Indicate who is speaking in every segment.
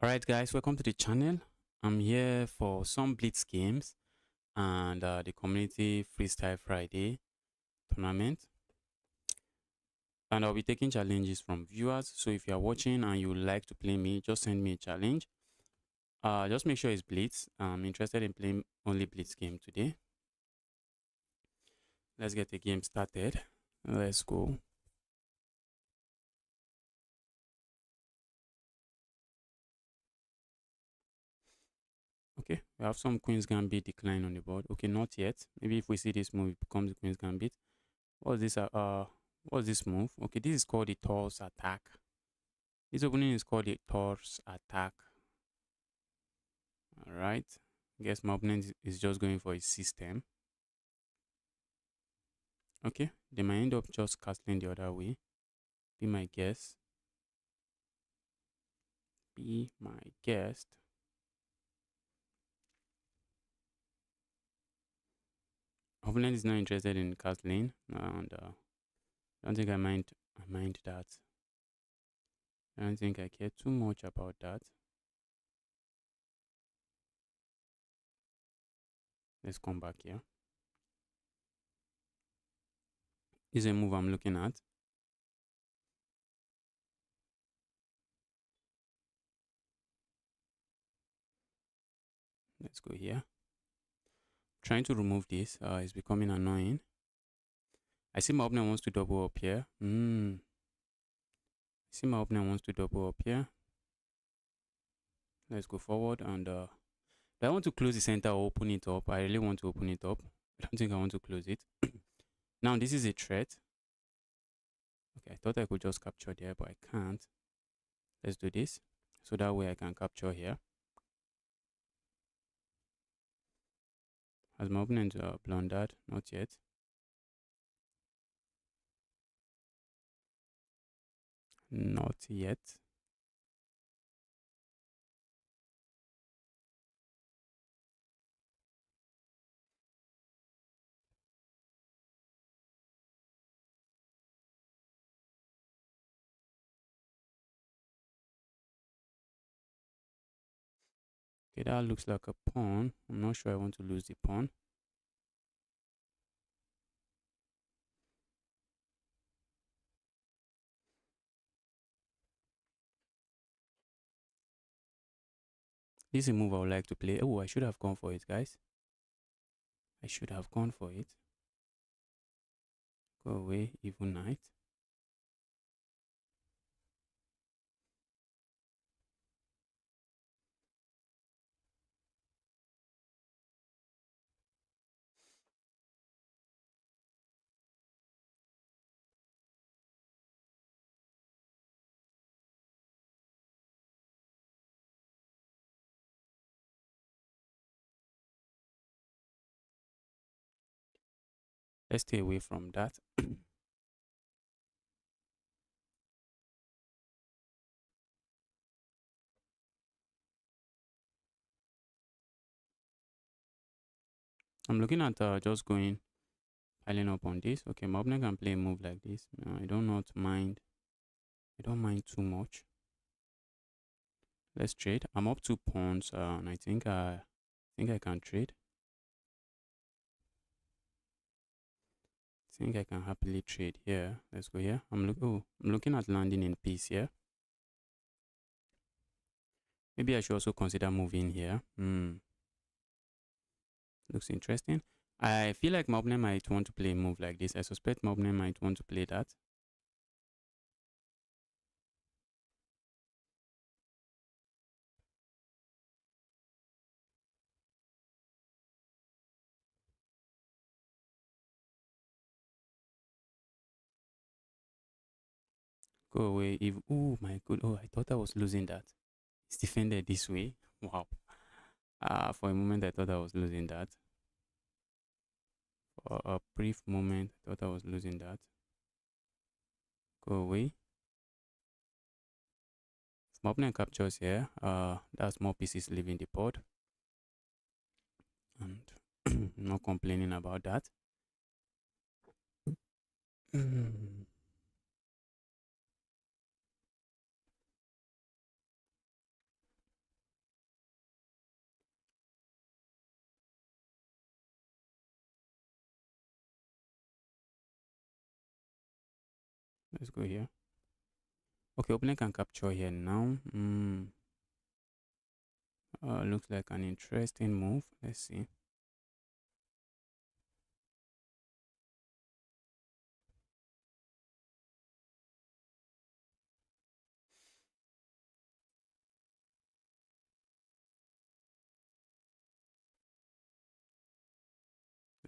Speaker 1: Alright guys, welcome to the channel. I'm here for some Blitz games and the community Freestyle Friday tournament. And I'll be taking challenges from viewers. So if you are watching and you would like to play me, just send me a challenge. Just make sure it's Blitz. I'm interested in playing only Blitz game today. Let's get the game started. Let's go. Okay, we have some Queen's Gambit decline on the board. Okay, not yet. Maybe if we see this move, it becomes the Queen's Gambit. What's this? What's this move? Okay, this is called the Tor's attack. This opening is called the Tor's attack. Alright. I guess my opponent is just going for his system. Okay, they might end up just castling the other way. Be my guess. Be my guest. Opponent is not interested in castling, and I don't think I mind that. I don't think I care too much about that. Let's come back here. This is a move I'm looking at. Let's go here. Trying to remove this is becoming annoying. I see my opponent wants to double up here. I see my opponent wants to double up here. Let's go forward and do I want to close the center or open it up? I really want to open it up. I don't think I want to close it. Now this is a threat. Okay, I thought I could just capture there, but I can't. Let's do this. So that way I can capture here. Has my opponent blundered? Not yet. Not yet. Okay, that looks like a pawn. I'm not sure I want to lose the pawn. This is a move I would like to play. Oh, I should have gone for it, guys. I should have gone for it. Go away, evil knight. Let's stay away from that. I'm looking at just going piling up on this. Okay, my opponent can play a move like this. I don't not mind. I don't mind too much. Let's trade. I'm up 2 pawns, and I think I can trade. I think I can happily trade here. Let's go here. I'm looking at landing in peace here. Maybe I should also consider moving here. Looks interesting. I feel like my opponent might want to play a move like this. I suspect my opponent might want to play that. Go away. If oh my god. Oh, I thought I was losing that. It's defended this way. Wow. For a moment I thought I was losing that. For a brief moment I thought I was losing that. Go away. If my opponent captures here, that's more pieces leaving the board. And not complaining about that. Let's go here. Okay, opponent can capture here now. Looks like an interesting move. Let's see.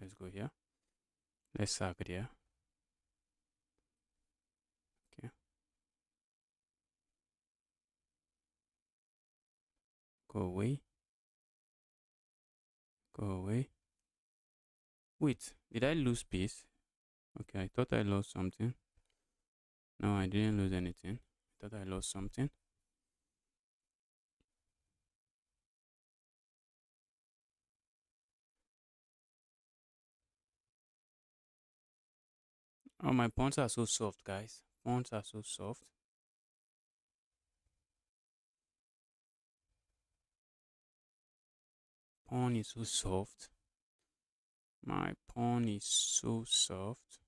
Speaker 1: Let's go here. Let's sack there. Okay. Go away. Go away. Wait, did I lose piece? Okay, I thought I lost something. No, I didn't lose anything. I thought I lost something. Oh, my pawns are so soft, guys. Pawns are so soft. Pawn is so soft. My pawn is so soft.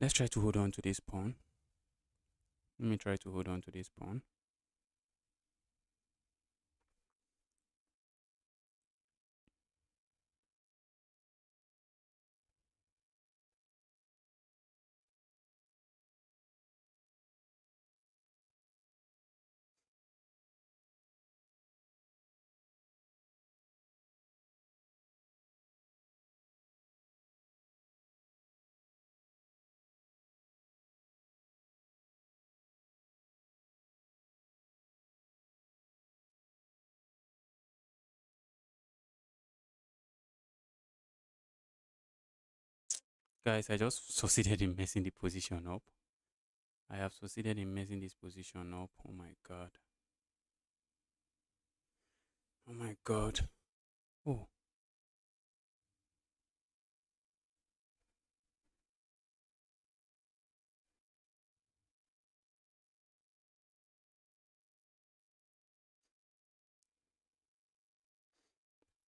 Speaker 1: Let's try to hold on to this pawn. Let me try to hold on to this pawn. Guys, I just succeeded in messing the position up. I have succeeded in messing this position up. Oh my god. Oh my god. Oh.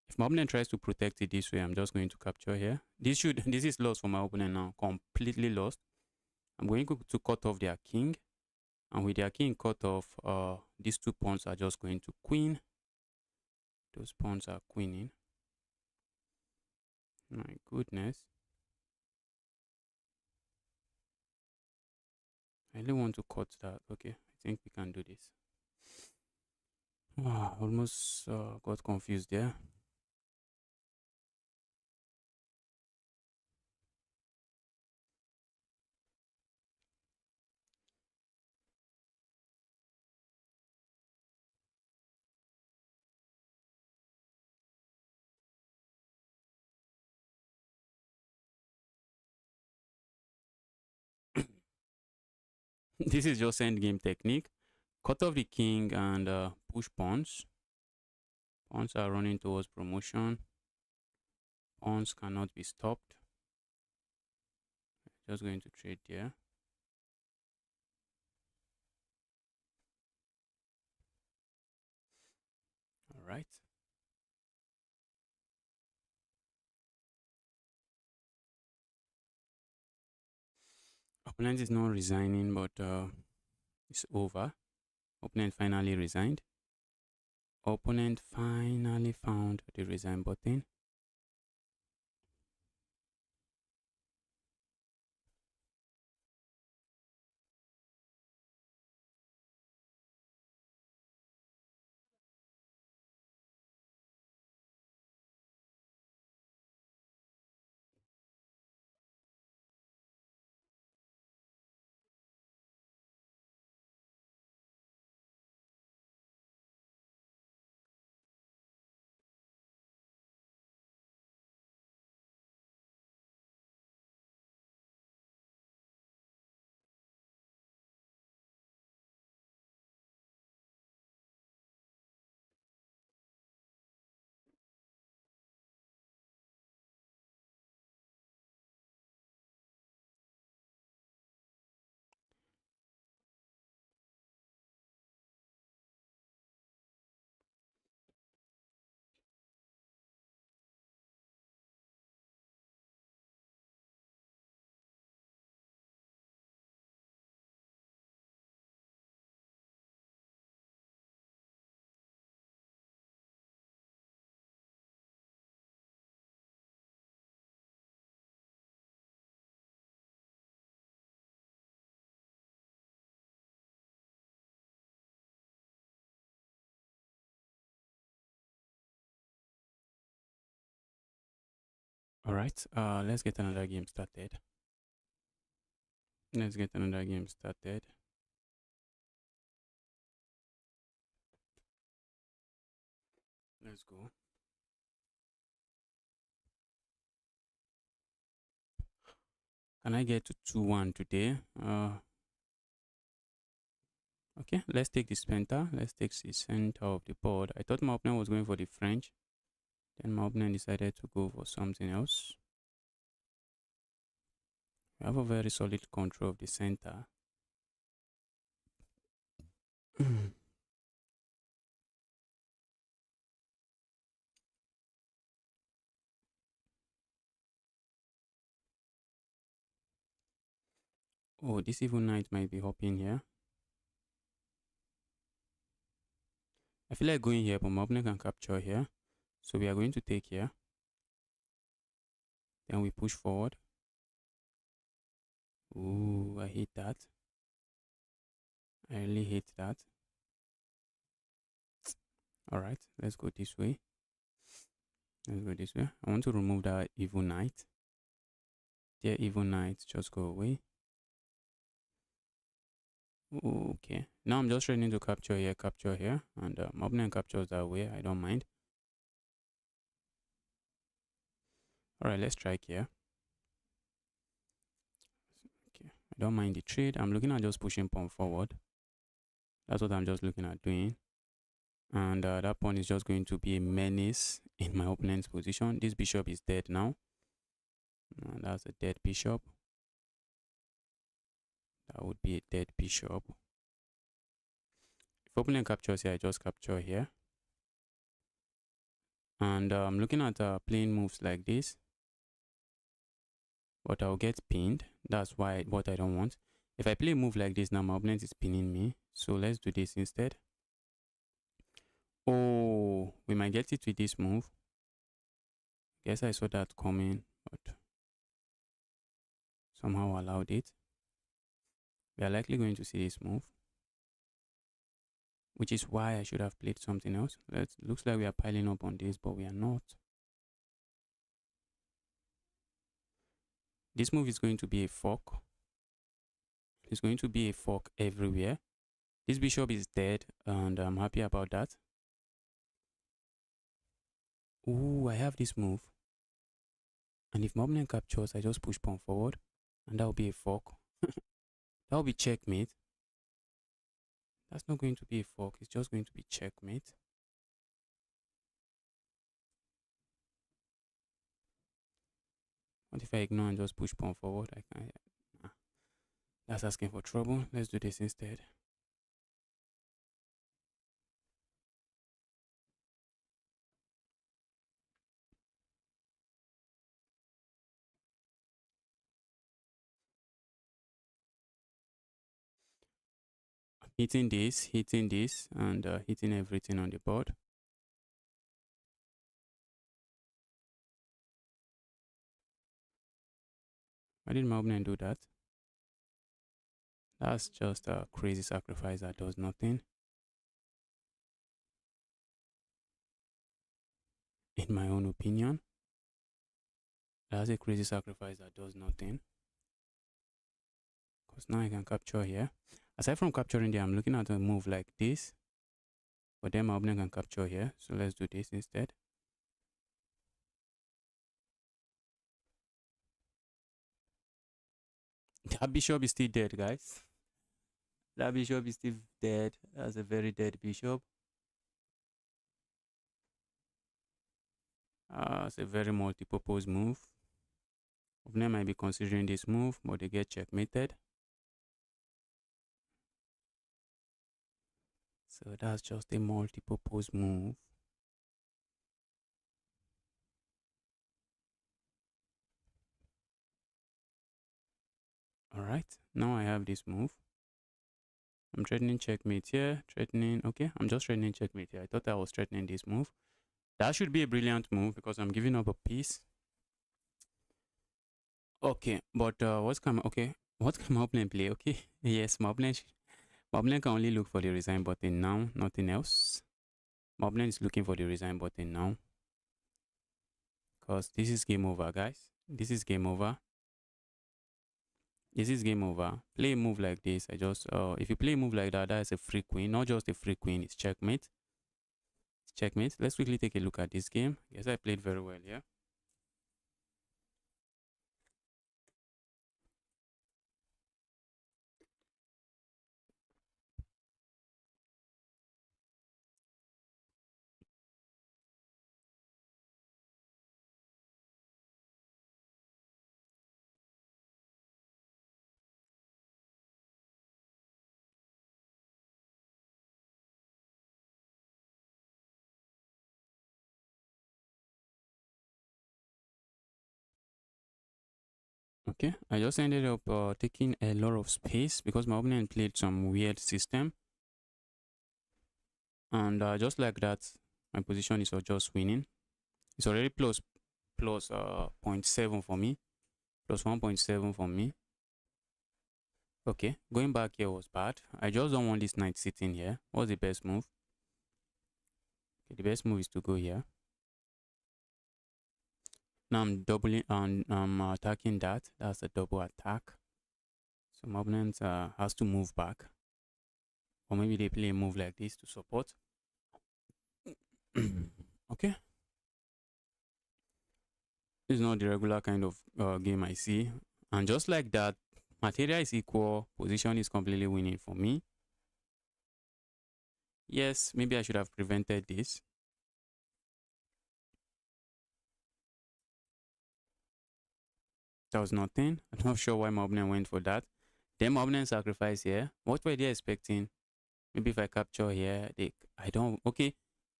Speaker 1: If my opponent tries to protect it this way, I'm just going to capture here. This is lost for my opponent now. Completely lost. I'm going to cut off their king. And with their king cut off, these two pawns are just going to queen. Those pawns are queening. My goodness. I really want to cut that. Okay, I think we can do this. Almost got confused there. This is just end game technique. Cut off the king and push pawns. Pawns are running towards promotion. Pawns cannot be stopped. Just going to trade there. All right. Opponent is not resigning, but it's over. Opponent finally resigned. Opponent finally found the resign button. All right. Let's get another game started. Let's get another game started. Let's go. Can I get to 2-1 today? Okay, let's take the center. Let's take the center of the board. I thought my opponent was going for the French. Then my opponent decided to go for something else. We have a very solid control of the center. Oh, this evil knight might be hopping here. I feel like going here, but my opponent can capture here. So we are going to take here. Then we push forward. Ooh, I hate that. I really hate that. Alright, let's go this way. Let's go this way. I want to remove that evil knight. Dear evil knight, just go away. Okay, now I'm just ready to capture here, and my opponent captures that way. I don't mind. Alright, let's strike here. Okay, I don't mind the trade. I'm looking at just pushing pawn forward. That's what I'm just looking at doing. And that pawn is just going to be a menace in my opponent's position. This bishop is dead now. And that's a dead bishop. That would be a dead bishop. If opponent captures here, I just capture here. And I'm looking at playing moves like this. But I'll get pinned. That's what I don't want. If I play a move like this now, my opponent is pinning me. So let's do this instead. Oh, we might get it with this move. Guess I saw that coming, but somehow allowed it. We are likely going to see this move, which is why I should have played something else. Looks like we are piling up on this, but we are not. This move is going to be a fork. It's going to be a fork everywhere. This bishop is dead, and I'm happy about that. Ooh, I have this move. And if my opponent captures, I just push pawn forward, and that will be a fork. That will be checkmate. That's not going to be a fork, it's just going to be checkmate. What if I ignore and just push pawn forward? I can't. That's asking for trouble. Let's do this instead. Hitting this, and hitting everything on the board. Why did my opponent do that? That's just a crazy sacrifice that does nothing. In my own opinion, that's a crazy sacrifice that does nothing. Because now I can capture here. Aside from capturing there, I'm looking at a move like this. But then my opponent can capture here. So let's do this instead. That bishop is still dead, guys. That bishop is still dead. That's a very dead bishop. It's a very multi-purpose move. Opponent might be considering this move, but they get checkmated. So that's just a multi-purpose move. Alright, now I have this move. I'm threatening checkmate here, okay, I'm just threatening checkmate here. I thought I was threatening this move. That should be a brilliant move because I'm giving up a piece. Okay, but what can my opponent play? Okay, yes, my opponent can only look for the resign button now, nothing else. My opponent is looking for the resign button now. because this is game over, guys. This is game over. This is game over. Play a move like this. If you play a move like that, that is a free queen. Not just a free queen, it's checkmate. It's checkmate. Let's quickly take a look at this game. Yes, I played very well, yeah. Okay, I just ended up taking a lot of space because my opponent played some weird system. And just like that, my position is just winning. It's already plus zero 0.7 for me, plus 1.7 for me. Okay, going back here was bad. I just don't want this knight sitting here. What's the best move? Okay, the best move is to go here. Now I'm doubling and I'm attacking that. That's a double attack. So my opponent has to move back. Or maybe they play a move like this to support. Okay. This is not the regular kind of game I see. And just like that, material is equal. Position is completely winning for me. Yes, maybe I should have prevented this. That was nothing. I'm not sure why my opponent went for that. Then my opponent sacrifice here. What were they expecting? Maybe if I capture here, I don't, okay.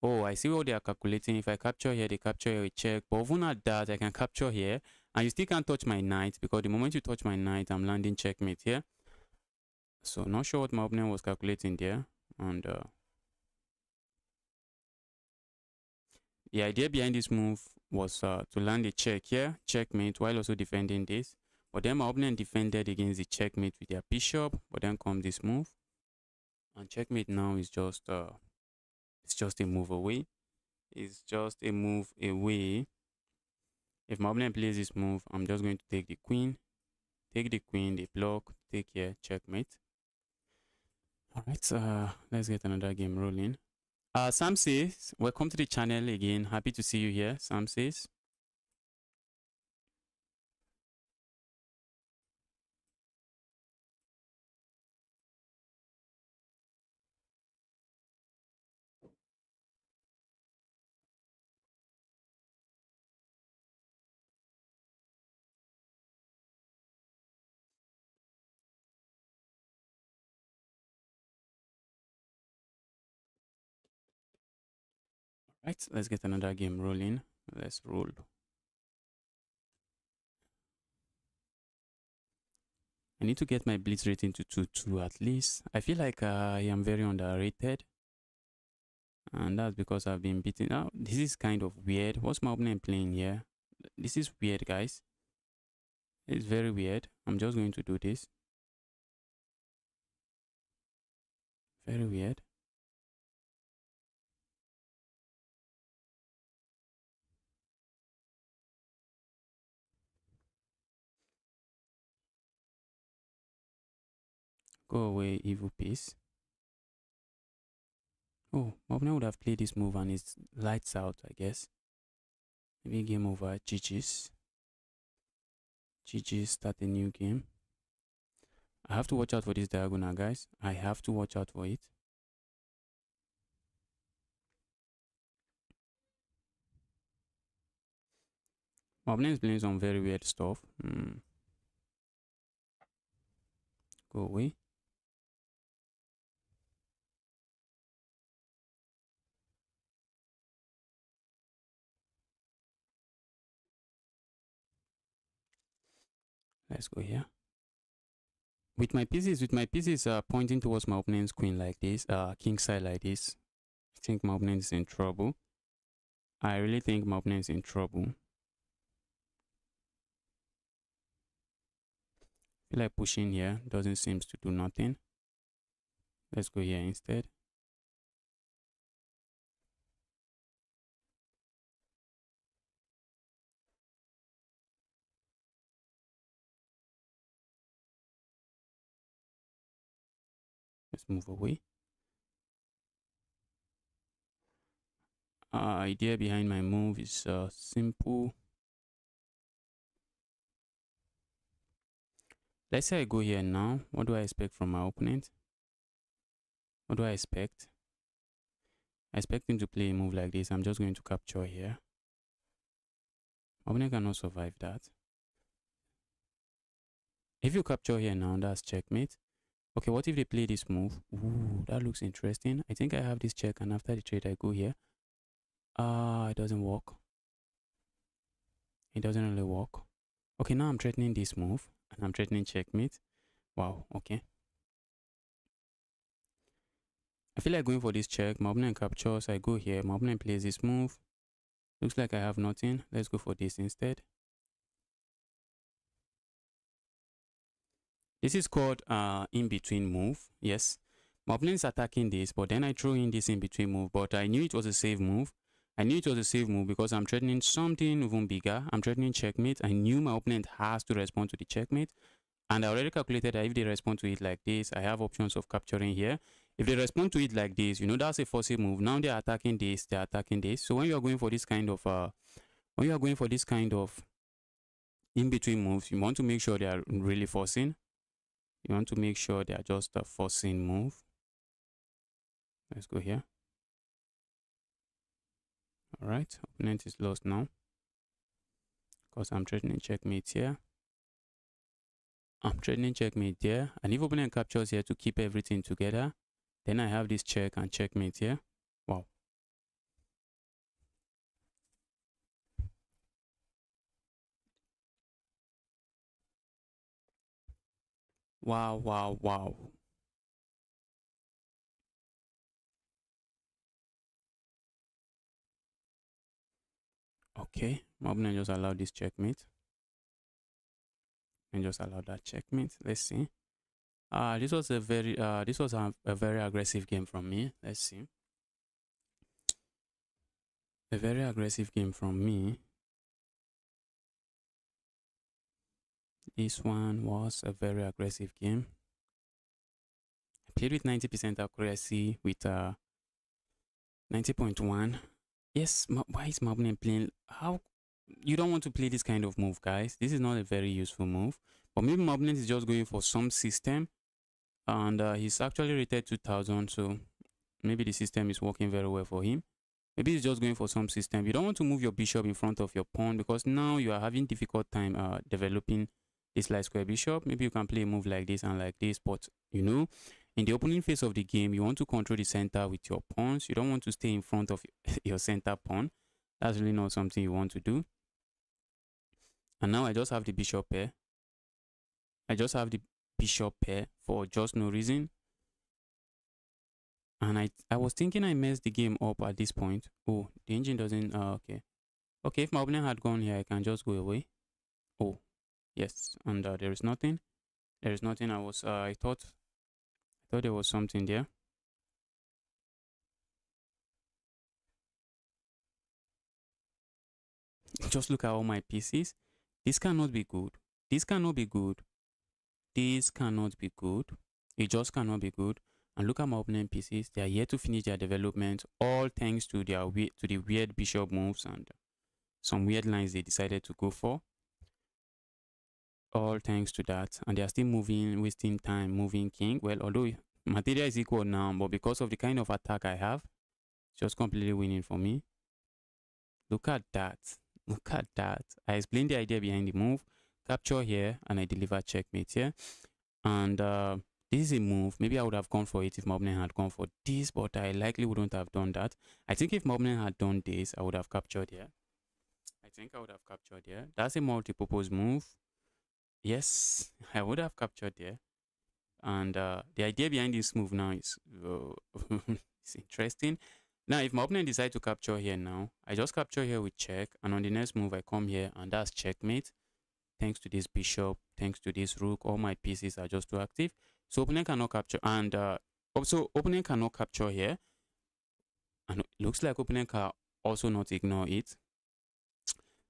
Speaker 1: Oh, I see what they are calculating. If I capture here, they capture here, check. But even at that, I can capture here. And you still can't touch my knight because the moment you touch my knight, I'm landing checkmate here. So not sure what my opponent was calculating there. And the idea behind this move was to land a check here, checkmate, while also defending this. But then my opponent defended against the checkmate with their bishop. But then comes this move. And checkmate now is just it's just a move away. It's just a move away. If my opponent plays this move, I'm just going to take the queen. Take the queen, the block, take here, checkmate. Alright, let's get another game rolling. Sam says, welcome to the channel again. Happy to see you here, Sam says. Right, let's get another game rolling. Let's roll. I need to get my blitz rating to 2-2 at least. I feel like I am very underrated. And that's because I've been beaten. Now, this is kind of weird. What's my opponent playing here? This is weird, guys. It's very weird. I'm just going to do this. Very weird. Go away, evil piece. Oh, my opponent would have played this move and it's lights out, I guess. Maybe game over. GG's. GG's, start a new game. I have to watch out for this diagonal, guys. I have to watch out for it. My opponent is playing some very weird stuff. Go away. Let's go here. With my pieces pointing towards my opponent's queen like this, king side like this. I think my opponent is in trouble. I really think my opponent is in trouble. I feel like pushing here doesn't seem to do nothing. Let's go here instead. Let's move away. Idea behind my move is simple. Let's say I go here now. What do I expect from my opponent? What do I expect? I expect him to play a move like this. I'm just going to capture here. My opponent cannot survive that. If you capture here now, that's checkmate. Okay, what if they play this move? Ooh, that looks interesting. I think I have this check, and after the trade, I go here. It doesn't work. It doesn't really work. Okay, now I'm threatening this move, and I'm threatening checkmate. Wow, okay. I feel like going for this check. My opponent captures. I go here. My opponent plays this move. Looks like I have nothing. Let's go for this instead. This is called in-between move. Yes. My opponent is attacking this, but then I throw in this in-between move. But I knew it was a safe move. I knew it was a safe move because I'm threatening something even bigger. I'm threatening checkmate. I knew my opponent has to respond to the checkmate. And I already calculated that if they respond to it like this, I have options of capturing here. If they respond to it like this, you know, that's a forcing move. Now they're attacking this, they're attacking this. So when you are going for this kind of in-between moves, you want to make sure they are really forcing. You want to make sure they are just a forcing move. Let's go here. All right, opponent is lost now because I'm threatening checkmate here. I'm threatening checkmate there, and if opponent captures here to keep everything together, then I have this check and checkmate here. Wow. Wow, wow, wow. Okay, my opponent just allowed this checkmate. And just allow that checkmate. Let's see. This was a very very aggressive game from me. Let's see. A very aggressive game from me. This one was a very aggressive game. I played with 90% accuracy with 90.1. Yes, why is my opponent playing? How? You don't want to play this kind of move, guys. This is not a very useful move. But maybe my opponent is just going for some system. And he's actually rated 2000. So maybe the system is working very well for him. Maybe he's just going for some system. You don't want to move your bishop in front of your pawn because now you are having difficult time developing this light square bishop. Maybe you can play a move like this and like this, but you know, in the opening phase of the game, you want to control the center with your pawns. You don't want to stay in front of your center pawn. That's really not something you want to do. And now I just have the bishop pair. I just have the bishop pair for just no reason. And I was thinking I messed the game up at this point. Oh, the engine doesn't, okay. Okay, if my opponent had gone here, I can just go away. Oh, yes, and there is nothing. There is nothing. I thought there was something there. Just look at all my pieces. This cannot be good. This cannot be good. This cannot be good. It just cannot be good. And look at my opponent pieces. They are yet to finish their development, all thanks to the weird bishop moves and some weird lines they decided to go for. All thanks to that. And they are still moving, wasting time, moving king. Well, although material is equal now, but because of the kind of attack I have, it's just completely winning for me. Look at that. Look at that. I explained the idea behind the move. Capture here, and I deliver checkmate here. And this is a move. Maybe I would have gone for it if my opponent had gone for this, but I likely wouldn't have done that. I think if my opponent had done this, I would have captured here. I think I would have captured here. That's a multi-purpose move. Yes, I would have captured there. And the idea behind this move now is it's interesting. Now, if my opponent decides to capture here now, I just capture here with check. And on the next move, I come here and that's checkmate. Thanks to this bishop, thanks to this rook, all my pieces are just too active. So opponent cannot capture. And also opponent cannot capture here. And it looks like opponent can also not ignore it.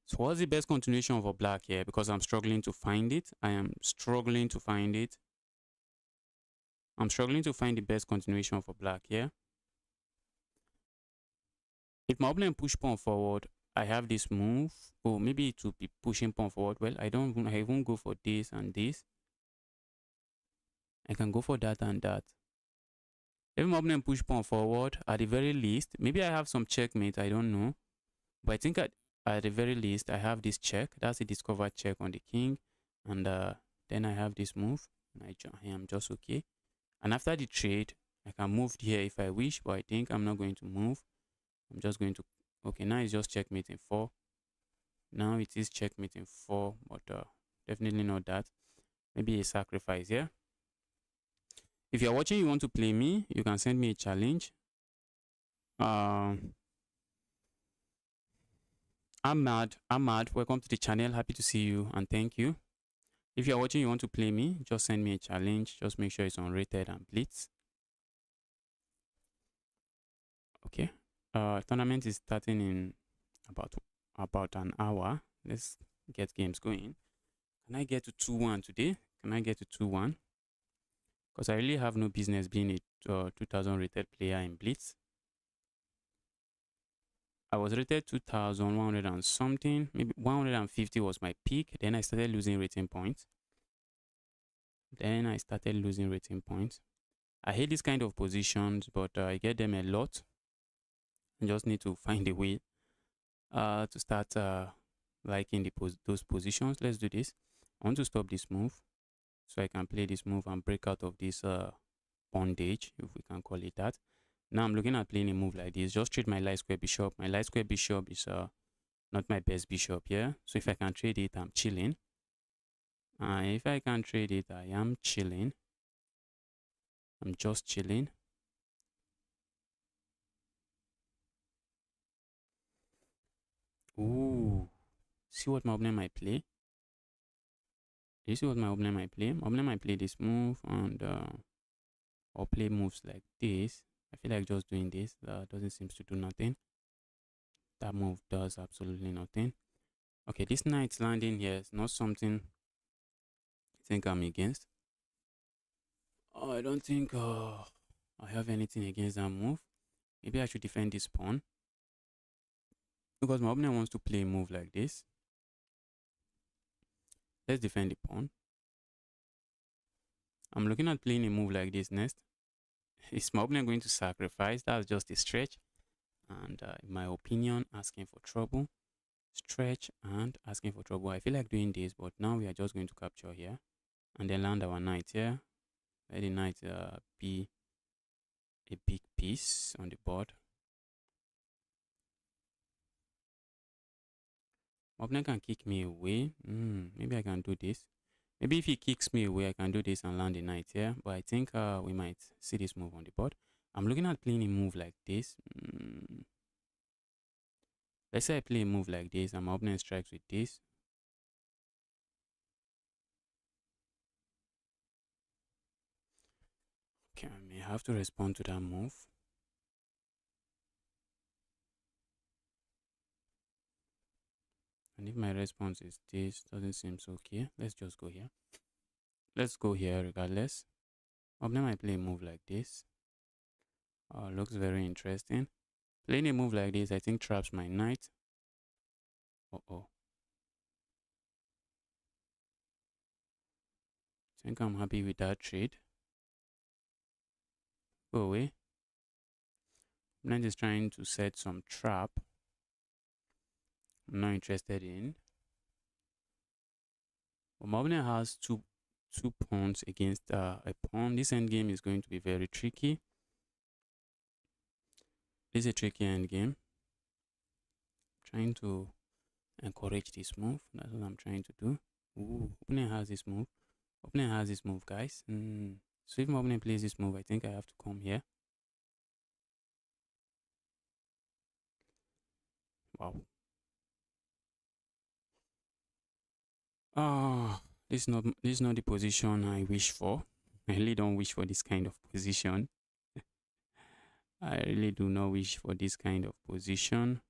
Speaker 1: So what's the best continuation for black here? Because I'm struggling to find it. I am struggling to find it. I'm struggling to find the best continuation for black here. If my opponent push pawn forward, I have this move. Or maybe it will be pushing pawn forward. Well, I won't go for this and this. I can go for that and that. If my opponent push pawn forward, at the very least, maybe I have some checkmate, I don't know. But I think at the very least, I have this check. That's a discovered check on the king. And then I have this move. And I am just okay. And after the trade, I can move here if I wish. But I think I'm not going to move. I'm just going to... Okay, now it's just checkmate in 4. Now it is checkmate in 4. But definitely not that. Maybe a sacrifice here. If you're watching, you want to play me, you can send me a challenge. Ahmad, welcome to the channel. Happy to see you and thank you. If you're watching, you want to play me, just send me a challenge. Just make sure it's unrated and blitz. Okay. Tournament is starting in about an hour. Let's get games going. Can I get to 2-1 today? Can I get to 2-1? Because I really have no business being a 2000 rated player in blitz. I was rated 2,100 and something, maybe 150 was my peak. Then I started losing rating points. I hate this kind of positions, but I get them a lot. I just need to find a way to start liking those positions. Let's do this. I want to stop this move so I can play this move and break out of this bondage, if we can call it that. Now I'm looking at playing a move like this. Just trade my light square bishop. My light square bishop is not my best bishop here. So if I can trade it, I'm chilling. If I can trade it, I am chilling. I'm just chilling. Ooh. See what my opponent might play? You see what my opponent might play? My opponent might play this move and or play moves like this. I feel like just doing this doesn't seem to do nothing. That move does absolutely nothing. Okay, this knight landing here is not something I think I'm against. Oh, I don't think I have anything against that move. Maybe I should defend this pawn. Because my opponent wants to play a move like this. Let's defend the pawn. I'm looking at playing a move like this next. Is my opponent going to sacrifice? That's just a stretch. And in my opinion, asking for trouble. Stretch and asking for trouble. I feel like doing this, but now we are just going to capture here. And then land our knight here. Let the knight be a big piece on the board. My opponent can kick me away. Maybe I can do this. Maybe if he kicks me away, I can do this and land the knight here. But I think we might see this move on the board. I'm looking at playing a move like this. Let's say I play a move like this and my opponent strikes with this. Okay, I may have to respond to that move. And if my response is this, doesn't seem so okay. Let's just go here. Let's go here regardless. Opponent might play a move like this. Looks very interesting. Playing a move like this, I think traps my knight. Uh-oh. I think I'm happy with that trade. Go away. Opponent is trying to set some trap. I'm not interested in. But my opponent has two pawns against a pawn. This endgame is going to be very tricky. This is a tricky endgame. Trying to encourage this move. That's what I'm trying to do. Ooh, opponent has this move. Opponent has this move, guys. So if my opponent plays this move, I think I have to come here. Wow. This is not the position I wish for. I really don't wish for this kind of position. I really do not wish for this kind of position.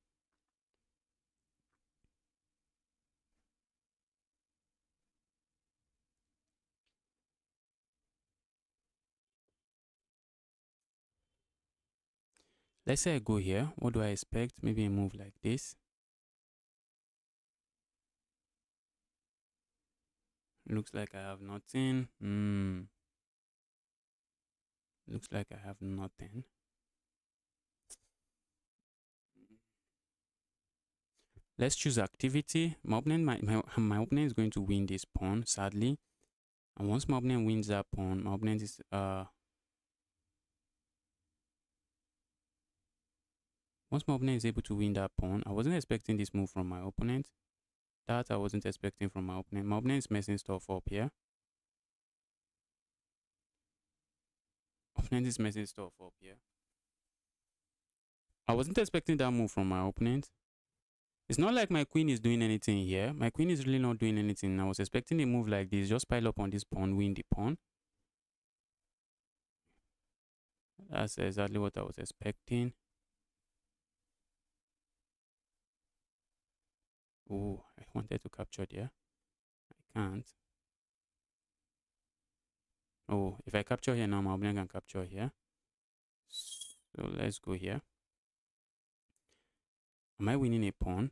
Speaker 1: Let's say I go here. What do I expect? Maybe a move like this. Looks like I have nothing. Looks like I have nothing. Let's choose activity. My opponent is going to win this pawn, sadly. And once my opponent wins that pawn, my opponent is once my opponent is able to win that pawn, I wasn't expecting this move from my opponent. That I wasn't expecting from my opponent. My opponent is messing stuff up here. Opponent is messing stuff up here. I wasn't expecting that move from my opponent. It's not like my queen is doing anything here. My queen is really not doing anything. I was expecting a move like this. Just pile up on this pawn, win the pawn. That's exactly what I was expecting. Oh, I wanted to capture there. I can't. Oh, if I capture here now, my opponent can capture here. So let's go here. Am I winning a pawn?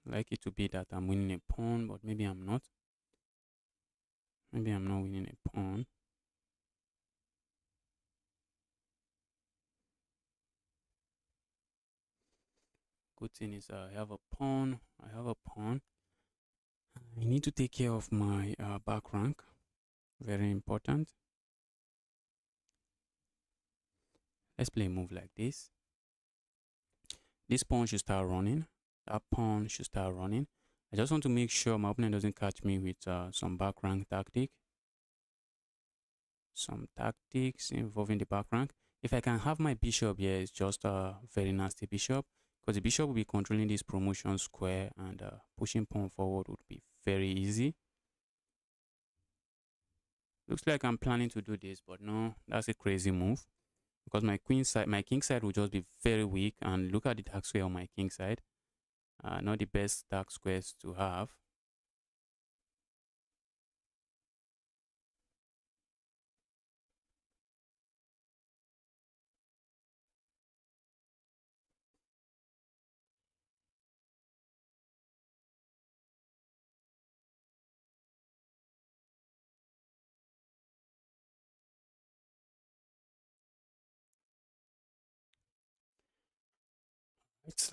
Speaker 1: I like it to be that I'm winning a pawn, but maybe I'm not. Maybe I'm not winning a pawn. Good thing is I have a pawn. I have a pawn. I need to take care of my back rank. Very important. Let's play a move like this. This pawn should start running. That pawn should start running. I just want to make sure my opponent doesn't catch me with some back rank tactic. Some tactics involving the back rank. If I can have my bishop here, it's just a very nasty bishop, because the bishop will be controlling this promotion square, and pushing pawn forward would be very easy. Looks like I'm planning to do this, but no, that's a crazy move, because my king side will just be very weak. And look at the dark square on my king side. Not the best dark squares to have.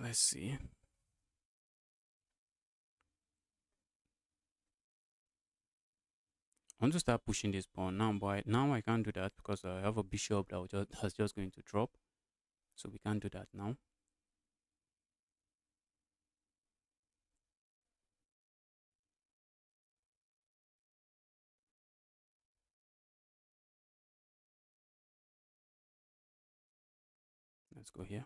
Speaker 1: Let's see. I want to start pushing this pawn now, but now I can't do that because I have a bishop that's just going to drop. So we can't do that now. Let's go here.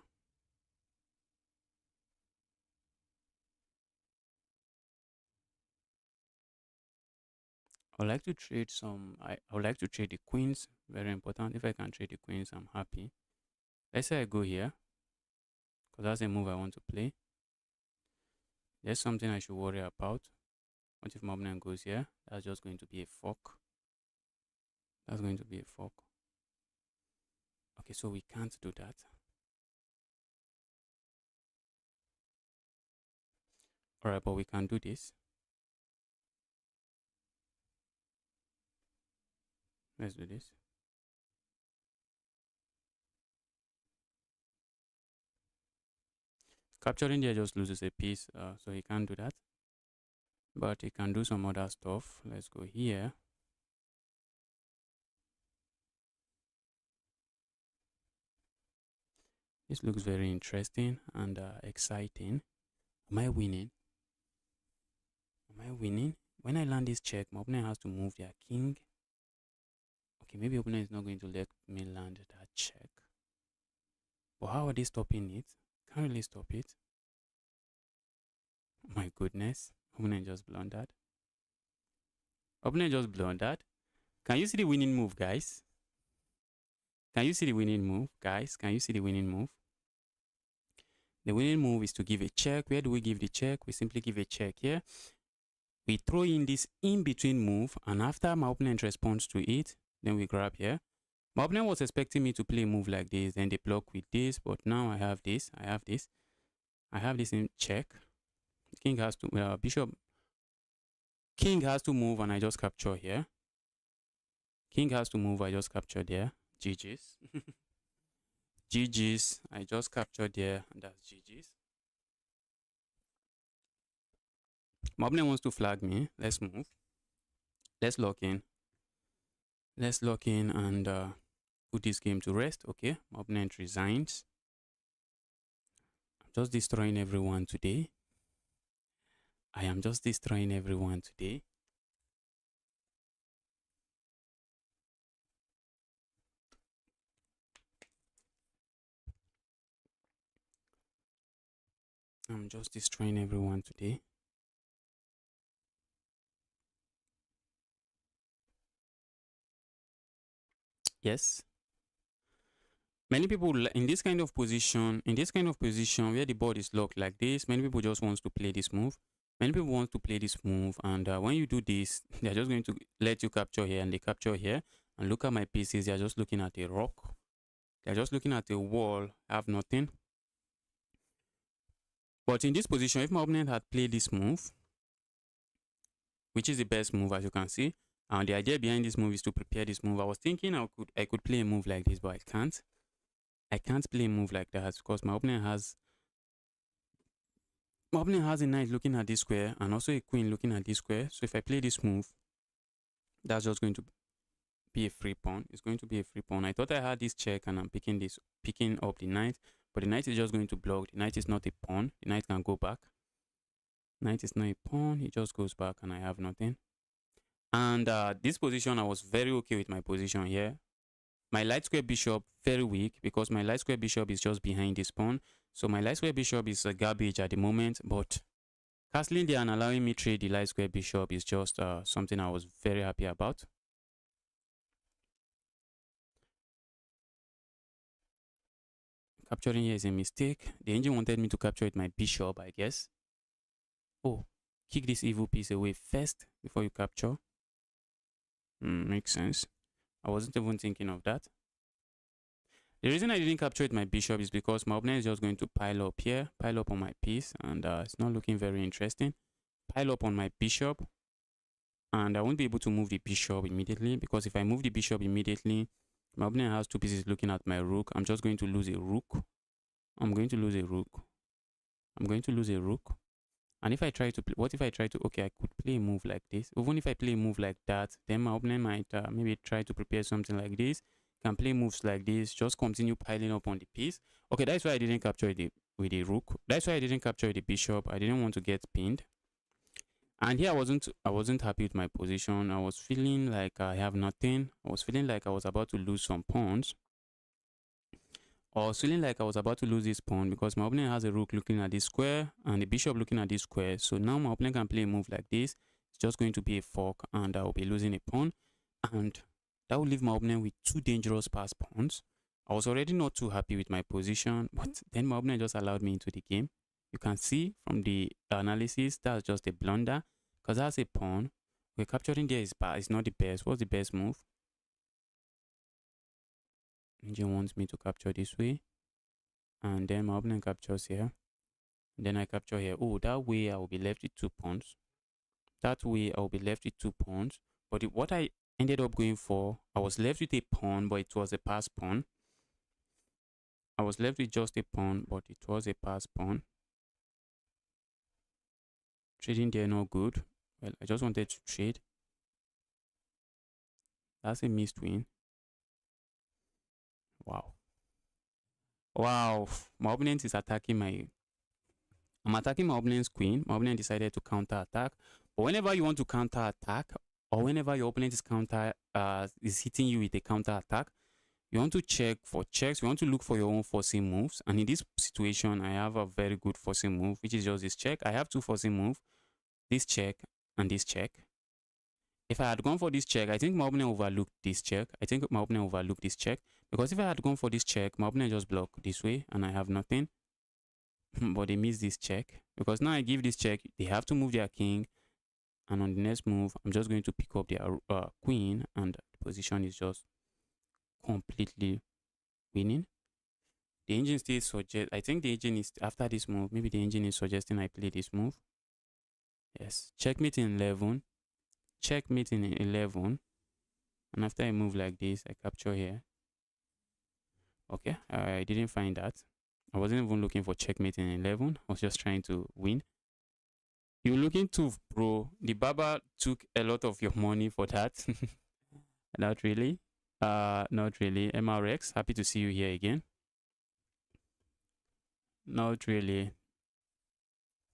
Speaker 1: I would like to trade some. I would like to trade the queens. Very important. If I can trade the queens, I'm happy. Let's say I go here, because that's a move I want to play. There's something I should worry about. What if my opponent goes here? That's just going to be a fork. That's going to be a fork. Okay, so we can't do that. Alright, but we can do this. Let's do this. Capturing there just loses a piece, so he can't do that. But he can do some other stuff. Let's go here. This looks very interesting and exciting. Am I winning? Am I winning? When I land this check, my opponent has to move their king. Okay, maybe opponent is not going to let me land that check. But how are they stopping it? Can't really stop it. Oh my goodness. Opponent just blundered. Opponent just blundered. Can you see the winning move, guys? Can you see the winning move, guys? Can you see the winning move? The winning move is to give a check. Where do we give the check? We simply give a check here. We throw in this in-between move, and after my opponent responds to it, then we grab here. My opponent was expecting me to play a move like this, then they block with this, but now I have this, I have this. I have this in check. King has to, King has to move and I just capture here. King has to move, I just capture there. GG's. GG's, I just captured there, and that's GG's. My opponent wants to flag me. Let's move. Let's lock in. Let's lock in and put this game to rest. Okay, my opponent resigns. I'm just destroying everyone today. I am just destroying everyone today. I'm just destroying everyone today. Yes. Many people in this kind of position, where the board is locked like this, many people just want to play this move. Many people want to play this move, and when you do this, they're just going to let you capture here, and they capture here. And look at my pieces, they're just looking at a rock. They're just looking at a wall. I have nothing. But in this position, if my opponent had played this move, which is the best move as you can see, and the idea behind this move is to prepare this move. I was thinking I could play a move like this, but I can't. I can't play a move like that because my opponent has a knight looking at this square and also a queen looking at this square. So if I play this move, that's just going to be a free pawn. It's going to be a free pawn. I thought I had this check and I'm picking up the knight, but the knight is just going to block. The knight is not a pawn. The knight can go back. Knight is not a pawn. He just goes back and I have nothing. And this position, I was very okay with my position here. My light square bishop, very weak because my light square bishop is just behind this pawn. So my light square bishop is garbage at the moment, but castling there and allowing me trade the light square bishop is just something I was very happy about. Capturing here is a mistake. The engine wanted me to capture with my bishop, I guess. Oh, kick this evil piece away first before you capture. Makes sense. I wasn't even thinking of that. The reason I didn't capture with my bishop is because my opponent is just going to pile up here, pile up on my piece, and it's not looking very interesting. Pile up on my bishop, and I won't be able to move the bishop immediately because if I move the bishop immediately, my opponent has two pieces looking at my rook. I'm just going to lose a rook. I'm going to lose a rook. I'm going to lose a rook. And if I try to play, what if I try to, okay, I could play a move like this. Even if I play a move like that, then my opponent might maybe try to prepare something like this. Can play moves like this, just continue piling up on the piece. Okay, that's why I didn't capture with the rook. That's why I didn't capture the bishop. I didn't want to get pinned. And here I wasn't happy with my position. I was feeling like I have nothing. I was feeling like I was about to lose some pawns. I was feeling like I was about to lose this pawn because my opponent has a rook looking at this square and the bishop looking at this square. So now my opponent can play a move like this. It's just going to be a fork and I will be losing a pawn. And that will leave my opponent with two dangerous pass pawns. I was already not too happy with my position, but then my opponent just allowed me into the game. You can see from the analysis, that's just a blunder because that's a pawn. We're capturing there is bad. It's not the best. What's the best move? Engine wants me to capture this way. And then my opponent captures here. Then I capture here. Oh, that way I will be left with two pawns. That way I will be left with two pawns. But what I ended up going for, I was left with a pawn, but it was a pass pawn. I was left with just a pawn, but it was a pass pawn. Trading there, no good. Well, I just wanted to trade. That's a missed win. Wow. Wow. My opponent is attacking I'm attacking my opponent's queen. My opponent decided to counter attack. But whenever you want to counter attack, or whenever your opponent is hitting you with a counter attack, you want to check for checks. You want to look for your own forcing moves. And in this situation, I have a very good forcing move, which is just this check. I have two forcing moves, this check and this check. If I had gone for this check, I think my opponent overlooked this check. Because if I had gone for this check, my opponent just blocked this way and I have nothing. But they missed this check. Because now I give this check, they have to move their king. And on the next move, I'm just going to pick up their queen and the position is just completely winning. The engine still suggest. I think the engine is after this move. Maybe the engine is suggesting I play this move. Yes, checkmate in 11. Checkmate in 11. And after I move like this, I capture here. Okay, I didn't find that. I wasn't even looking for checkmate in 11. I was just trying to win. You're looking to, bro. The barber took a lot of your money for that. Not really. Not really. MRX, happy to see you here again. Not really.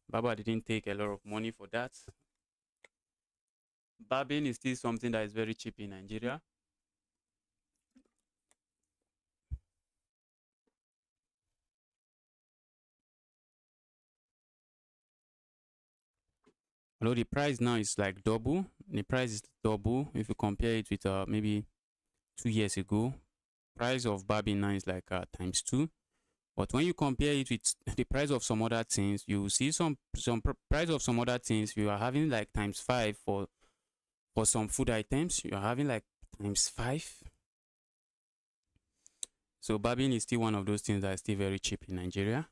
Speaker 1: Baba didn't take a lot of money for that. Barbing is still something that is very cheap in Nigeria. Although the price now is like double. The price is double if you compare it with maybe 2 years ago. Price of barbing now is like times 2. But when you compare it with the price of some other things, you see some price of some other things. You are having like times 5 for some food items. You are having like times 5. So barbing is still one of those things that is still very cheap in Nigeria.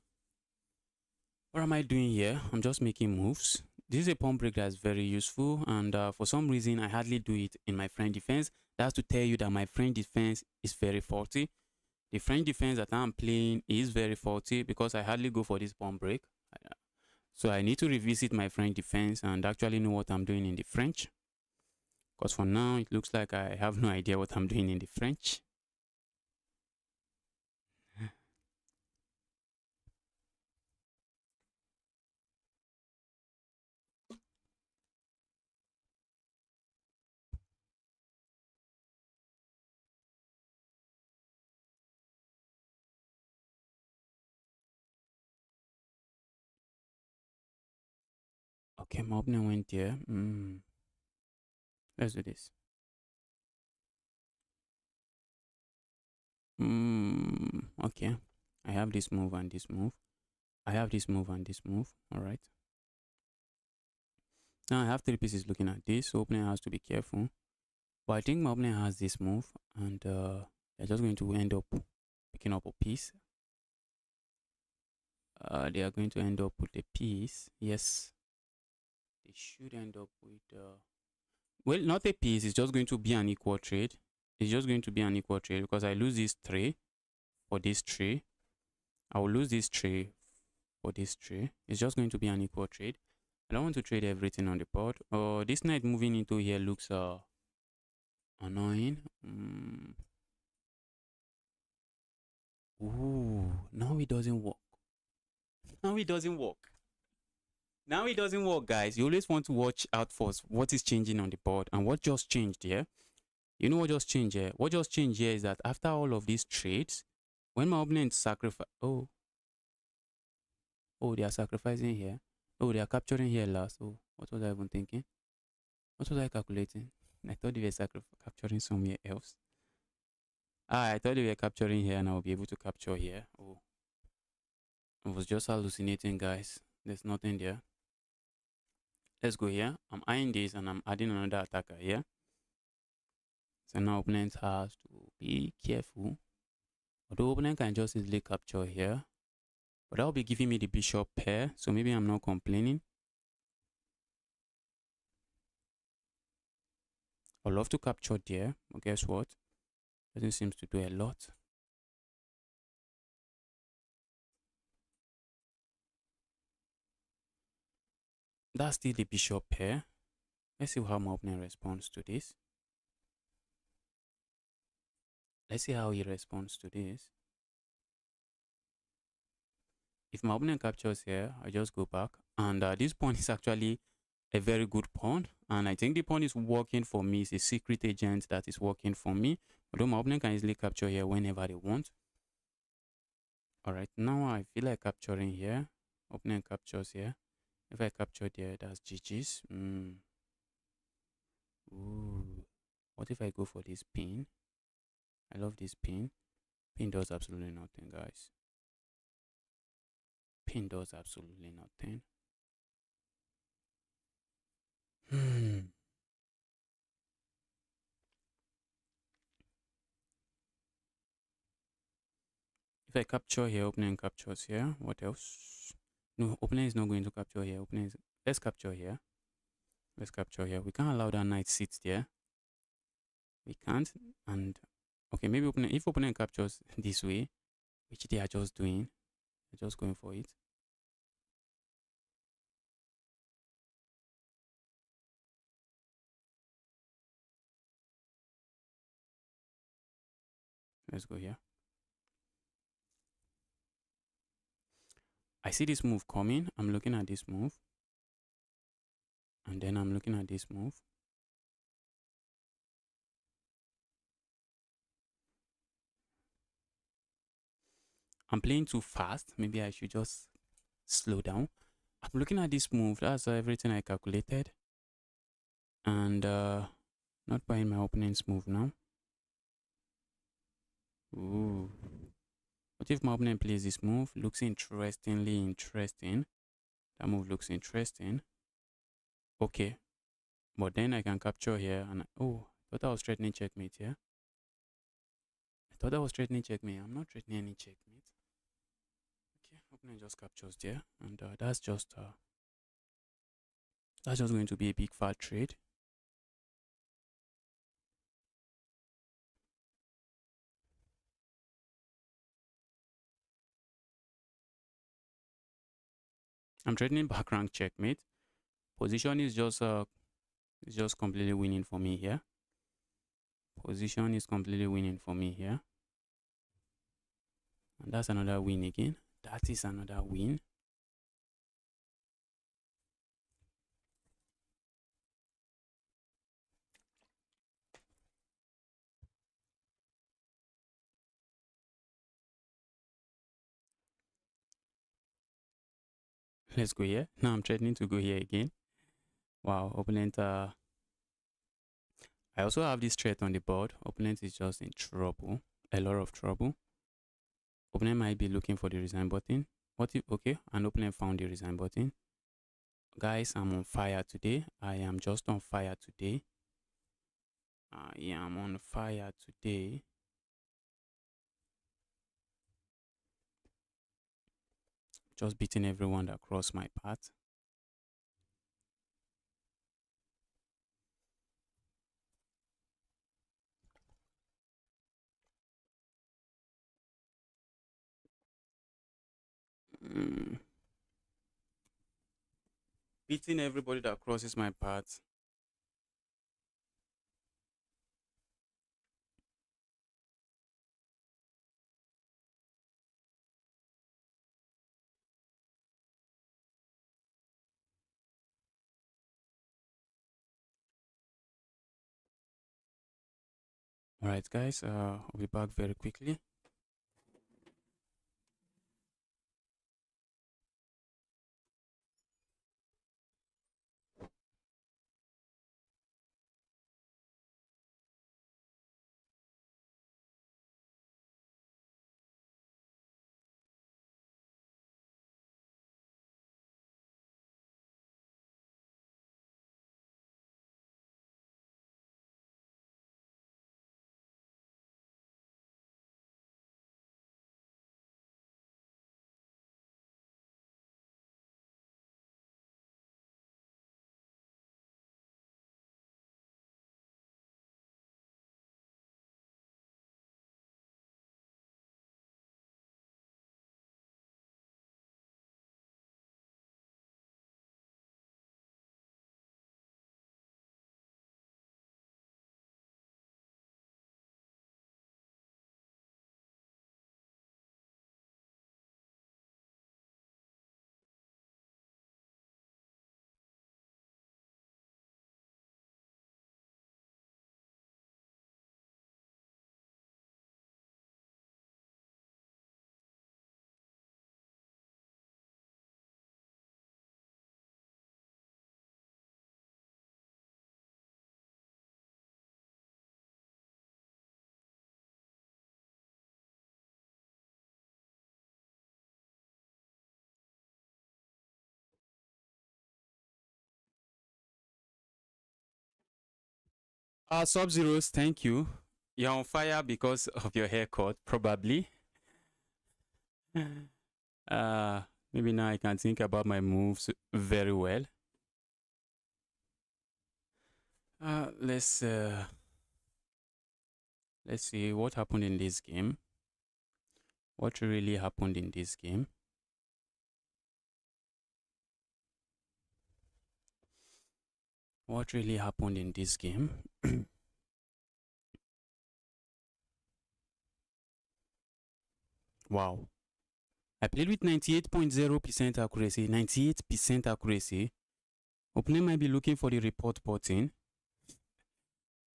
Speaker 1: What am I doing here? I'm just making moves. This is a pump break that's very useful, and for some reason I hardly do it in my French defense. That's to tell you that my French defense is very faulty. The French defense that I'm playing is very faulty because I hardly go for this pump break. So I need to revisit my French defense and actually know what I'm doing in the French. Because for now, it looks like I have no idea what I'm doing in the French. Okay, my opening went here. Let's do this. Okay. I have this move and this move. I have this move and this move. All right. Now I have 3 pieces looking at this. So opening has to be careful. But I think my opening has this move, and they're just going to end up picking up a piece. They are going to end up with a piece. Yes. They should end up with well, not a piece. It's just going to be an equal trade. It's just going to be an equal trade because I lose this 3 for this 3. I will lose this 3 for this 3. It's just going to be an equal trade. I don't want to trade everything on the board. This knight moving into here looks annoying. Ooh, now it doesn't work. Now it doesn't work. Now it doesn't work, guys. You always want to watch out for what is changing on the board and what just changed here. You know what just changed here? What just changed here is that after all of these trades, when my opponent sacrifice, oh, they are sacrificing here. Oh, they are capturing here last. Oh, what was I even thinking? What was I calculating? I thought they were capturing somewhere else. I thought they were capturing here and I'll be able to capture here. Oh, I was just hallucinating, guys. There's nothing there. Let's go here. I'm eyeing this and I'm adding another attacker here. So now opponent has to be careful. Although opponent can just easily capture here. But that will be giving me the bishop pair. So maybe I'm not complaining. I'd love to capture there. But guess what? Doesn't seem to do a lot. That's still the bishop pair. Let's see how my opponent responds to this. Let's see how he responds to this. If my opponent captures here, I just go back. And this pawn is actually a very good pawn. And I think the pawn is working for me. It's a secret agent that is working for me. Although my opponent can easily capture here whenever they want. Alright, now I feel like capturing here. Opponent captures here. If I capture there, that's GG's. Ooh. What if I go for this pin? I love this pin. Pin does absolutely nothing, guys. Pin does absolutely nothing. If I capture here, opponent captures here. What else? No, opponent is not going to capture here. Opponent is, let's capture here. Let's capture here. We can't allow that knight sit there. We can't. And okay, maybe opponent, if opponent captures this way, which they are just doing, they're just going for it. Let's go here. I see this move coming. I'm looking at this move. And then I'm looking at this move. I'm playing too fast. Maybe I should just slow down. I'm looking at this move. That's everything I calculated. And not buying my opponent's move now. Ooh. What if my opponent plays this move? Looks interestingly interesting. That move looks interesting. Okay. But then I can capture here and oh, I thought I was threatening checkmate here. I thought I was threatening checkmate. I'm not threatening any checkmate. Okay, opponent just captures there, and that's just going to be a big fat trade. I'm threatening back rank checkmate. Position is just completely winning for me here. Position is completely winning for me here. And that's another win again. That is another win. Let's go here. Now I'm threatening to go here again. Wow, opponent. I also have this threat on the board. Opponent is just in trouble. A lot of trouble. Opponent might be looking for the resign button. What if, okay, an opponent found the resign button. Guys, I'm on fire today. I am just on fire today. I am on fire today. Just beating everyone that crossed my path. Mm. Beating everybody that crosses my path. Alright guys, I'll be back very quickly. Sub-Zeros, thank you. You're on fire because of your haircut, probably. Maybe now I can think about my moves very well. Uh, let's uh, let's see what happened in this game. What really happened in this game? What really happened in this game? Wow. I played with 98.0% accuracy. 98% accuracy. Opponent might be looking for the report button.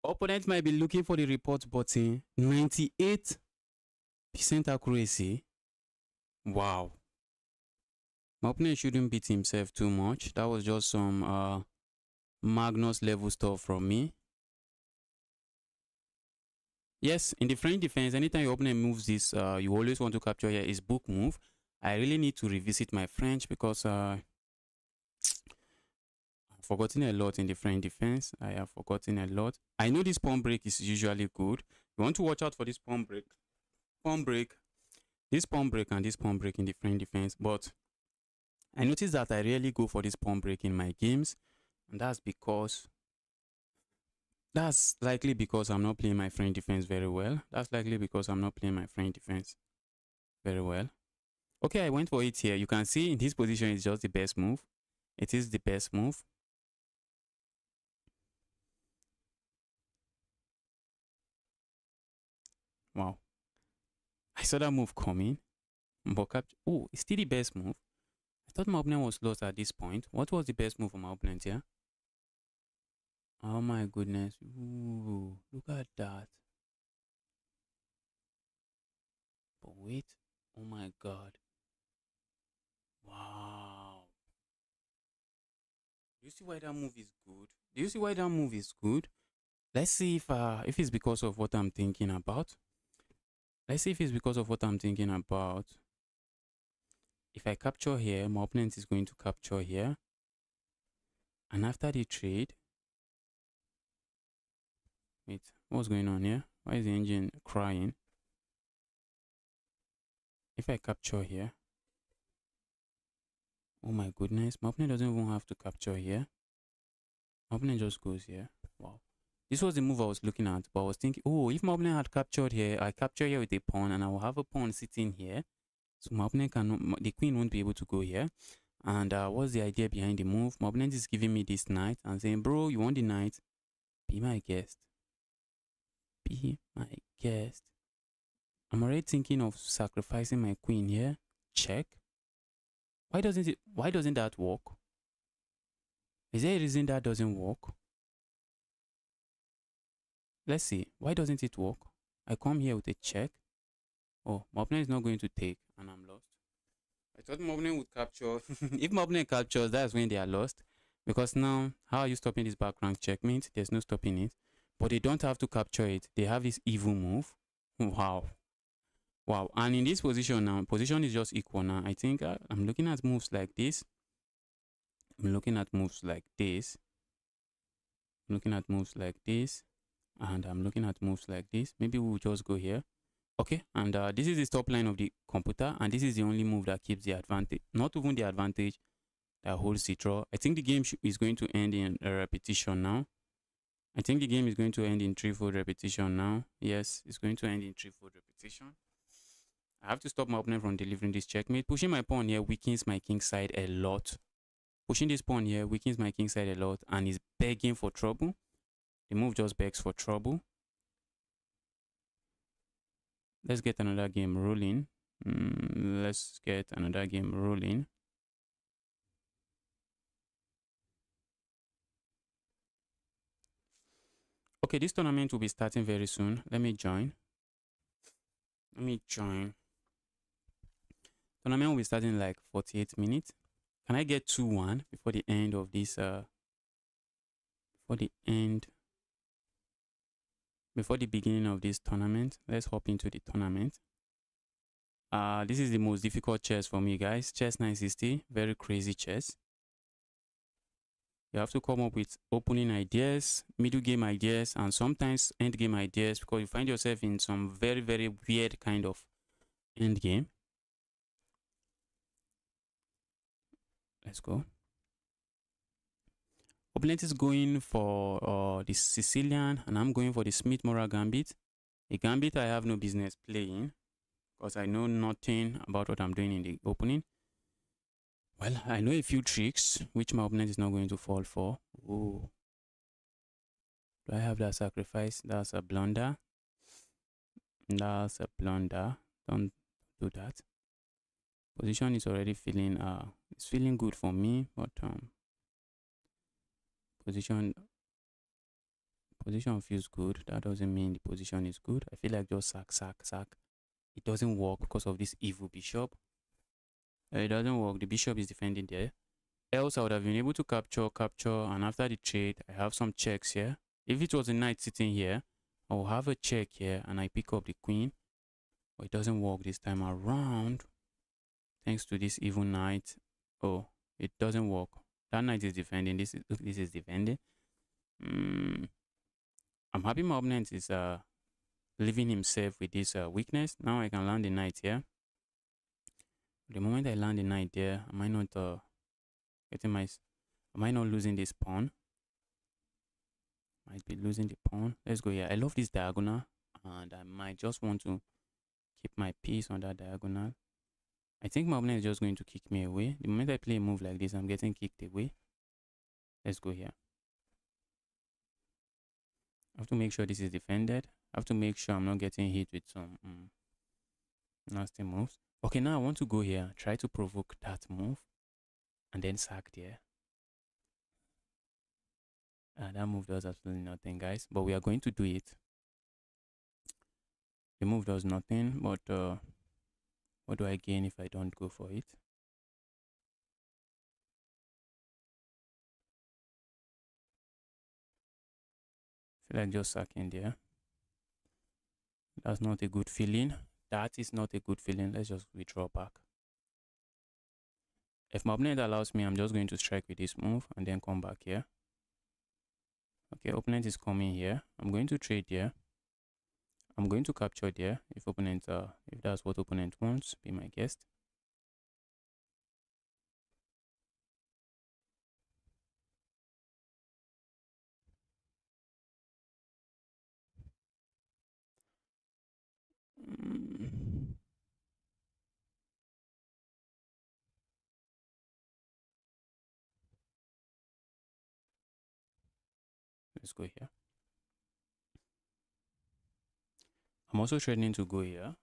Speaker 1: Opponent might be looking for the report button. 98% accuracy. Wow. My opponent shouldn't beat himself too much. That was just some Magnus level stuff from me. Yes, in the French defense, anytime your opponent moves this, you always want to capture here is book move. I really need to revisit my French because I've forgotten a lot in the French defense. I have forgotten a lot. I know this pawn break is usually good. You want to watch out for this pawn break. This pawn break and this pawn break in the French defense. But I noticed that I rarely go for this pawn break in my games. And that's likely because I'm not playing my French defense very well. Okay, I went for it here. You can see in this position, it's just the best move. It is the best move. Wow. I saw that move coming. But capture. Oh, it's still the best move. I thought my opponent was lost at this point. What was the best move for my opponent here? Oh my goodness. Ooh, look at that. But wait. Oh my god. Wow. Do you see why that move is good? Do you see why that move is good? Let's see if it's because of what I'm thinking about. Let's see if it's because of what I'm thinking about. If I capture here, my opponent is going to capture here. And after the trade, wait, what's going on here? Why is the engine crying? If I capture here, oh my goodness, my opponent doesn't even have to capture here. My opponent just goes here. Wow. This was the move I was looking at, but I was thinking, oh, if my opponent had captured here, I capture here with a pawn and I will have a pawn sitting here. So my opponent the queen won't be able to go here. And what's the idea behind the move? My opponent is giving me this knight and saying, bro, you want the knight? Be my guest. Be my guest. I'm already thinking of sacrificing my queen here. Check. Why doesn't that work? Is there a reason that doesn't work? Let's see. Why doesn't it work? I come here with a check. Oh, my opponent is not going to take and I'm lost. I thought my opponent would capture. If my opponent captures, that's when they are lost. Because now, how are you stopping this background checkmate? There's no stopping it. But they don't have to capture it. They have this evil move. Wow. Wow. And in this position now, position is just equal now. I think I'm looking at moves like this. I'm looking at moves like this. I'm looking at moves like this. And I'm looking at moves like this. Maybe we'll just go here. Okay, and this is the top line of the computer, and this is the only move that keeps the advantage. Not even the advantage that holds the draw. I think the game is going to end in a repetition now. I think the game is going to end in threefold repetition now. Yes, it's going to end in threefold repetition. I have to stop my opponent from delivering this checkmate. Pushing my pawn here weakens my king side a lot. Pushing this pawn here weakens my king side a lot and is begging for trouble. The move just begs for trouble. Let's get another game rolling. Let's get another game rolling. Okay, this tournament will be starting very soon. Let me join. Tournament will be starting in like 48 minutes. Can I get 2-1 before the end of this before the beginning of this tournament? Let's hop into the tournament. This is the most difficult chess for me, guys. Chess 960, very crazy chess. You have to come up with opening ideas, middle game ideas, and sometimes end game ideas because you find yourself in some very, very weird kind of end game. Let's go. Opponent is going for the Sicilian, and I'm going for the Smith-Morra Gambit. A gambit I have no business playing because I know nothing about what I'm doing in the opening. Well, I know a few tricks which my opponent is not going to fall for. Oh, do I have that sacrifice? That's a blunder. That's a blunder. Don't do that. Position is already feeling it's feeling good for me, but position feels good. That doesn't mean the position is good. I feel like just sack. It doesn't work because of this evil bishop. It doesn't work. The bishop is defending there. Else I would have been able to capture, and after the trade, I have some checks here. If it was a knight sitting here, I will have a check here and I pick up the queen. But it doesn't work this time around. Thanks to this evil knight. Oh, it doesn't work. That knight is defending. This is defending. I'm happy my opponent is leaving himself with this weakness. Now I can land the knight here. The moment I land the knight there, am I not losing this pawn? Might be losing the pawn. Let's go here. I love this diagonal, and I might just want to keep my piece on that diagonal. I think my opponent is just going to kick me away. The moment I play a move like this, I'm getting kicked away. Let's go here. I have to make sure this is defended. I have to make sure I'm not getting hit with some nasty moves. Okay, now I want to go here, try to provoke that move, and then sack there. That move does absolutely nothing, guys, but we are going to do it. The move does nothing, but what do I gain if I don't go for it? I feel like just sacking there. That's not a good feeling. That is not a good feeling. Let's just withdraw back. If my opponent allows me, I'm just going to strike with this move and then come back here. Okay, opponent is coming here. I'm going to trade here. I'm going to capture there if opponent if that's what opponent wants, be my guest. Let's go here. I'm also trading to go here.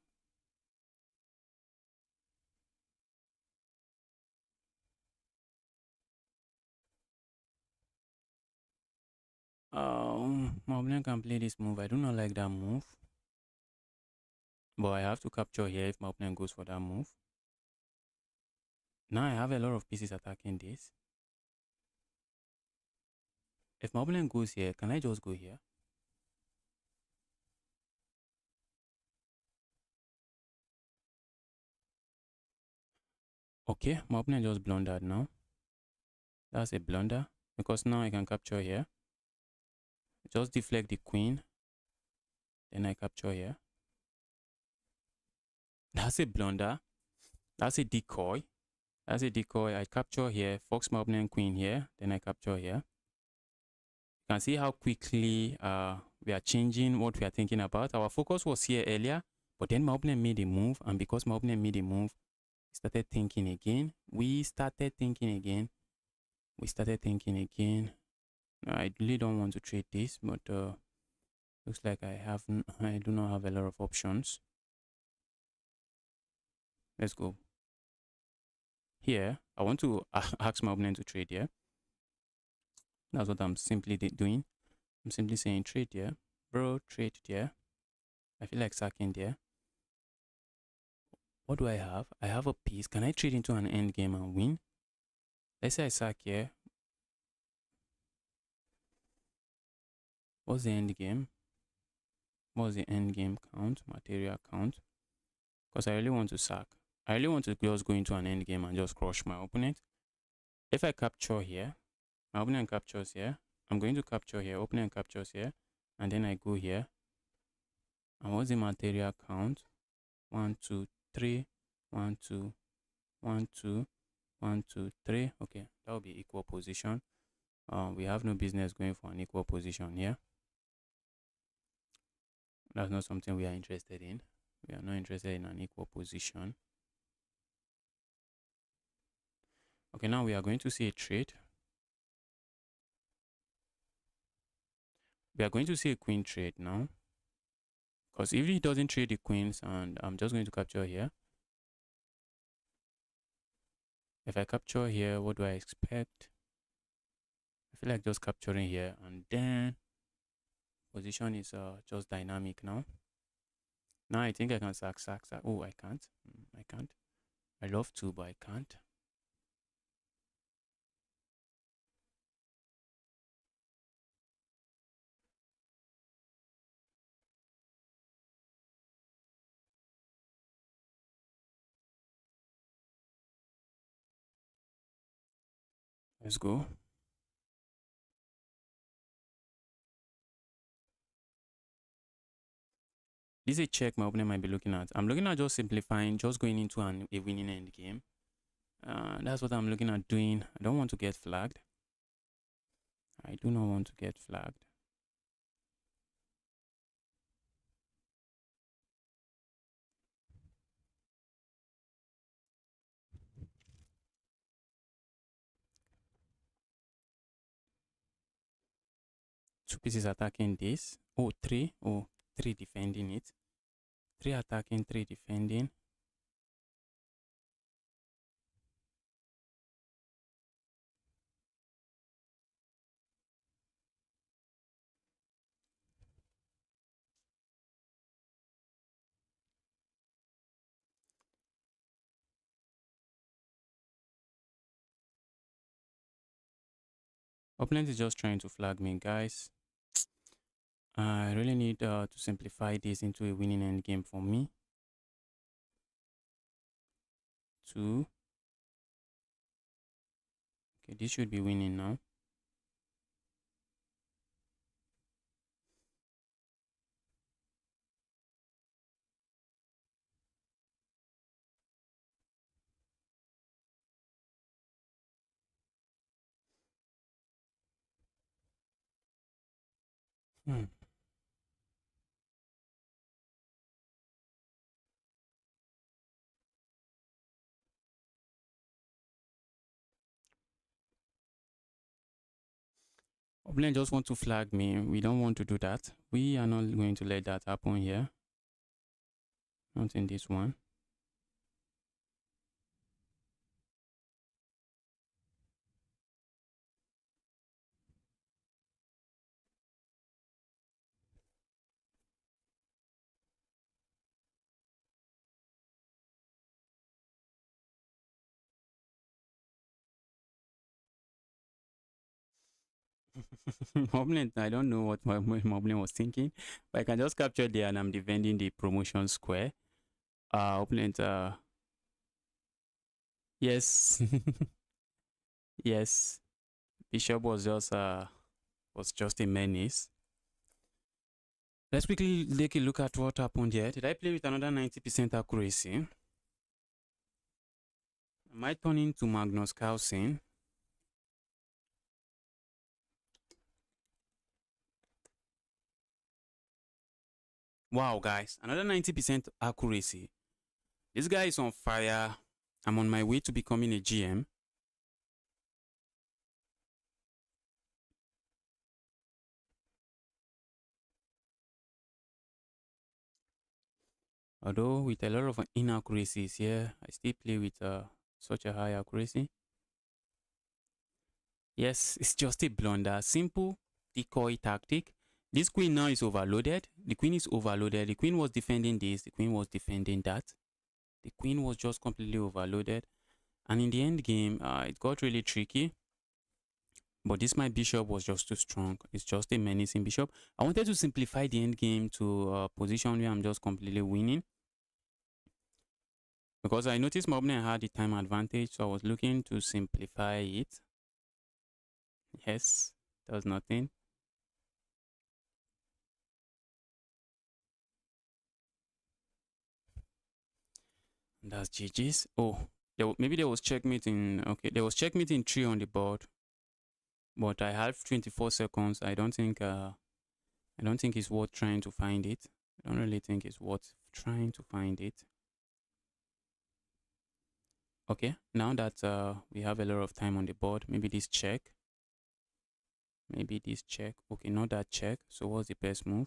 Speaker 1: My opponent can play this move. I do not like that move, but I have to capture here if my opponent goes for that move. Now I have a lot of pieces attacking this. If my opponent goes here, can I just go here? Okay, my opponent just blundered now. That's a blunder because now I can capture here. Just deflect the queen. Then I capture here. That's a blunder. That's a decoy. That's a decoy. I capture here, fox my opponent queen here. Then I capture here. You can see how quickly we are changing what we are thinking about. Our focus was here earlier, but then my opponent made a move, and because my opponent made a move, we started thinking again. I really don't want to trade this, but looks like I do not have a lot of options. Let's go. Here, I want to ask my opponent to trade here. That's what I'm simply doing. I'm simply saying trade here. Bro, trade there. I feel like sacking there. What do I have? I have a piece. Can I trade into an end game and win? Let's say I sack here. What's the end game? What's the end game count? Material count? Because I really want to sack. I really want to just go into an end game and just crush my opponent. If I capture here, my opponent captures here. I'm going to capture here. Opponent captures here. And then I go here. And what's the material count? 1, 2, 3. 1, 2, 1, 2. 1, 2, 3. Okay, that will be equal position. We have no business going for an equal position here. That's not something we are interested in. We are not interested in an equal position. Okay, now we are going to see a trade. We are going to see a queen trade now. Because if he doesn't trade the queens, and I'm just going to capture here. If I capture here, what do I expect? I feel like just capturing here, and then position is just dynamic now. Now I think I can sack. Oh, I can't. I can't. I love to, but I can't. Let's go. This is a check my opponent might be looking at. I'm looking at just simplifying, just going into a winning end game. That's what I'm looking at doing. I don't want to get flagged. I do not want to get flagged. Two pieces attacking this. Oh, three. Oh, three defending it. Three attacking, three defending. Opponent is just trying to flag me, guys. I really need to simplify this into a winning end game for me. 2. Okay, this should be winning now. Opponent just want to flag me. We don't want to do that. We are not going to let that happen here. Not in this one. Moblin, I don't know what Moblin was thinking, but I can just capture there and I'm defending the promotion square. Opponent, yes, yes, Bishop was just a menace. Let's quickly take a look at what happened here. Did I play with another 90% accuracy? Am I turning to Magnus Carlsen? Wow, guys, another 90% accuracy. This guy is on fire. I'm on my way to becoming a GM. Although with a lot of inaccuracies here, I still play with such a high accuracy. Yes, it's just a blunder. Simple decoy tactic. This queen now is overloaded. The queen is overloaded. The queen was defending this. The queen was defending that. The queen was just completely overloaded. And in the end game, it got really tricky. But this my bishop was just too strong. It's just a menacing bishop. I wanted to simplify the end game to a position where I'm just completely winning. Because I noticed my opponent had the time advantage, so I was looking to simplify it. Yes, there was nothing. That's GG's. Oh, maybe there was checkmate in, okay, there was checkmate in 3 on the board, but I have 24 seconds. I don't think it's worth trying to find it. I don't really think it's worth trying to find it. Okay, now that we have a lot of time on the board, maybe this check. Maybe this check. Okay, not that check. So what's the best move?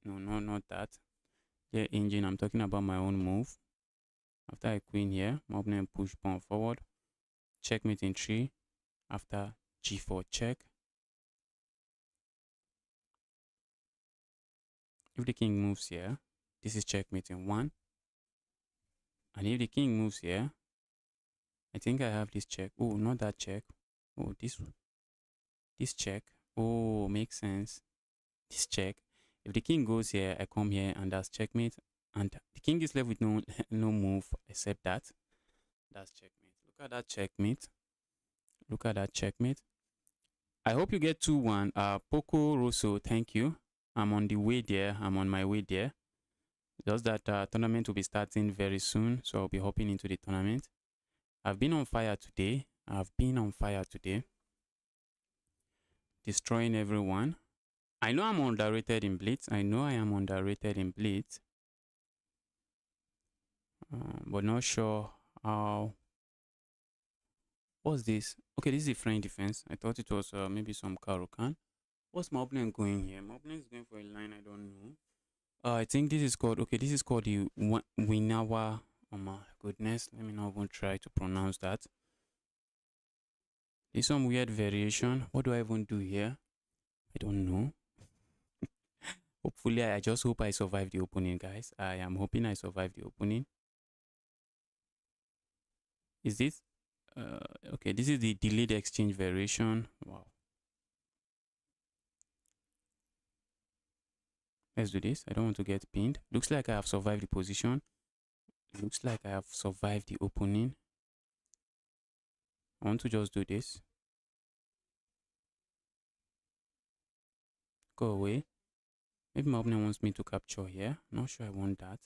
Speaker 1: No, not that. Yeah, engine, I'm talking about my own move. After I queen here, my opponent push pawn forward. Checkmate in 3. After g4 check. If the king moves here, this is checkmate in 1. And if the king moves here, I think I have this check. Oh, not that check. Oh, this check. Oh, makes sense. This check. If the king goes here, I come here and that's checkmate. And the king is left with no no move except that. That's checkmate. Look at that checkmate. Look at that checkmate. I hope you get 2-1. Poco Rosso, thank you. I'm on the way there. I'm on my way there. Just that tournament will be starting very soon, so I'll be hopping into the tournament. I've been on fire today. Destroying everyone. I know I'm underrated in Blitz. But not sure how. What's this? Okay, this is a friend defense. I thought it was maybe some Karukan. What's my opponent going here? My opponent is going for a line I don't know. I think this is called, okay, this is called the Winawa. Oh my goodness, let me not even try to pronounce that. There's some weird variation. What do I even do here? I don't know. Hopefully, I just hope I survive the opening, guys. I am hoping I survive the opening. Is this? Okay, this is the delayed exchange variation. Wow. Let's do this. I don't want to get pinned. Looks like I have survived the position. Looks like I have survived the opening. I want to just do this. Go away. Maybe my opponent wants me to capture here. Not sure I want that.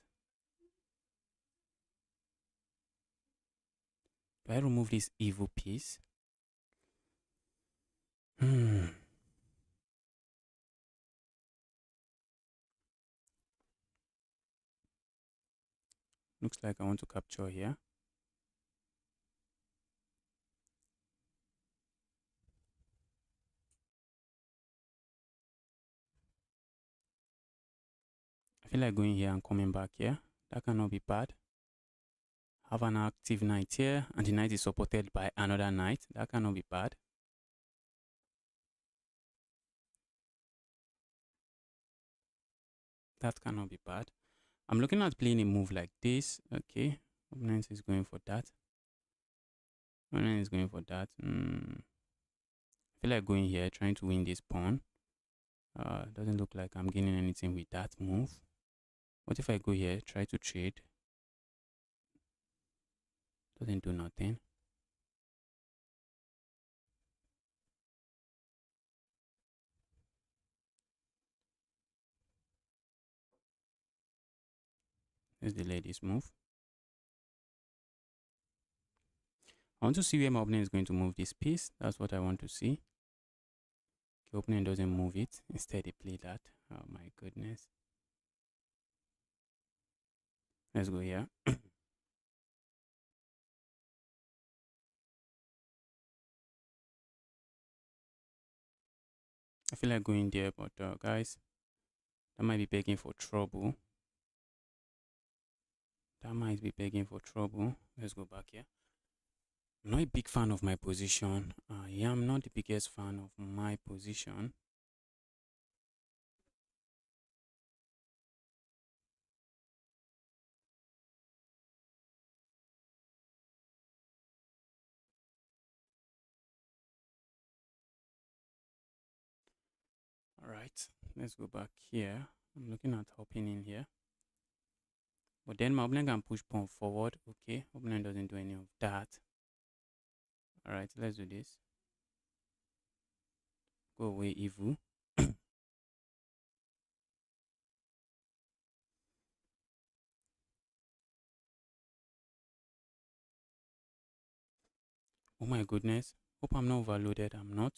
Speaker 1: Do I remove this evil piece? Looks like I want to capture here. I feel like going here and coming back here. That cannot be bad. Have an active knight here, and the knight is supported by another knight. That cannot be bad. That cannot be bad. I'm looking at playing a move like this. Okay, opponent is going for that. Opponent is going for that. I feel like going here, trying to win this pawn. Doesn't look like I'm gaining anything with that move. What if I go here, try to trade? Doesn't do nothing. Let's delay this move. I want to see where my opponent is going to move this piece. That's what I want to see. The opponent doesn't move it. Instead, they play that. Oh my goodness. Let's go here. I feel like going there, but guys, that might be begging for trouble. Let's go back here. I'm not a big fan of my position. I am not the biggest fan of my position. All right, let's go back here. I'm looking at hopping in here. But then my opponent can push pawn forward. Okay, opponent doesn't do any of that. All right, let's do this. Go away, Ivu. Oh my goodness. Hope I'm not overloaded. I'm not.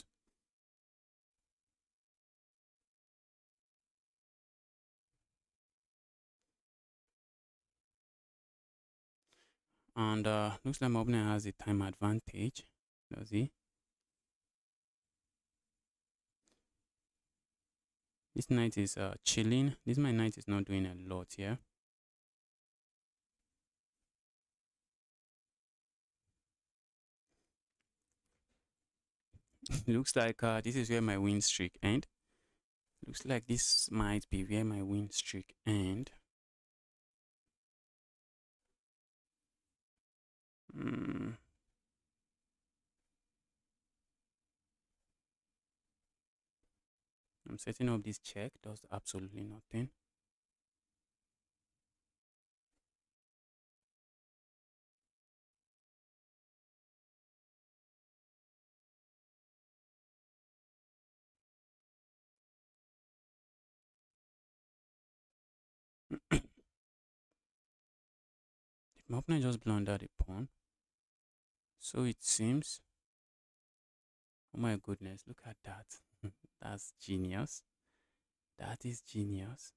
Speaker 1: And looks like my opponent has a time advantage. Does he? This knight is chilling. This my knight is not doing a lot here. Looks like this is where my win streak end. Looks like this might be where my win streak end. I'm setting up this check. Does absolutely nothing. Did my opponent just blunder the pawn? So it seems. Oh my goodness, look at that. That's genius. That is genius.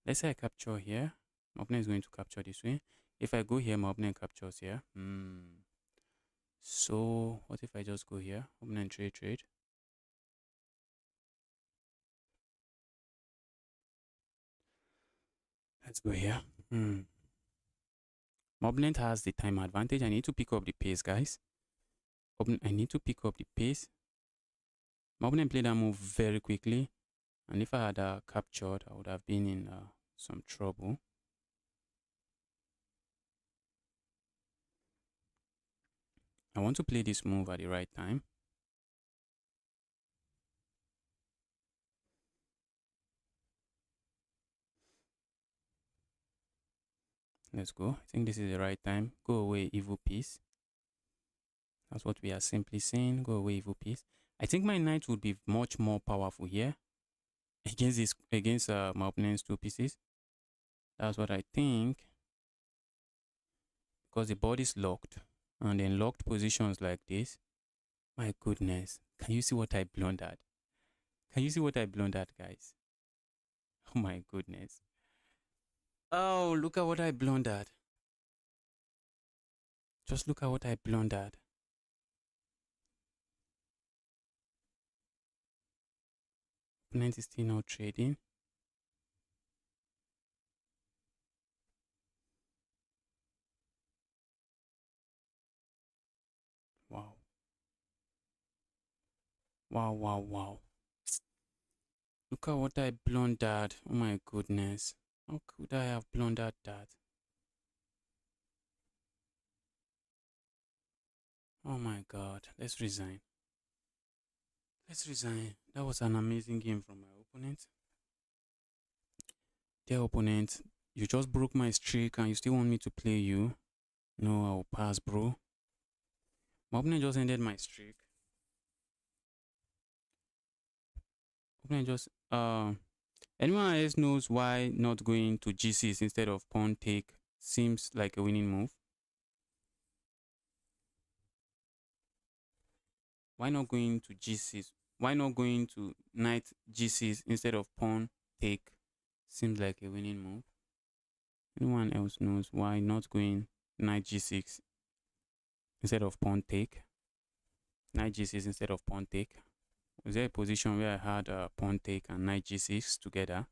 Speaker 1: Let's say I capture here. My opponent is going to capture this way. If I go here, my opponent captures here. So what if I just go here? Opponent trade. Let's go here. My opponent has the time advantage. I need to pick up the pace, guys. I need to pick up the pace. My opponent played that move very quickly. And if I had captured, I would have been in some trouble. I want to play this move at the right time. Let's go. I think this is the right time. Go away, evil piece. That's what we are simply saying. Go away, evil piece. I think my knight would be much more powerful here against my opponent's two pieces. That's what I think. Because the board is locked. And in locked positions like this, my goodness. Can you see what I blundered? Can you see what I blundered, guys? Oh my goodness. Oh, look at what I blundered. Just look at what I blundered. Opponent is still not trading. Wow. Wow. Look at what I blundered. Oh my goodness. How could I have blundered that? Oh my god. Let's resign. Let's resign. That was an amazing game from my opponent. Dear opponent, you just broke my streak and you still want me to play you? No, I'll pass, bro. My opponent just ended my streak. Opponent just anyone else knows why not going to G6 instead of pawn take seems like a winning move? Why not going to G6? Why not going to knight G6 instead of pawn take? Seems like a winning move. Anyone else knows why not going knight G6 instead of pawn take? Knight G6 instead of pawn take. Was there a position where I had pawn take and knight G6 together?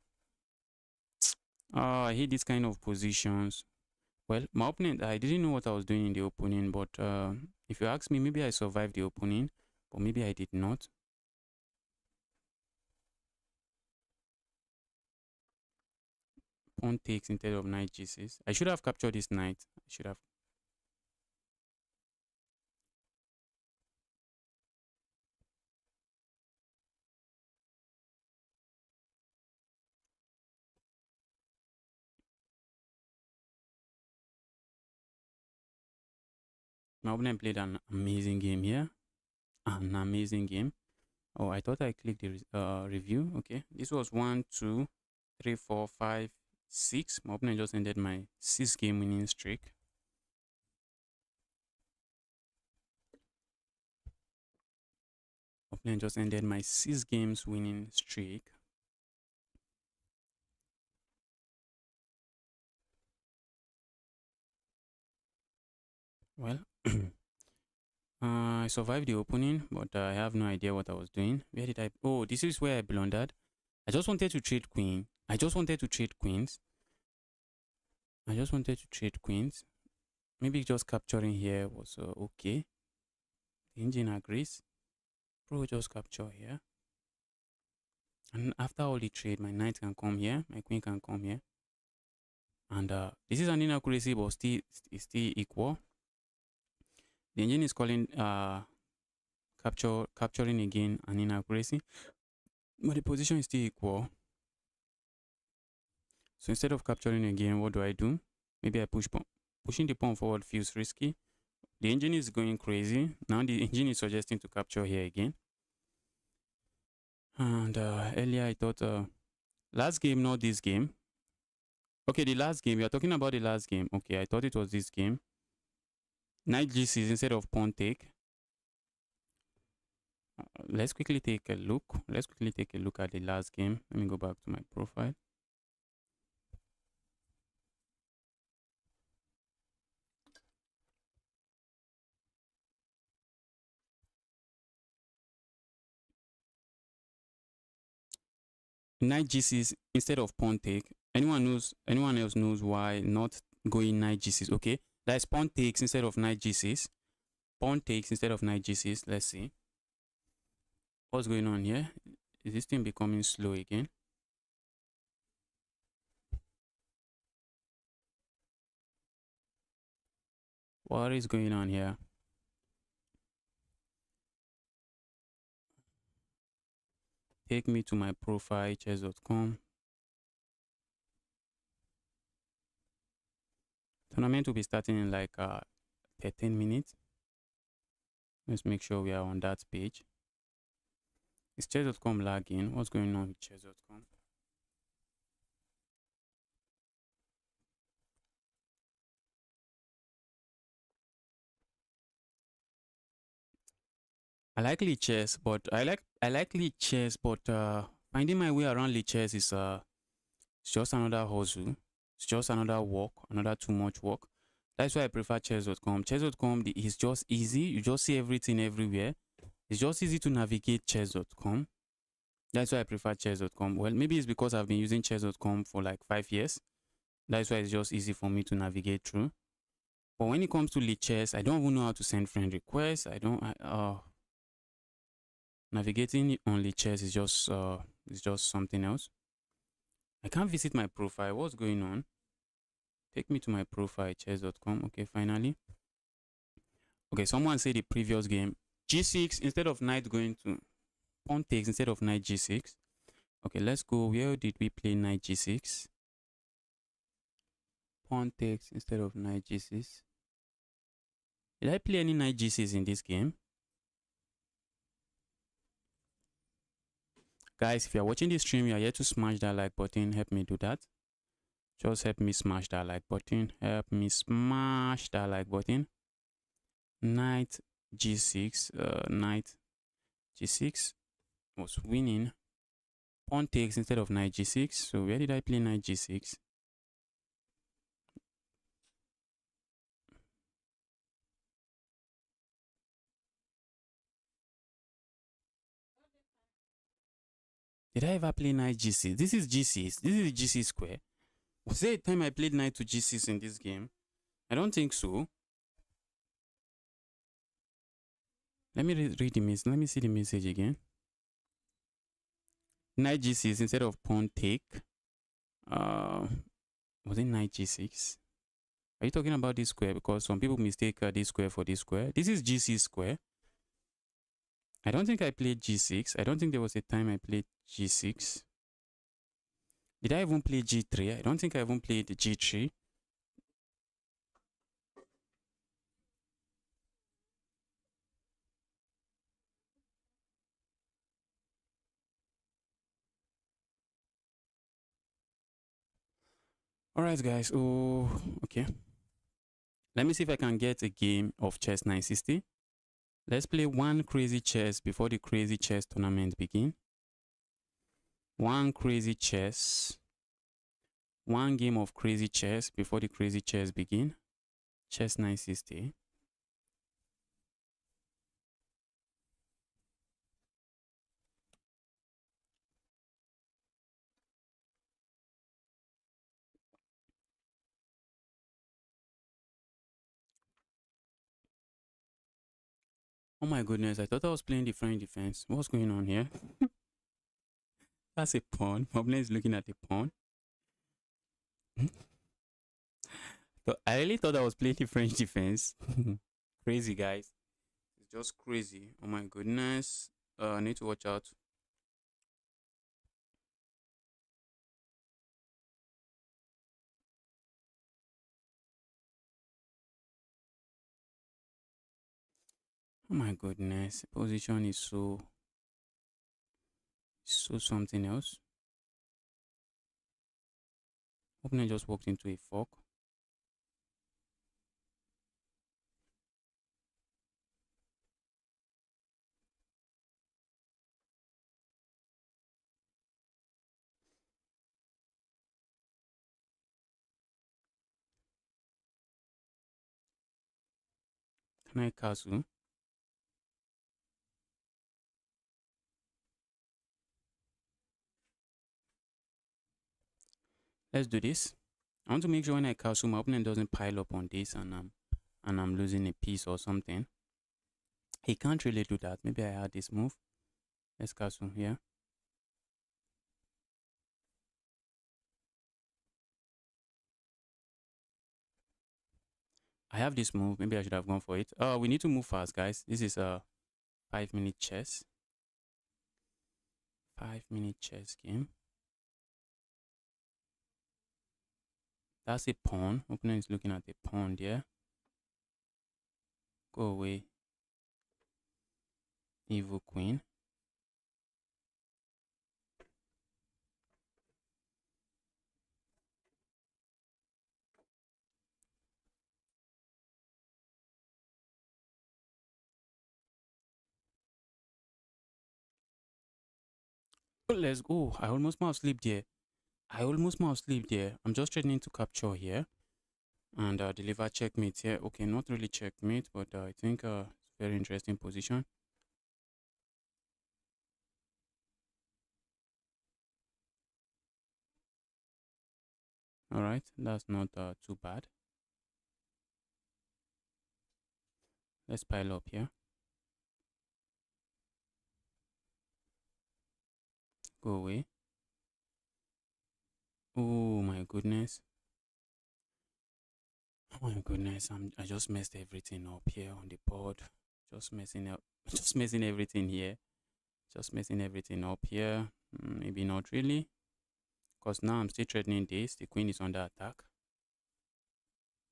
Speaker 1: I hate these kind of positions. Well, my opponent, I didn't know what I was doing in the opening, but if you ask me, maybe I survived the opening, but maybe I did not. Pawn takes instead of knight G6. I should have captured this knight. I should have. My opponent played an amazing game here. An amazing game. Oh, I thought I clicked the review. Okay, this was 1, 2, 3, 4, 5, 6. My opponent just ended my 6-game winning streak. opponent just ended my 6 games winning streak. Well, I survived the opening, but I have no idea what I was doing. Where did I? Oh, this is where I blundered. I just wanted to trade queen. I just wanted to trade queens. I just wanted to trade queens. Maybe just capturing here was okay. The engine agrees. Pro just capture here. And after all the trade, my knight can come here. My queen can come here. And this is an inaccuracy, but still it's still equal. The engine is calling capturing again an inaccuracy, but the position is still equal. So instead of capturing again, what do? Maybe I push pawn. Pushing the pawn forward feels risky. The engine is going crazy. Now the engine is suggesting to capture here again. And earlier I thought last game, not this game. Okay, the last game. You are talking about the last game. Okay, I thought it was this game. Knight g6 instead of pawn take. Let's quickly take a look. Let's quickly take a look at the last game. Let me go back to my profile. Knight g6 instead of pawn take. Anyone else knows why not going knight g6? Okay, that's pawn takes instead of knight g6. Pawn takes instead of knight g6. Let's see what's going on here. Is this thing becoming slow again? What is going on here? Take me to my profile, chess.com. Tournament will be starting in like 13 minutes. Let's make sure we are on that page. Is chess.com lagging? What's going on with chess.com? I like Lichess, but I like Lichess, but finding my way around Lichess is it's just another hustle. It's just another work, another too much work. That's why I prefer chess.com. Chess.com is just easy. You just see everything everywhere. It's just easy to navigate chess.com. That's why I prefer chess.com. Well, maybe it's because I've been using chess.com for like 5 years. That's why it's just easy for me to navigate through. But when it comes to Lichess, I don't even know how to send friend requests. Navigating on Lichess is just something else. I can't visit my profile. What's going on? Take me to my profile, chess.com. Okay, finally. Okay, someone said the previous game. G6 instead of knight going to pawn takes instead of knight G6. Okay, let's go. Where did we play knight G6? Pawn takes instead of knight G6. Did I play any knight G6 in this game? Guys, if you're watching this stream, you're here to smash that like button. Help me do that. Just help me smash that like button. Help me smash that like button. Knight G6. Knight G6 was winning. Pawn takes instead of knight G6. So where did I play knight G6? Did I ever play knight G6? This is G6. This is G6 square. Was there a time I played knight to G6 in this game? I don't think so. Let me read the message. Let me see the message again. Knight G6 instead of pawn take. Was it knight G6? Are you talking about this square? Because some people mistake this square for this square. This is G6 square. I don't think I played G6. I don't think there was a time I played G6. Did I even play G3? I don't think I even played G3. Alright guys, oh, okay. Let me see if I can get a game of chess 960. Let's play one crazy chess before the crazy chess tournament begin. One crazy chess. One game of crazy chess before the crazy chess begin. Chess 960. Oh my goodness, I thought I was playing the French defense. What's going on here? That's a pawn. Problem is looking at the pawn. So I really thought I was playing the French defense. Crazy, guys. It's just crazy. Oh my goodness. I need to watch out. Oh my goodness. Position is so something else. Opponent just walked into a fork. Can I castle? Let's do this. I want to make sure when I castle, my opponent doesn't pile up on this and I'm losing a piece or something. He can't really do that. Maybe I had this move. Let's castle here. I have this move. Maybe I should have gone for it. We need to move fast, guys. This is a 5-minute chess. 5-minute chess game. That's a pawn. Opponent is looking at the pawn there. Go away. Evil queen. Let's go. I almost mouse sleep there. I'm just threatening to capture here and deliver checkmate here. Okay, not really checkmate, but I think it's very interesting position. All right, that's not too bad. Let's pile up here. Go away. Oh my goodness. Oh my goodness, I just messed everything up here on the board. Just messing up, just messing everything here. Just messing everything up here. Maybe not really, because now I'm still threatening this. The queen is under attack.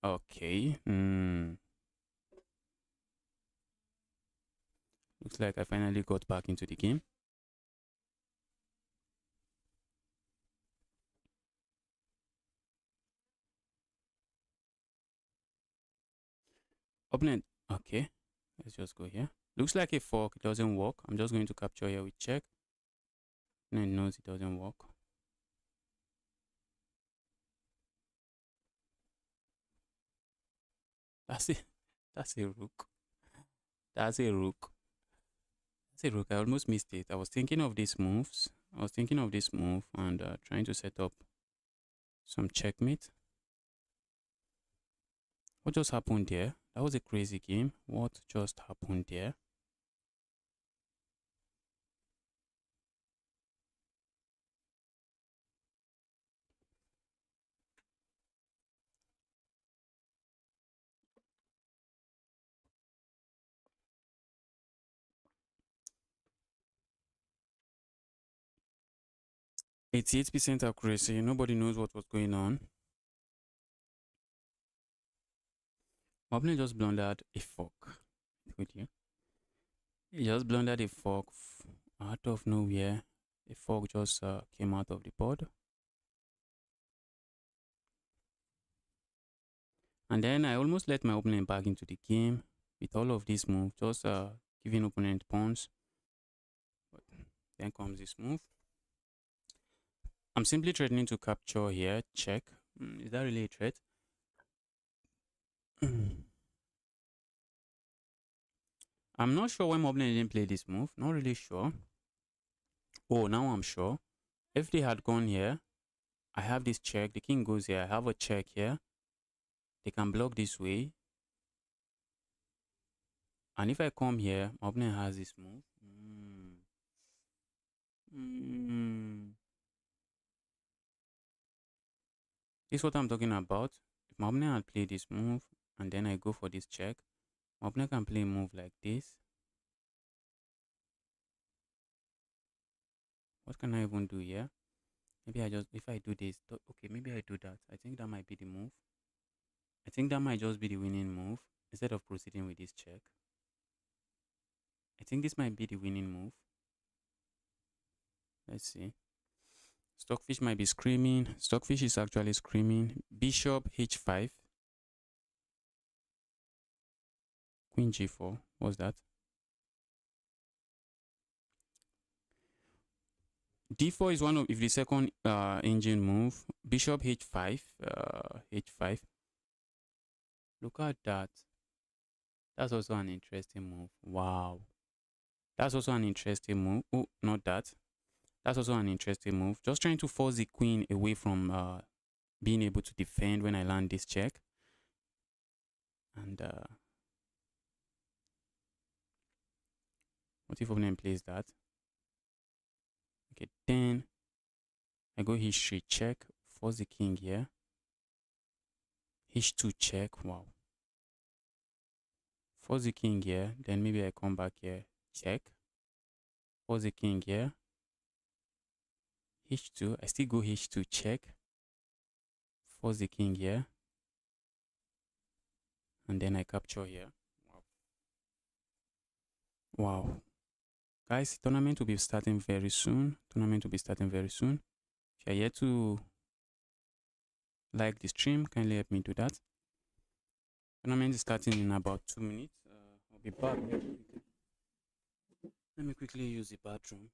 Speaker 1: Okay. Looks like I finally got back into the game. Opponent. Okay. Let's just go here. Looks like a fork. It doesn't work. I'm just going to capture here with check. And it knows it doesn't work. That's it. That's a rook. That's a rook. That's a rook. I almost missed it. I was thinking of these moves. I was thinking of this move and trying to set up some checkmate. What just happened there? That was a crazy game. What just happened there? %88 accuracy. Nobody knows what was going on. My opponent just blundered a fork. With you. He just blundered a fork out of nowhere. A fork just came out of the board. And then I almost let my opponent back into the game with all of this move, just giving opponent pawns. But then comes this move. I'm simply threatening to capture here. Check. Is that really a threat? I'm not sure why my opponent didn't play this move. Not really sure. Oh, now I'm sure. If they had gone here, I have this check. The king goes here. I have a check here. They can block this way. And if I come here, my opponent has this move. This is what I'm talking about. If my opponent had played this move and then I go for this check, my opponent can play a move like this. What can I even do here? Maybe if I do this, okay, maybe I do that. I think that might be the move. I think that might just be the winning move instead of proceeding with this check. I think this might be the winning move. Let's see. Stockfish might be screaming. Stockfish is actually screaming. Bishop h5. Queen g4. What's that? d4 is one of the second engine move. Bishop h5. H5. Look at that. That's also an interesting move. Wow. That's also an interesting move. Oh, not that. That's also an interesting move. Just trying to force the queen away from being able to defend when I land this check. And what if opponent plays that? Okay, then I go h3 check, force the king here. h2 check. Wow. Force the king here. Then maybe I come back here, check. Force the king here. h2. I still go h2 check. Force the king here. And then I capture here. Wow. Guys, the tournament will be starting very soon. If you're yet to like the stream, kindly help me do that. Tournament is starting in about 2 minutes. I'll be back. Let me quickly use the bathroom.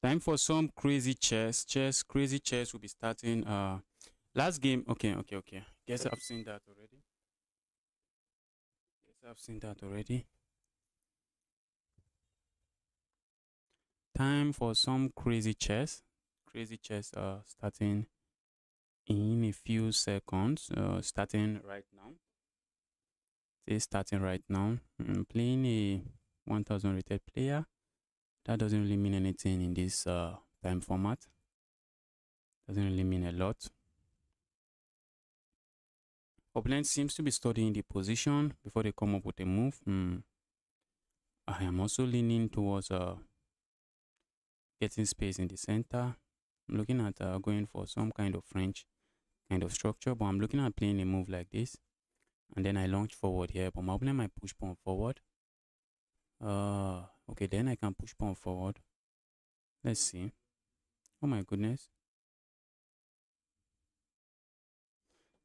Speaker 1: Time for some crazy chess. Crazy chess will be starting. Last game. Okay. Guess I've seen that already. Time for some crazy chess. Starting in a few seconds. Starting right now. It's starting right now. I'm playing a 1000 rated player. That doesn't really mean anything in this time format. Doesn't really mean a lot. Opponent seems to be studying the position before they come up with a move. I am also leaning towards getting space in the center. I'm looking at going for some kind of French kind of structure, but I'm looking at playing a move like this. And then I launch forward here, but my opponent might push pawn forward. Okay, then I can push pawn forward. Let's see. Oh my goodness.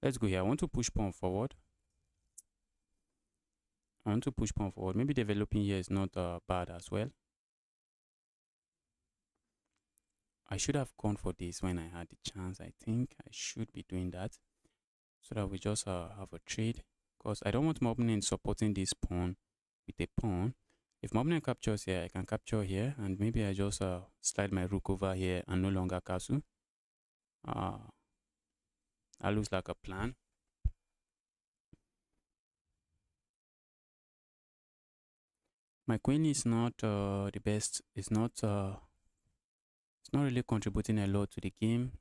Speaker 1: Let's go here. I want to push pawn forward. I want to push pawn forward. Maybe developing here is not bad as well. I should have gone for this when I had the chance. I think I should be doing that so that we just have a trade, because I don't want my opponent supporting this pawn with a pawn. If my opponent captures here, I can capture here, and maybe I just slide my rook over here and no longer castle. That looks like a plan. My queen is not the best. It's not really contributing a lot to the game.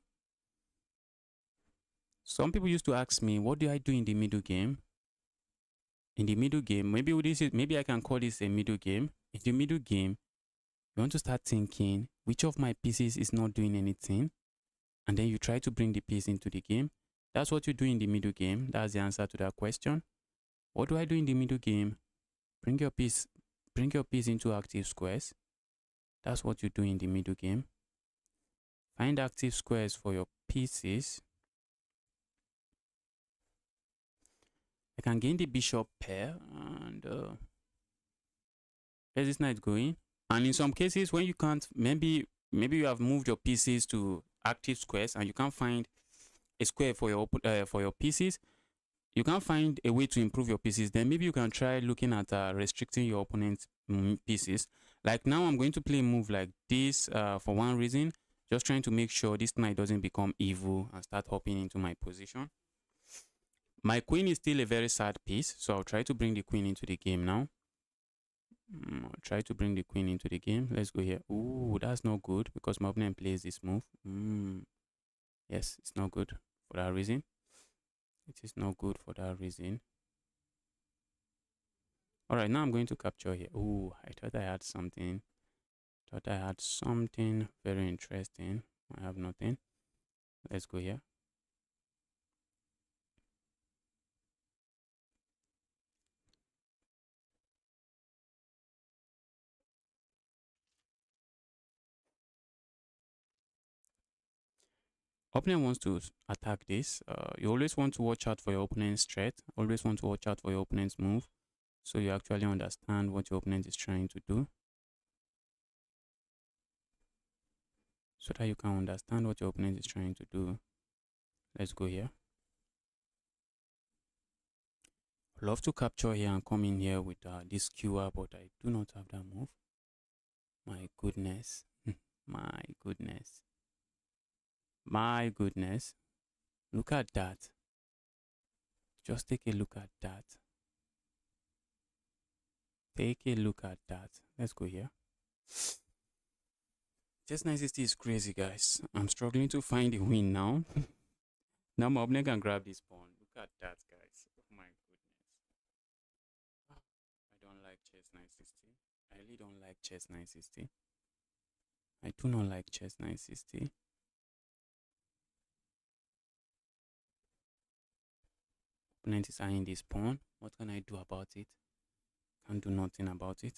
Speaker 1: Some people used to ask me, what do I do in the middle game? In the middle game, maybe I can call this a middle game. In the middle game, you want to start thinking which of my pieces is not doing anything, and then you try to bring the piece into the game. That's what you do in the middle game. That's the answer to that question. What do I do in the middle game? Bring your piece into active squares. That's what you do in the middle game. Find active squares for your pieces. I can gain the bishop pair, and where's this knight going? And in some cases, when you can't, maybe you have moved your pieces to active squares and you can't find a square for your pieces. You can't find a way to improve your pieces. Then maybe you can try looking at restricting your opponent's pieces. Like now, I'm going to play a move like this for one reason, just trying to make sure this knight doesn't become evil and start hopping into my position. My queen is still a very sad piece, so I'll try to bring the queen into the game now. I'll try to bring the queen into the game. Let's go here. Ooh, that's not good because my opponent plays this move. Yes, it's not good for that reason. It is not good for that reason. All right, now I'm going to capture here. Ooh, I thought I had something. Very interesting. I have nothing. Let's go here. Opponent wants to attack this. You always want to watch out for your opponent's threat. Always want to watch out for your opponent's move, so you actually understand what your opponent is trying to do. So that you can understand what your opponent is trying to do. Let's go here. Love to capture here and come in here with this QR, but I do not have that move. My goodness. My goodness. My goodness. Look at that. Just take a look at that. Take a look at that. Let's go here. Just 960 is crazy, guys. I'm struggling to find a win now. Now my opponent can grab this pawn. Look at that, guys. Oh my goodness. I don't like chess 960. I really don't like chess 960. I do not like chess 960. Opponent is eyeing this pawn. What can I do about it? Can't do nothing about it.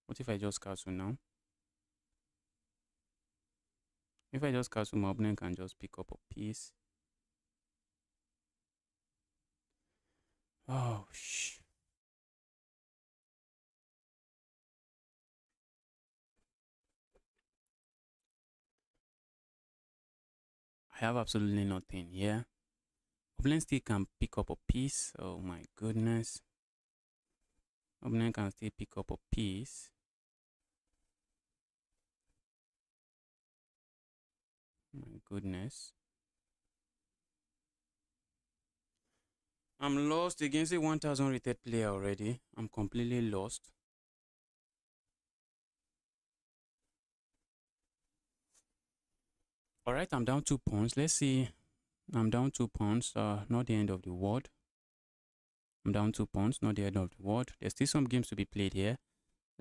Speaker 1: What if I just castle now? If I just castle, my opponent can just pick up a piece. Oh, shh. I have absolutely nothing here. Opponent still can pick up a piece. Oh my goodness. Opponent can still pick up a piece. My goodness. I'm lost against a 1000 rated player already. I'm completely lost. Alright, I'm down 2 pawns. Let's see. I'm down 2 pawns. Not the end of the world. I'm down 2 pawns. Not the end of the world. There's still some games to be played here.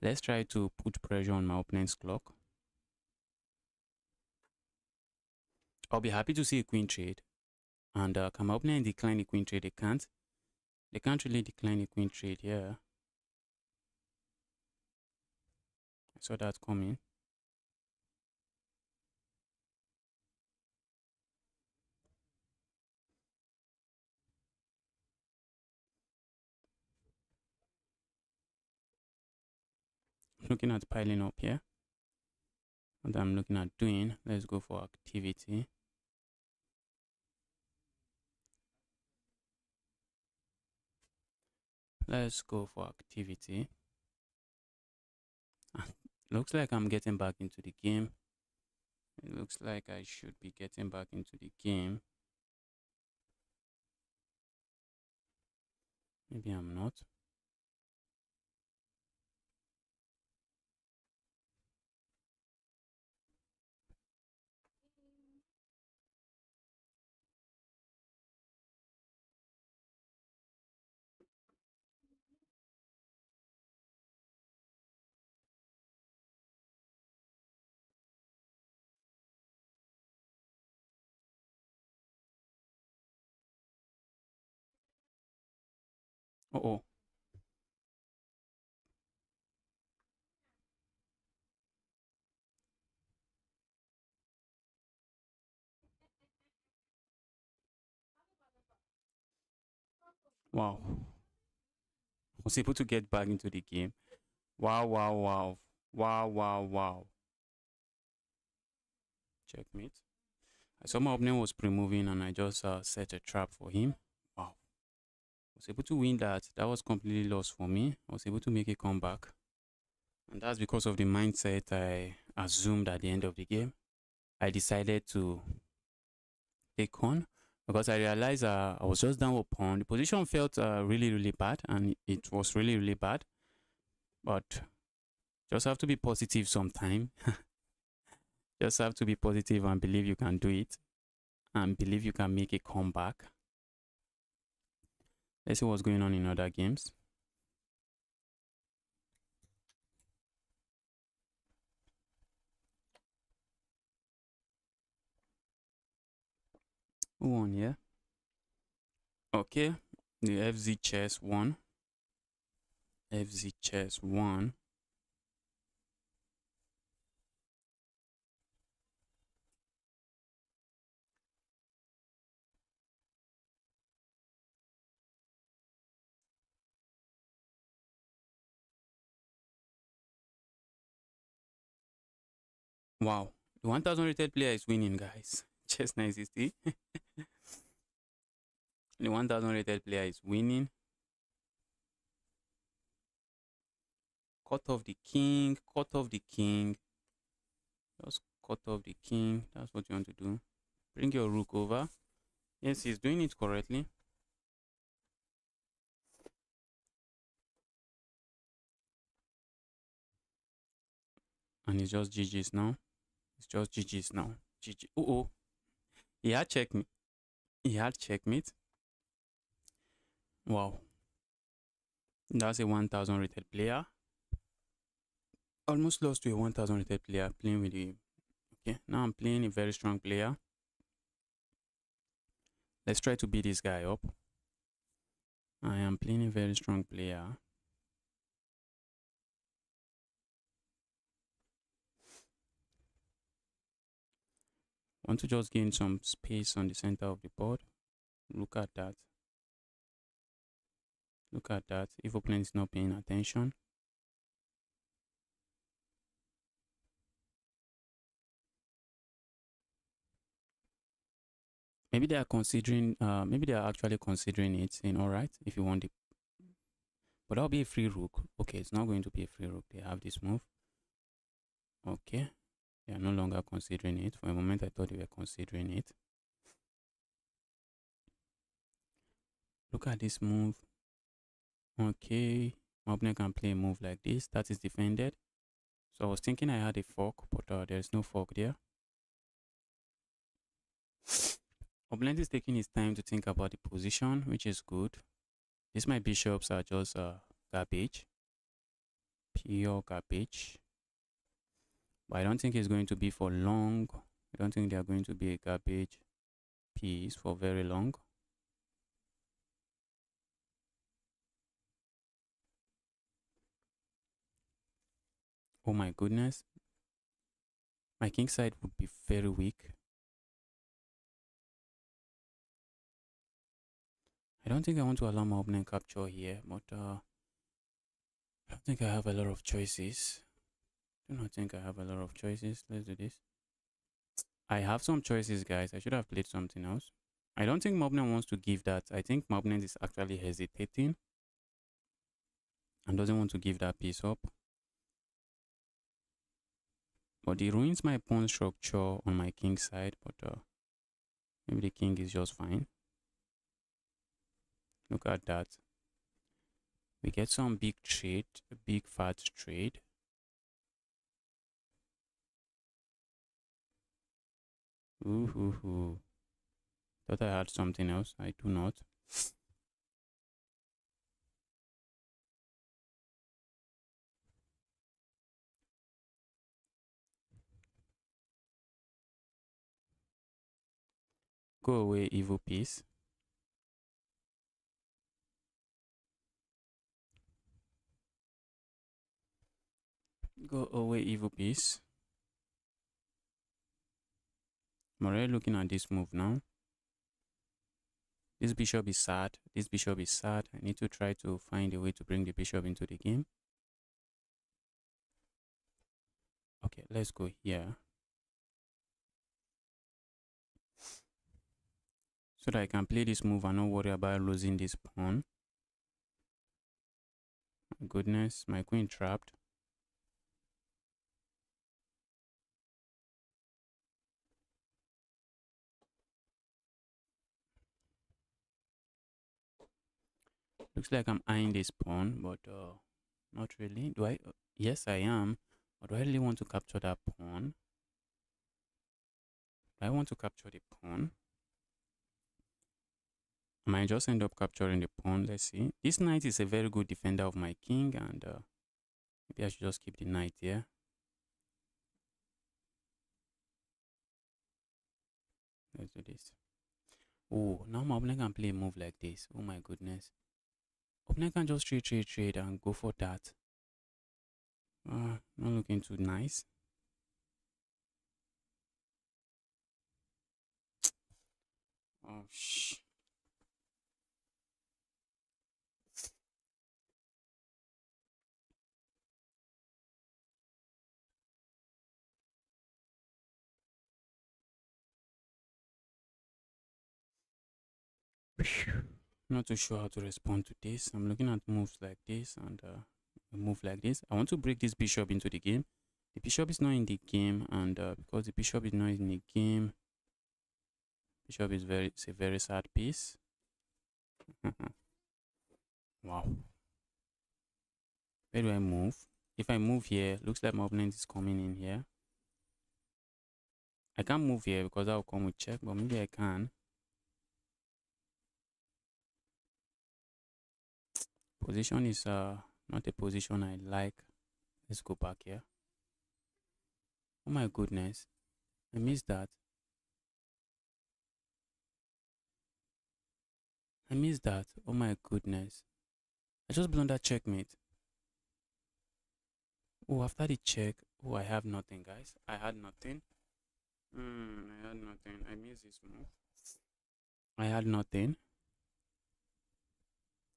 Speaker 1: Let's try to put pressure on my opponent's clock. I'll be happy to see a queen trade. And can my opponent decline the queen trade? They can't. They can't really decline the queen trade here. saw that coming. Looking at piling up here. What I'm looking at doing, let's go for activity. Let's go for activity. Looks like I'm getting back into the game. It looks like I should be getting back into the game. Maybe I'm not. Oh. Wow. Was able to get back into the game. Wow, wow, wow. Wow, wow, wow. Checkmate. I saw my opponent was pre-moving and I just set a trap for him. Wow. Was able to win that. That was completely lost for me. I was able to make a comeback. And that's because of the mindset I assumed at the end of the game. I decided to take on because I realized I was just down a pawn. The position felt really, really bad and it was really, really bad. But just have to be positive sometime. Just have to be positive and believe you can do it and believe you can make a comeback. Let's see what's going on in other games. Who won here? Okay, the FZ chess won. FZ chess won. Wow, the 1000 rated player is winning, guys. Chess 960. The 1000 rated player is winning. Cut off the king, cut off the king. Just cut off the king. That's what you want to do. Bring your rook over. Yes, he's doing it correctly. And it's just GG's now. It's just GG's now. GG. Oh. He had checkmate. He had checkmate. Wow. That's a 1000 rated player. Almost lost to a 1000 rated player playing with the. Okay, now I'm playing a very strong player. Let's try to beat this guy up. I am playing a very strong player. Want to just gain some space on the center of the board. Look at that. Look at that. If opponent is not paying attention. Maybe they are considering, maybe they are actually considering it, saying, all right, if you want it. But that'll be a free rook. Okay, it's not going to be a free rook. They have this move. Okay. They are no longer considering it. For a moment, I thought they were considering it. Look at this move. Okay. My opponent can play a move like this. That is defended. So I was thinking I had a fork, but there's no fork there. Opponent is taking his time to think about the position, which is good. These my bishops are just garbage. Pure garbage. But I don't think it's going to be for long. I don't think they are going to be a garbage piece for very long. Oh my goodness. My king side would be very weak. I don't think I want to allow my opponent capture here, but I don't think I have a lot of choices. Do not think I have a lot of choices. Let's do this. I have some choices, guys. I should have played something else. I don't think my opponent wants to give that. I think my opponent is actually hesitating and doesn't want to give that piece up. But it ruins my pawn structure on my king side, but maybe the king is just fine. Look at that. We get some big trade, a big fat trade. Ooh. Thought I had something else. I do not. Go away, evil piece. Go away, evil piece. I'm already looking at this move now. This bishop is sad. This bishop is sad. I need to try to find a way to bring the bishop into the game. Okay, let's go here. So that I can play this move and not worry about losing this pawn. My goodness, my queen trapped. Looks like I'm eyeing this pawn, but not really. Do I? Yes, I am. But do I really want to capture that pawn? Do I want to capture the pawn? I might just end up capturing the pawn. Let's see. This knight is a very good defender of my king, and maybe I should just keep the knight here. Let's do this. Oh, now my opponent can play a move like this. Oh my goodness. Opponent can just trade and go for that. Not looking too nice. Oh, shh. Not too sure how to respond to this. I'm looking at moves like this and a move like this. I want to break this bishop into the game. The bishop is not in the game, and because the bishop is not in the game, bishop is it's a very sad piece. Wow. Where do I move? If I move here, looks like my opponent is coming in here. I can't move here because that will come with check, but maybe I can. Position is not a position I like. Let's go back here. Oh my goodness. I missed that. I missed that. Oh my goodness. I just blundered checkmate. Oh, after the check, oh, I have nothing, guys. I had nothing. I had nothing. I missed this move. I had nothing.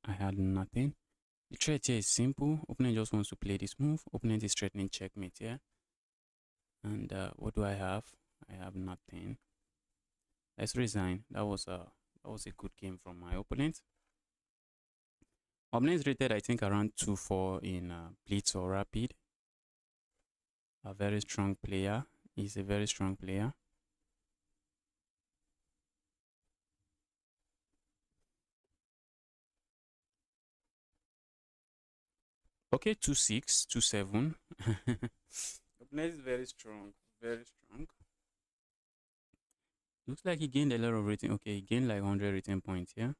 Speaker 1: I had nothing. The threat here is simple. Opponent just wants to play this move. Opponent is threatening checkmate here. And what do I have? I have nothing. Let's resign. That was a good game from my opponent. Opponent is rated, I think, around 2-4 in blitz or rapid. A very strong player. He's a very strong player. Okay, 2-6, 2-7. Opponent is very strong. Very strong. Looks like he gained a lot of rating. Okay, he gained like 100 rating points, yeah?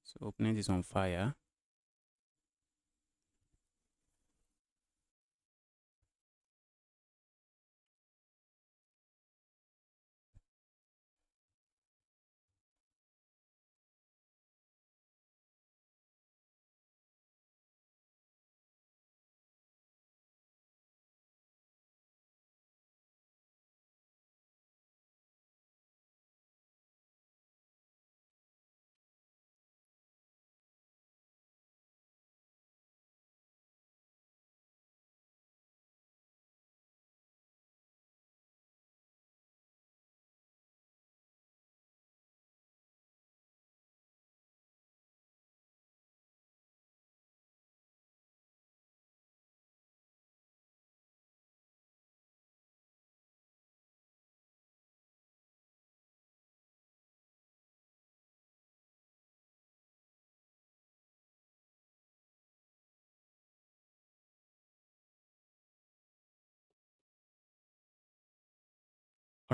Speaker 1: So opponent is on fire.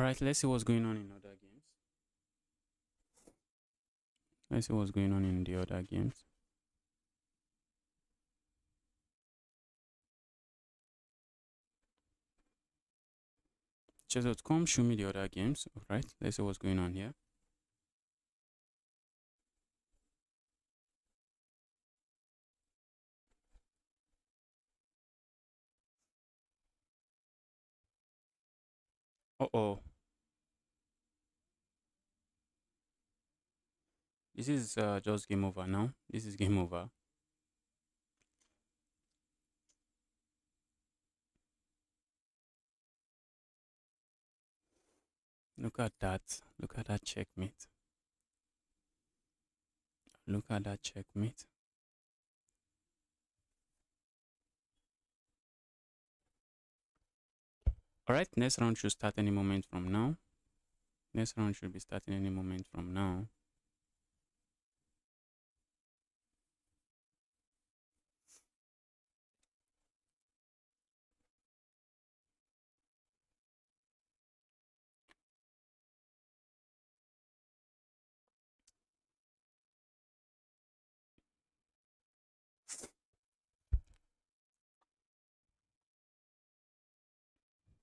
Speaker 1: All right, let's see what's going on in other games. Let's see what's going on in the other games. Chess.com, show me the other games. All right, let's see what's going on here. Uh-oh. This is just game over now. This is game over. Look at that. Look at that checkmate. Look at that checkmate. All right, next round should start any moment from now. Next round should be starting any moment from now.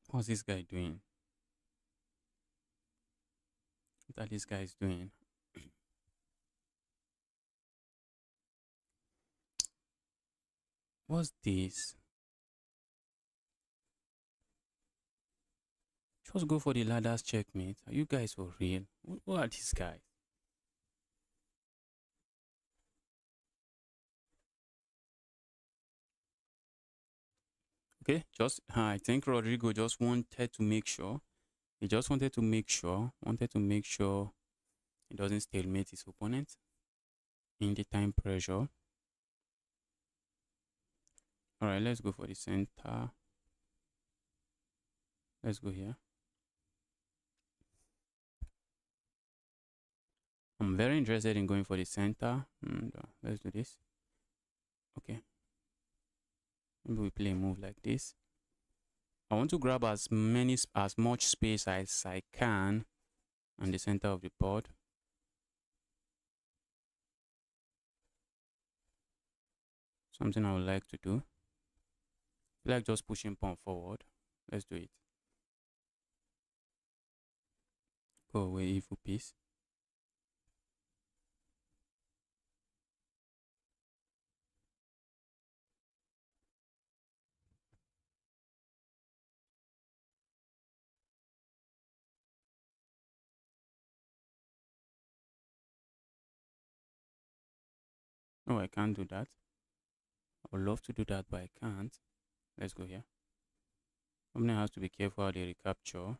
Speaker 1: What's this guy doing? What this guy is doing? What's this? Just go for the ladders checkmate. Are you guys for real? Who are these guys? Okay, just I think Rodrigo just wanted to make sure. He just wanted to make sure, he doesn't stalemate his opponent in the time pressure. All right, let's go for the center. Let's go here. I'm very interested in going for the center. And let's do this. Okay. Maybe we play a move like this. I want to grab as much space as I can on the center of the board. Something I would like to do. I like just pushing pawn forward. Let's do it. Go away, evil piece. No, I can't do that. I would love to do that, but I can't. Let's go here. Opponent has to be careful how they recapture.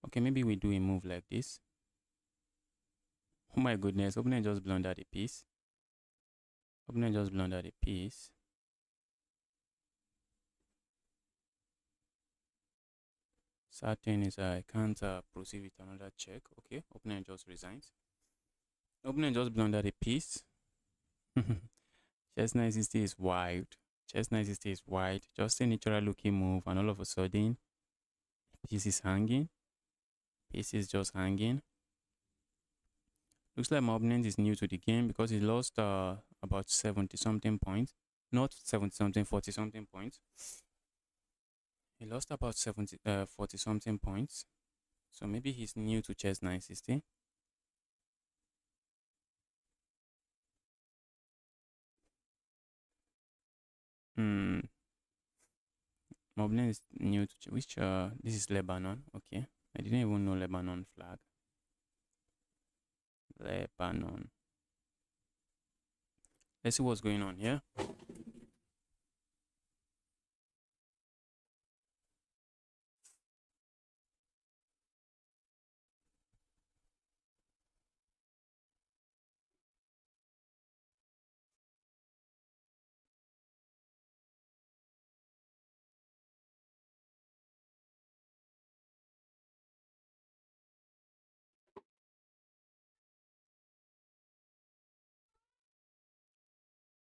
Speaker 1: Okay, maybe we do a move like this. Oh my goodness, opponent just blundered a piece. Opponent just blundered a piece. Sad thing is I can't proceed with another check. Okay, opponent just resigns. Opponent just blundered a piece. Chess 960 is wide. Chess 960 is wide. Just a natural looking move, and all of a sudden, piece is hanging. Piece is just hanging. Looks like my opponent is new to the game because he lost about 70 something points. Not 70 something, 40 something points. He lost about 40 something points. So maybe he's new to chess 960. Hmm. My opponent is new to which this is Lebanon. Okay. I didn't even know Lebanon flag. Lebanon. Let's see what's going on here.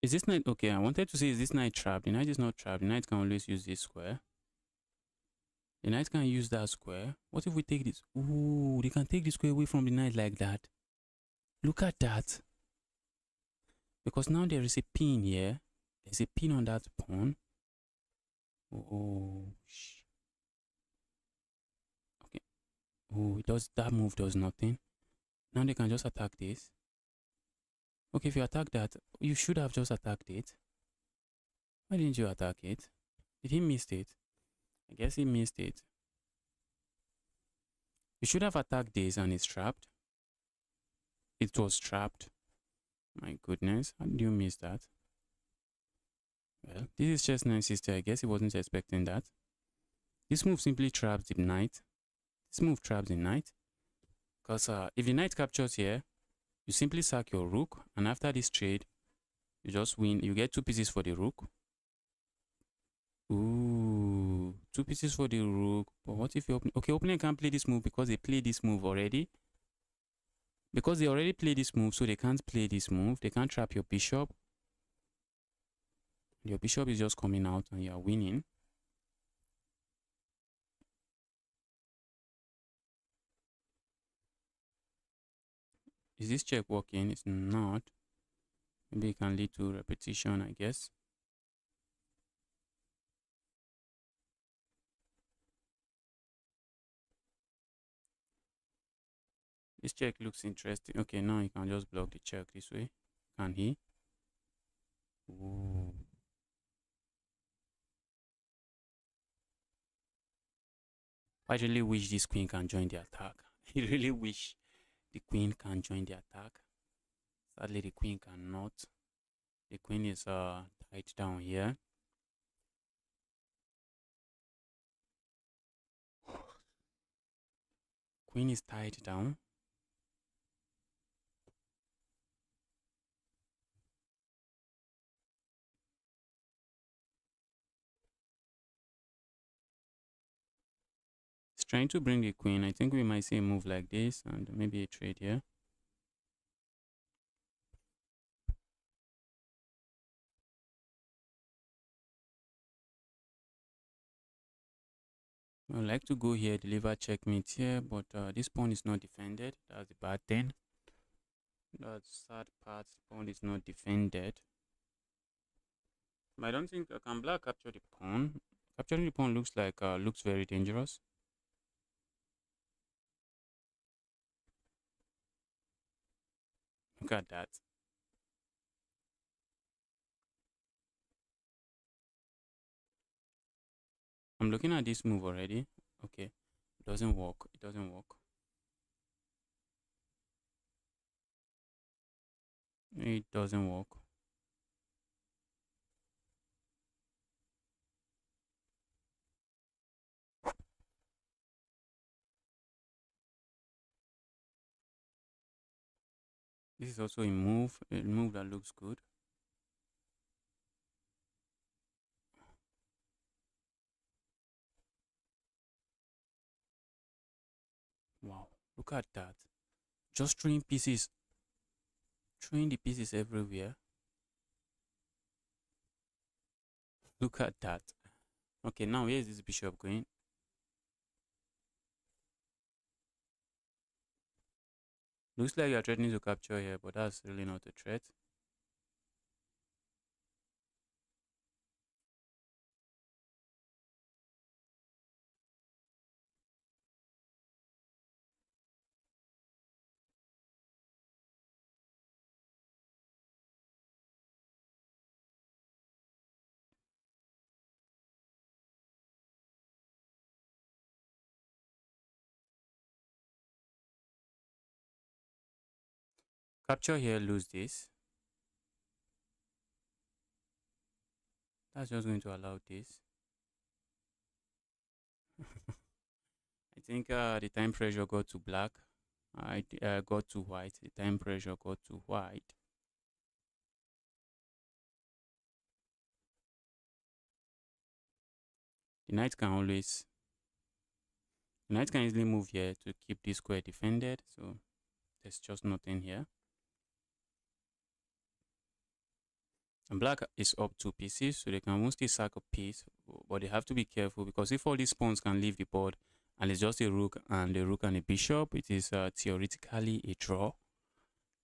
Speaker 1: Is this knight okay? I wanted to say, is this knight trapped? The knight is not trapped. The knight can always use this square. The knight can use that square. What if we take this? Ooh, they can take the square away from the knight like that. Look at that. Because now there is a pin here. There's a pin on that pawn. Oh, okay. Oh, it does, that move does nothing. Now they can just attack this. Okay, if you attack that, you should have just attacked it. Why didn't you attack it? Did he miss it? I guess he missed it. You should have attacked this and it's trapped. It was trapped. My goodness, how did you miss that? Well, this is chess 9 sister. I guess he wasn't expecting that. This move simply traps the knight. This move traps the knight. Because if the knight captures here, you simply sack your rook. And after this trade, you just win. You get 2 pieces for the rook. Ooh, 2 pieces for the rook. But what if you open? Okay, opponent can't play this move because they played this move already. Because they already played this move, so they can't play this move. They can't trap your bishop. Your bishop is just coming out and you are winning. Is this check working? It's not. Maybe it can lead to repetition, I guess. This check looks interesting. Okay, now he can just block the check this way. Can he? Ooh. I really wish this queen can join the attack. I really wish the queen can join the attack. Sadly, the queen cannot. The queen is tied down here. Queen is tied down. It's trying to bring the queen. I think we might see a move like this and maybe a trade here. I would like to go here, deliver checkmate here, but this pawn is not defended. That's the bad thing. That's sad part. The pawn is not defended. But I don't think can black capture the pawn. Capturing the pawn looks like looks very dangerous. Look at that. I'm looking at this move already. Okay, it doesn't work. It doesn't work. It doesn't work. This is also a move that looks good. Wow, look at that. Just throwing pieces. Throwing the pieces everywhere. Look at that. Okay, now where is this bishop going? Looks like you're threatening to capture here, but that's really not a threat. Capture here, lose this. That's just going to allow this. I think the time pressure got to black. I got to white. The time pressure got to white. The knight can always. The knight can easily move here to keep this square defended. So there's just nothing here. And black is up 2 pieces, so they can mostly sack a piece, but they have to be careful because if all these pawns can leave the board and it's just a rook and a bishop, it is theoretically a draw.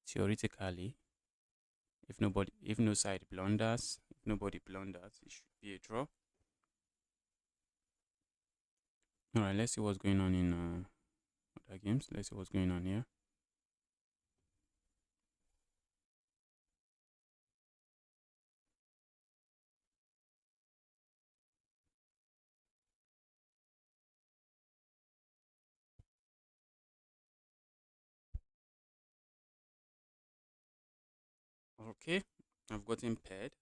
Speaker 1: Theoretically, if no side blunders, if nobody blunders, it should be a draw. All right, let's see what's going on in other games. Let's see what's going on here. Okay, I've gotten paired.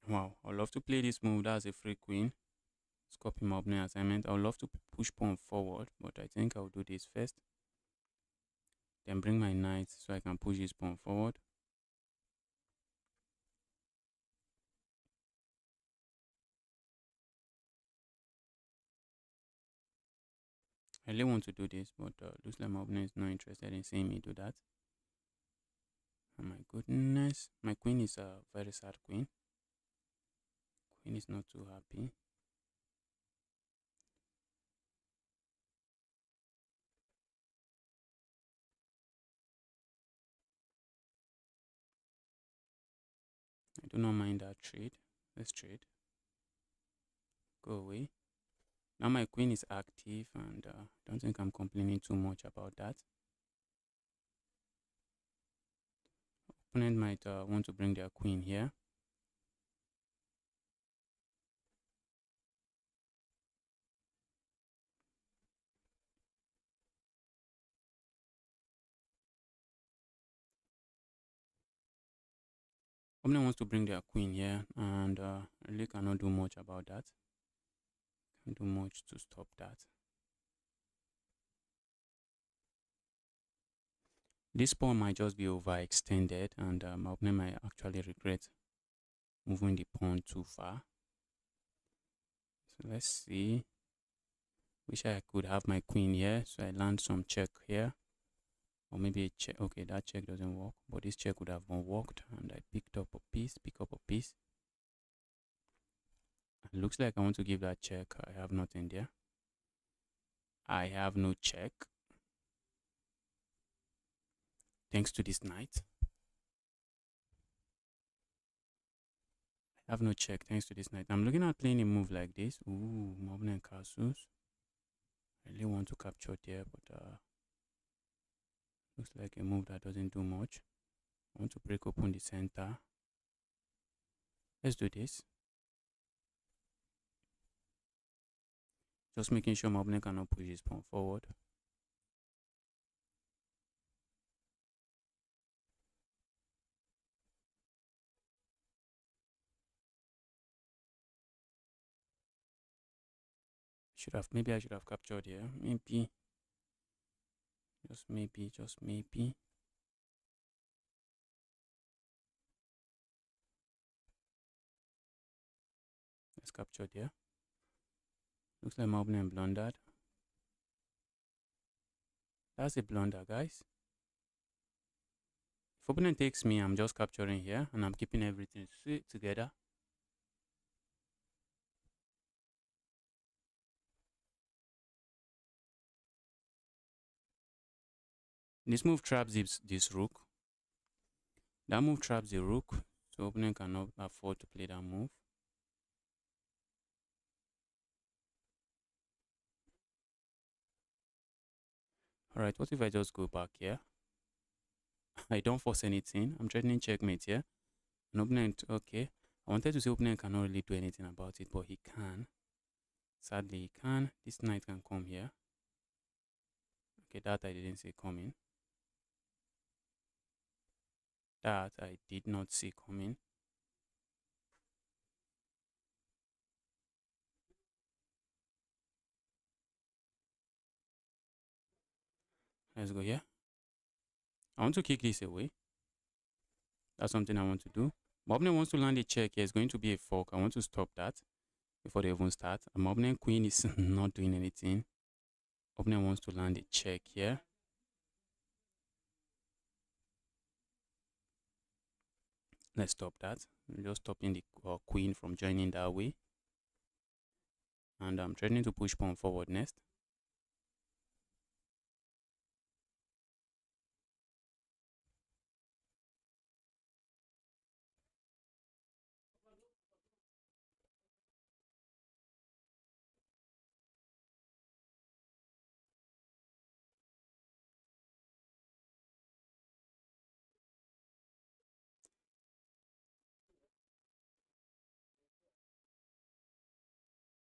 Speaker 1: Wow, I'd love to play this move. That's a free queen. Let's copy my opening assignment. I would love to push pawn forward, but I think I'll do this first. Then bring my knight so I can push this pawn forward. I really want to do this, but looks like my opponent is not interested in seeing me do that. Oh my goodness, my queen is a very sad queen. Queen is not too happy. I do not mind that trade. Let's trade. Go away. Now my queen is active, and I don't think I'm complaining too much about that. Opponent might want to bring their queen here. Opponent wants to bring their queen here, and really cannot do much about that. Can't do much to stop that. This pawn might just be overextended, and my opponent might actually regret moving the pawn too far. So let's see. Wish I could have my queen here, so I land some check here. Or maybe a check. Okay, that check doesn't work, but this check would have worked, and I picked up a piece, pick up a piece. It looks like I want to give that check. I have nothing there. I have no check. Thanks to this knight. I have no check thanks to this knight. I'm looking at playing a move like this. Ooh, mobbing and castles. I really want to capture there, but looks like a move that doesn't do much. I want to break open the center. Let's do this. Just making sure my opponent cannot push his pawn forward. Maybe I should have captured here. Maybe. Just maybe. Let's capture there. Looks like my opponent blundered. That's a blunder, guys. If opponent takes me, I'm just capturing here, and I'm keeping everything together. This move traps this rook. That move traps the rook, so opponent cannot afford to play that move. Alright, what if I just go back here? I don't force anything. I'm threatening checkmate here. An opponent, okay. I wanted to say opponent cannot really do anything about it, but he can. Sadly, he can. This knight can come here. Okay, that I didn't see coming. That I did not see coming. Let's go here. I want to kick this away. That's something I want to do. My opponent wants to land a check here. It's going to be a fork. I want to stop that before they even start. And my opponent queen is not doing anything. Opponent wants to land a check here. Let's stop that. I'm just stopping the queen from joining that way. And I'm threatening to push pawn forward next.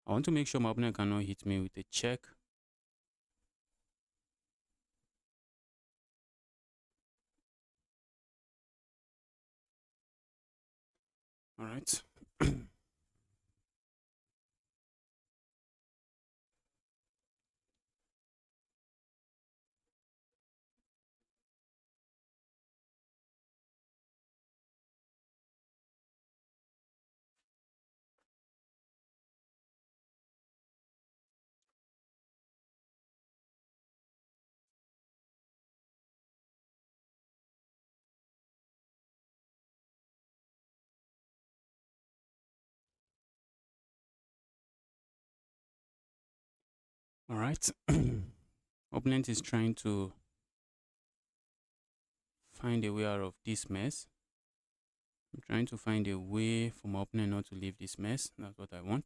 Speaker 1: I want to make sure my opponent cannot hit me with a check. All right. All right. Opponent is trying to find a way out of this mess. I'm trying to find a way for my opponent not to leave this mess. That's what I want.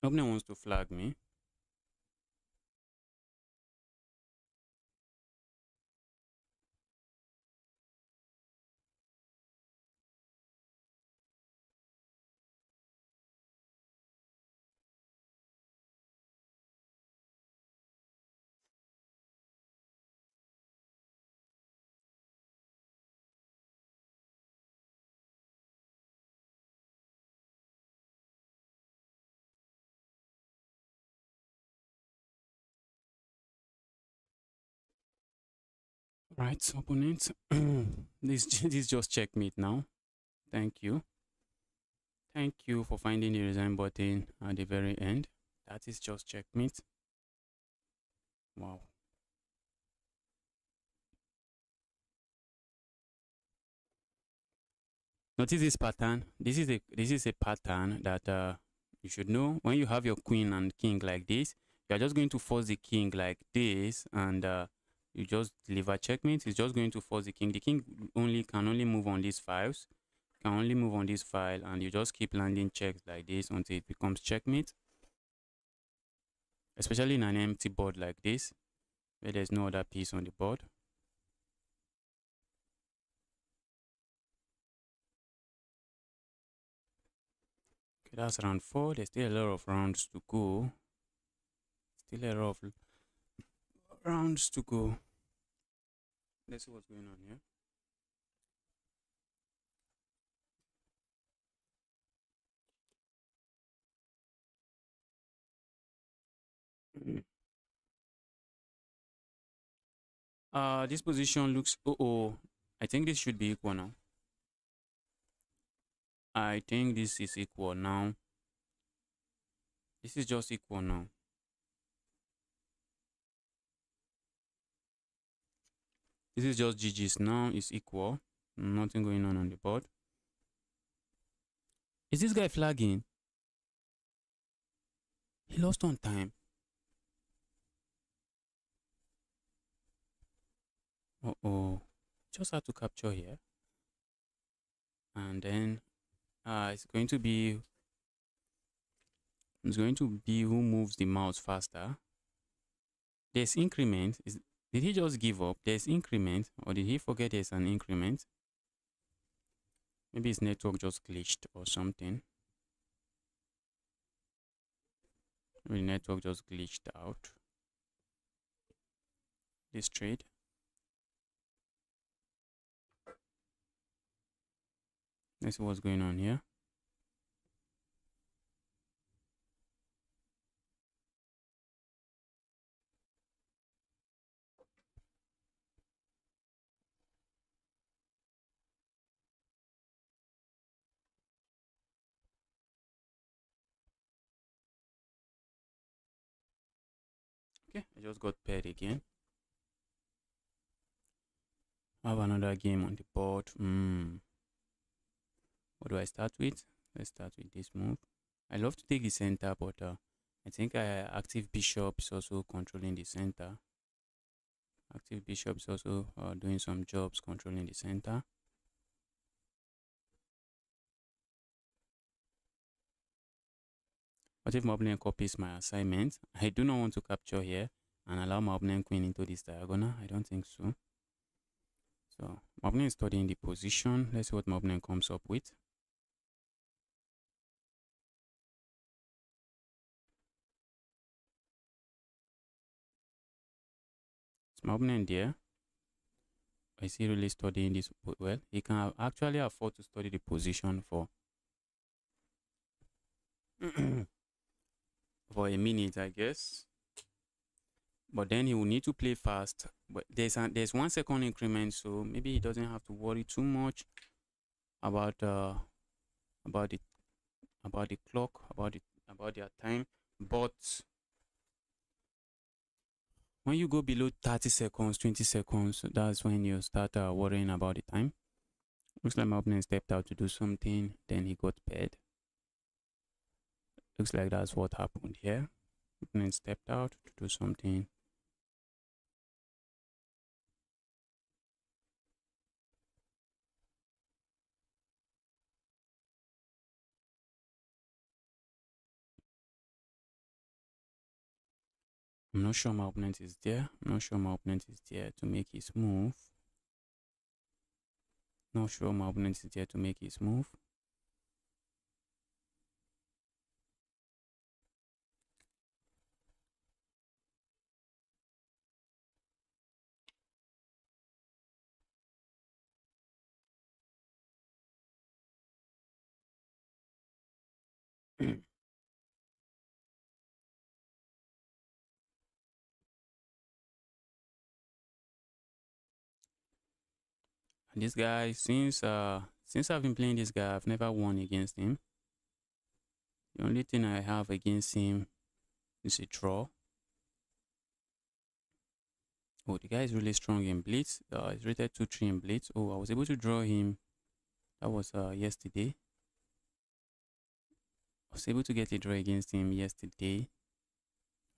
Speaker 1: Opponent wants to flag me. Right, opponent. This just checkmate now. Thank you. Thank you for finding the resign button at the very end. That is just checkmate. Wow. Notice this pattern. This is a pattern that you should know. When you have your queen and king like this, you are just going to force the king like this, and you just deliver checkmate. It's just going to force the king. The king can only move on these files. Can only move on this file, and you just keep landing checks like this until it becomes checkmate. Especially in an empty board like this, where there's no other piece on the board. Okay, that's round 4. There's still a lot of rounds to go. Still a lot of rounds to go. Let's see what's going on here. This position looks, I think this should be equal now. I think this is equal now. This is just equal now. This is just GG's now. It's equal. Nothing going on the board. Is this guy flagging? He lost on time. Just had to capture here. And then it's going to be who moves the mouse faster. There's increment. Did he just give up? There's increment, or did he forget there's an increment? Maybe his network just glitched or something. Maybe the network just glitched out. This trade. Let's see what's going on here. Okay, I just got paired again. I have another game on the board. What do I start with? Let's start with this move. I love to take the center, but I think active bishop is also controlling the center. Active bishop is also doing some jobs controlling the center. What if my opponent copies my assignment? I do not want to capture here and allow my opponent queen into this diagonal. I don't think so. So my opponent is studying the position. Let's see what my opponent comes up with. Is my opponent there? Is he really studying this? Well, he can actually afford to study the position for for a minute, I guess. But then he will need to play fast. But there's 1 second increment, so maybe he doesn't have to worry too much about the clock, about their time. But when you go below 30 seconds, 20 seconds, that's when you start worrying about the time. Looks like my opponent stepped out to do something, then he got paired. Looks like that's what happened here. Opponent stepped out to do something. I'm not sure my opponent is there. I'm not sure my opponent is there to make his move. Not sure my opponent is there to make his move. This guy, since I've been playing this guy, I've never won against him. The only thing I have against him is a draw. Oh, the guy is really strong in blitz. He's rated 2-3 in blitz. Oh, I was able to draw him. That was yesterday. I was able to get a draw against him yesterday.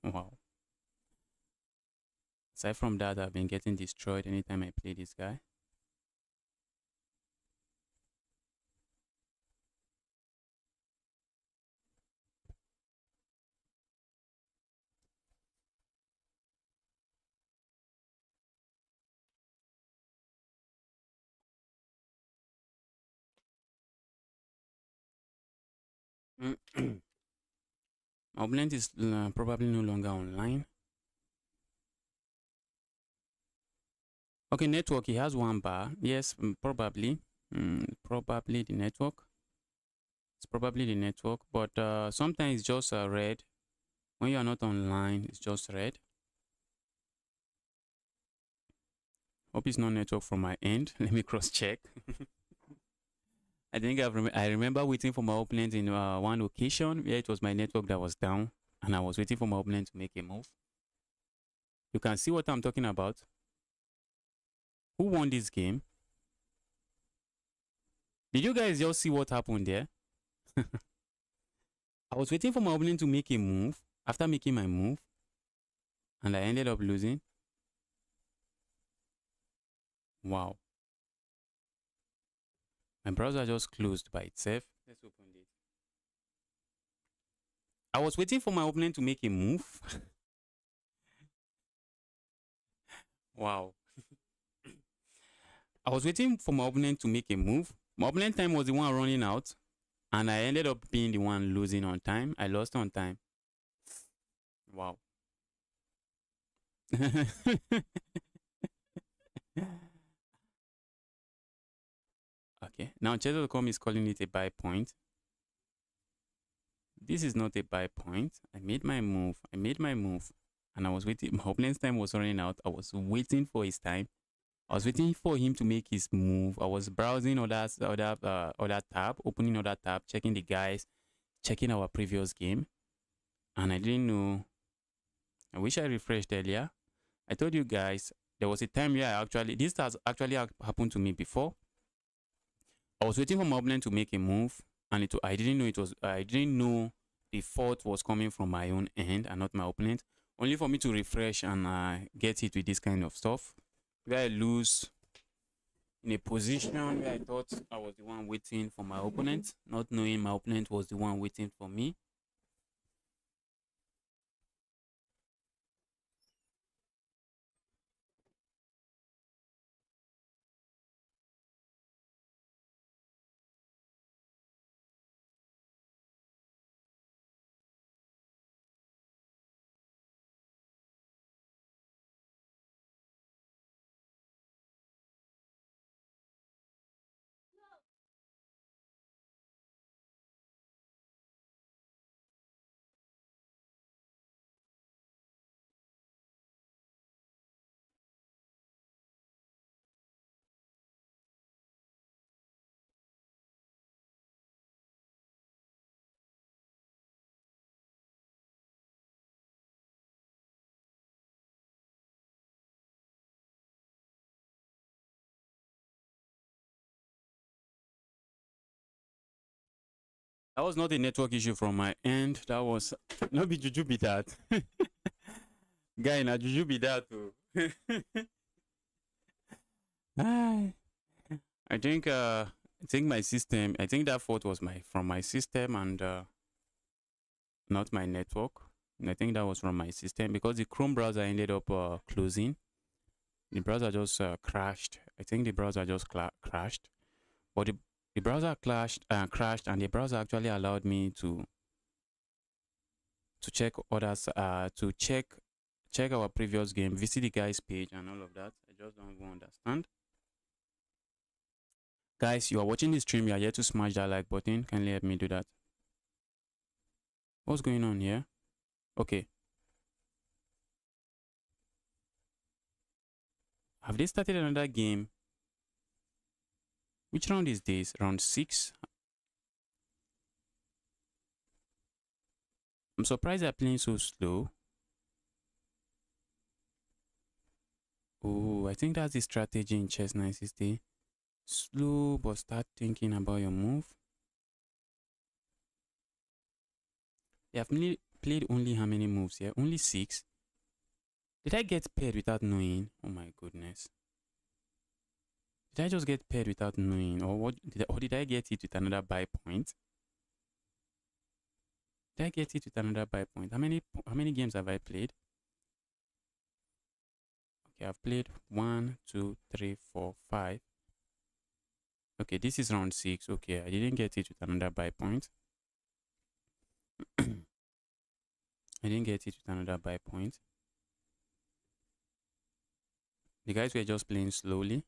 Speaker 1: Wow. Aside from that, I've been getting destroyed anytime I play this guy. My opponent is probably no longer online. Okay, network, he has 1 bar. Yes, probably. Probably the network. It's probably the network, but sometimes it's just red. When you are not online, it's just red. Hope it's not network from my end. Let me cross check. I think I remember waiting for my opponent in one occasion where it was my network that was down and I was waiting for my opponent to make a move. You can see what I'm talking about. Who won this game? Did you guys just see what happened there? I was waiting for my opponent to make a move after making my move and I ended up losing. Wow. My browser just closed by itself. Let's open it. I was waiting for my opponent to make a move. Wow. I was waiting for my opponent to make a move. My opponent time was the one running out. And I ended up being the one losing on time. I lost on time. Wow. Okay. Now Chess.com is calling it a buy point. This is not a buy point. I made my move. And I was waiting. My opponent's time was running out. I was waiting for his time. I was waiting for him to make his move. I was browsing other tab, opening other tab, checking the guys, checking our previous game. And I didn't know I wish I refreshed earlier. I told you guys there was a time where this has actually happened to me before. I was waiting for my opponent to make a move, and I didn't know the fault was coming from my own end and not my opponent. Only for me to refresh and get hit with this kind of stuff, where I lose in a position where I thought I was the one waiting for my opponent, not knowing my opponent was the one waiting for me. That was not a network issue from my end. That was not be juju be that. Guy, na juju be that too. I think my system. I think that fault was from my system and not my network. And I think that was from my system because the Chrome browser ended up closing. The browser just crashed. I think the browser just crashed, but the browser crashed, and the browser actually allowed me to check others, to check our previous game, visit the guy's page, and all of that. I just don't even understand. Guys, you are watching the stream. You are here to smash that like button. Kindly help me do that. What's going on here? Okay. Have they started another game? Which round is this? Round 6? I'm surprised they're playing so slow. Oh, I think that's the strategy in chess 960. Slow, but start thinking about your move. They have played only how many moves here? Only 6. Did I get paired without knowing? Oh my goodness. Did I just get paired without knowing? Or did I get it with another buy point? Did I get it with another buy point? How many games have I played? Okay, I've played 1, 2, 3, 4, 5. Okay, this is round 6. Okay, I didn't get it with another buy point. I didn't get it with another buy point. The guys were just playing slowly.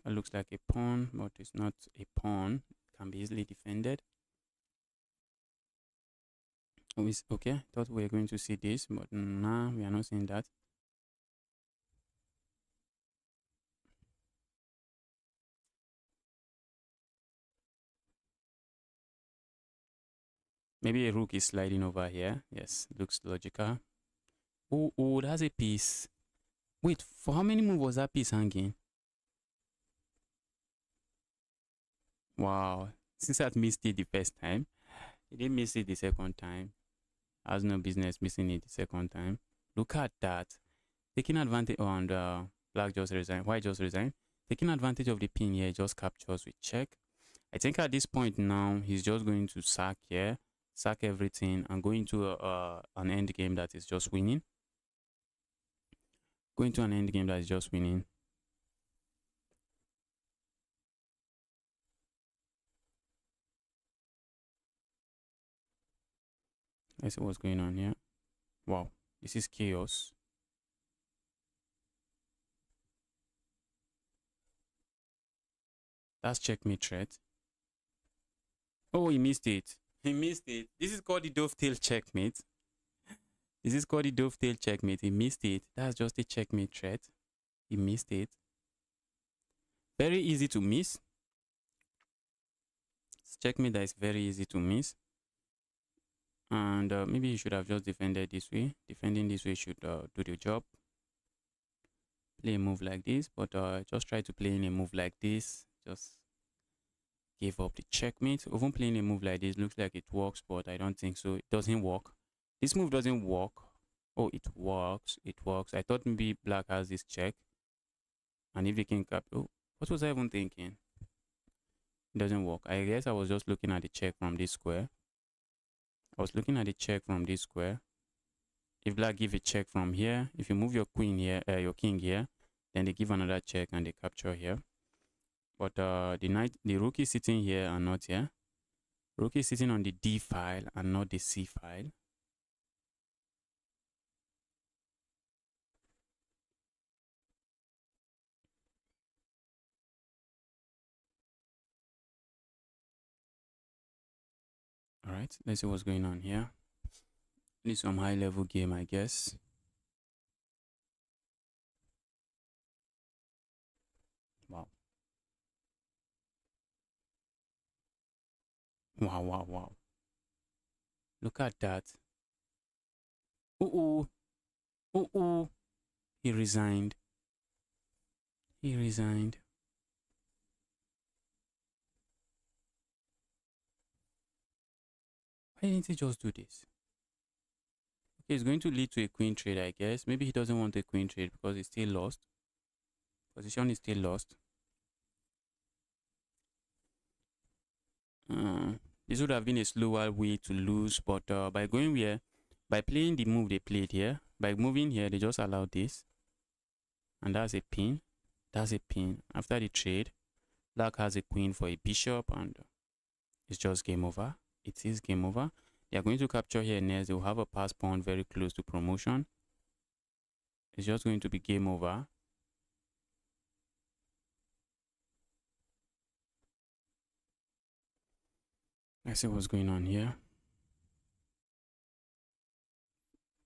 Speaker 1: That looks like a pawn, but it's not a pawn. It can be easily defended. Oh, okay, I thought we were going to see this, but nah, we are not seeing that. Maybe a rook is sliding over here. Yes, looks logical. Oh, that's a piece. Wait, for how many moves was that piece hanging? Wow. Since I missed it the first time, he didn't miss it the second time. Has no business missing it the second time. Look at that. Taking advantage and black just resigned. White just resigned. Taking advantage of the pin here, just captures with check. I think at this point now, he's just going to sack here, sack everything, and go into an end game that is just winning. Go into an end game that is just winning. Let's see what's going on here. Wow, this is chaos. That's checkmate threat. Oh, he missed it. He missed it. This is called the dovetail checkmate. This is called the dovetail checkmate. He missed it. That's just a checkmate threat. He missed it. Very easy to miss. It's checkmate that is very easy to miss. And maybe you should have just defended this way. Defending this way should do the job. Play a move like this, but just try to play in a move like this. Just give up the checkmate. Even playing a move like this looks like it works, but I don't think so. It doesn't work. This move doesn't work. Oh, it works. It works. I thought maybe black has this check. And if the king cap, oh, what was I even thinking? It doesn't work. I guess I was just looking at the check from this square. I was looking at the check from this square. If black give a check from here, if you move your queen here, your king here, then they give another check and they capture here. But the rook is sitting here and not here. Rook is sitting on the D file and not the C file. All right, let's see what's going on here. This is some high level game, I guess. Wow. Wow, wow, wow. Look at that. Uh-oh. Uh-oh. He resigned. He resigned. Why didn't he just do this? Okay, it's going to lead to a queen trade, I guess. Maybe he doesn't want a queen trade because he's still lost. Position is still lost. This would have been a slower way to lose, but by going here, by playing the move they played here, by moving here, they just allowed this. And that's a pin. That's a pin. After the trade, black has a queen for a bishop, and it's just game over. It is game over. They are going to capture here next. They will have a pass pawn very close to promotion. It's just going to be game over. Let's see what's going on here.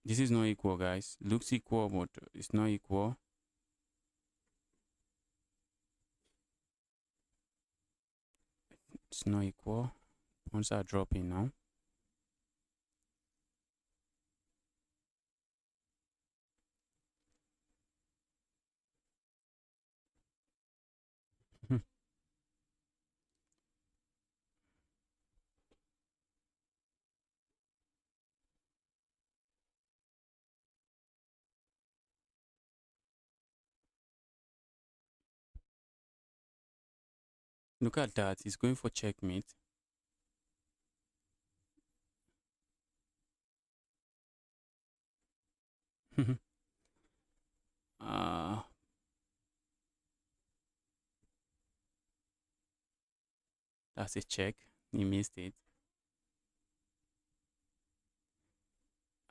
Speaker 1: This is not equal, guys. Looks equal, but it's not equal. It's not equal. Pawns are dropping now. Look at that. He's going for checkmate. uh, that's a check. He missed it.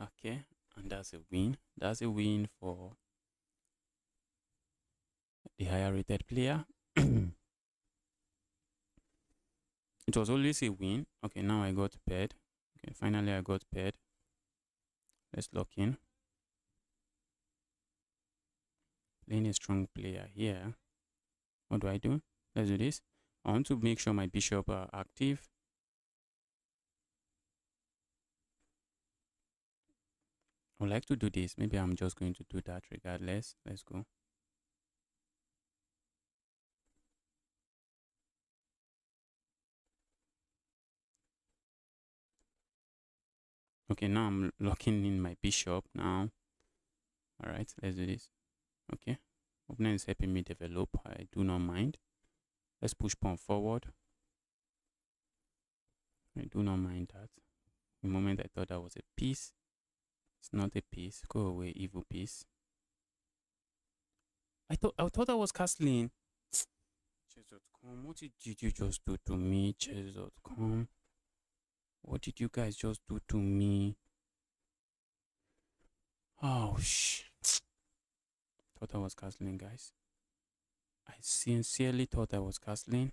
Speaker 1: Okay, and that's a win. That's a win for the higher rated player. It was always a win. Okay, now I got paired. Okay, finally I got paired. Let's lock in. Playing a strong player here. What do I do? Let's do this. I want to make sure my bishop are active. I would like to do this. Maybe I'm just going to do that regardless. Let's go. Okay, now I'm locking in my bishop now. All right, let's do this. Okay, opponent is helping me develop. I do not mind. Let's push pawn forward. I do not mind that. The moment I thought that was a piece, it's not a piece. Go away, evil piece. I thought I was castling. Chess.com. What did you just do to me? Chess.com. What did you guys just do to me? Oh thought I was castling, guys. I sincerely thought I was castling.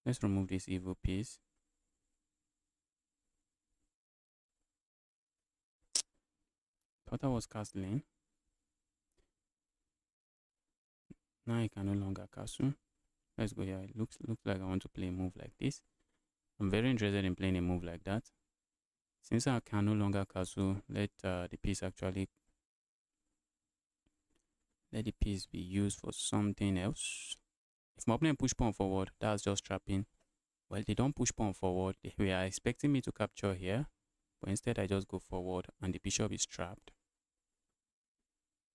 Speaker 1: Let's remove this evil piece. Thought I was castling. Now I can no longer castle. Let's go here. It looks like I want to play a move like this. I'm very interested in playing a move like that. Since I can no longer castle, let the piece be used for something else. If my opponent push pawn forward, that's just trapping. Well, they don't push pawn forward. They are expecting me to capture here, but instead I just go forward and the bishop is trapped.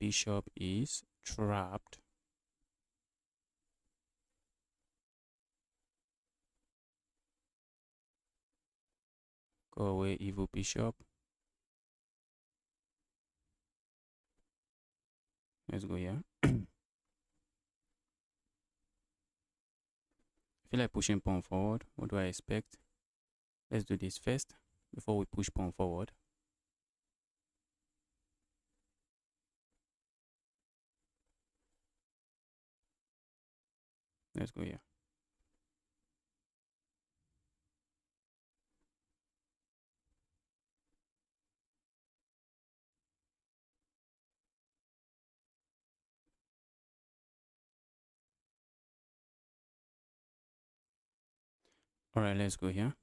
Speaker 1: Bishop is trapped. Go away, evil bishop. Let's go here. I feel like pushing pawn forward. What do I expect? Let's do this first before we push pawn forward. Let's go here. All right, let's go here.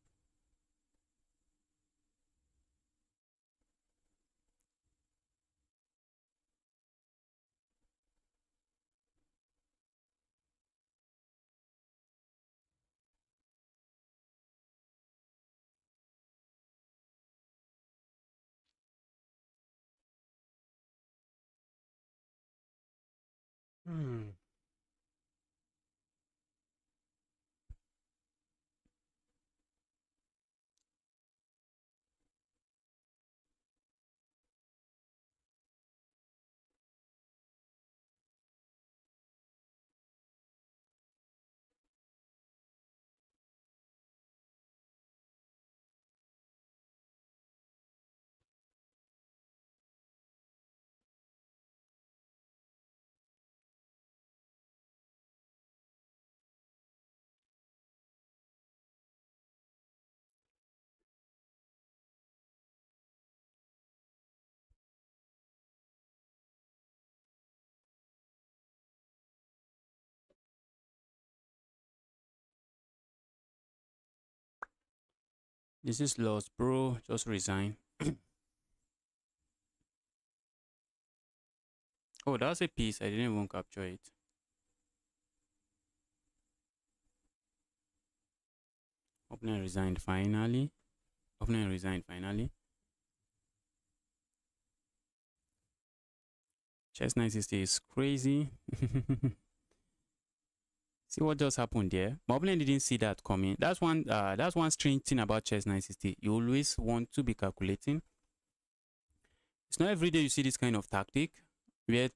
Speaker 1: This is lost, bro. Just resign. Oh, that's a piece. I didn't even capture it. Opponent resigned finally. Opponent resigned finally. Chess 960 is crazy. See what just happened there? My opponent didn't see that coming. That's one strange thing about chess 960. You always want to be calculating. It's not every day you see this kind of tactic where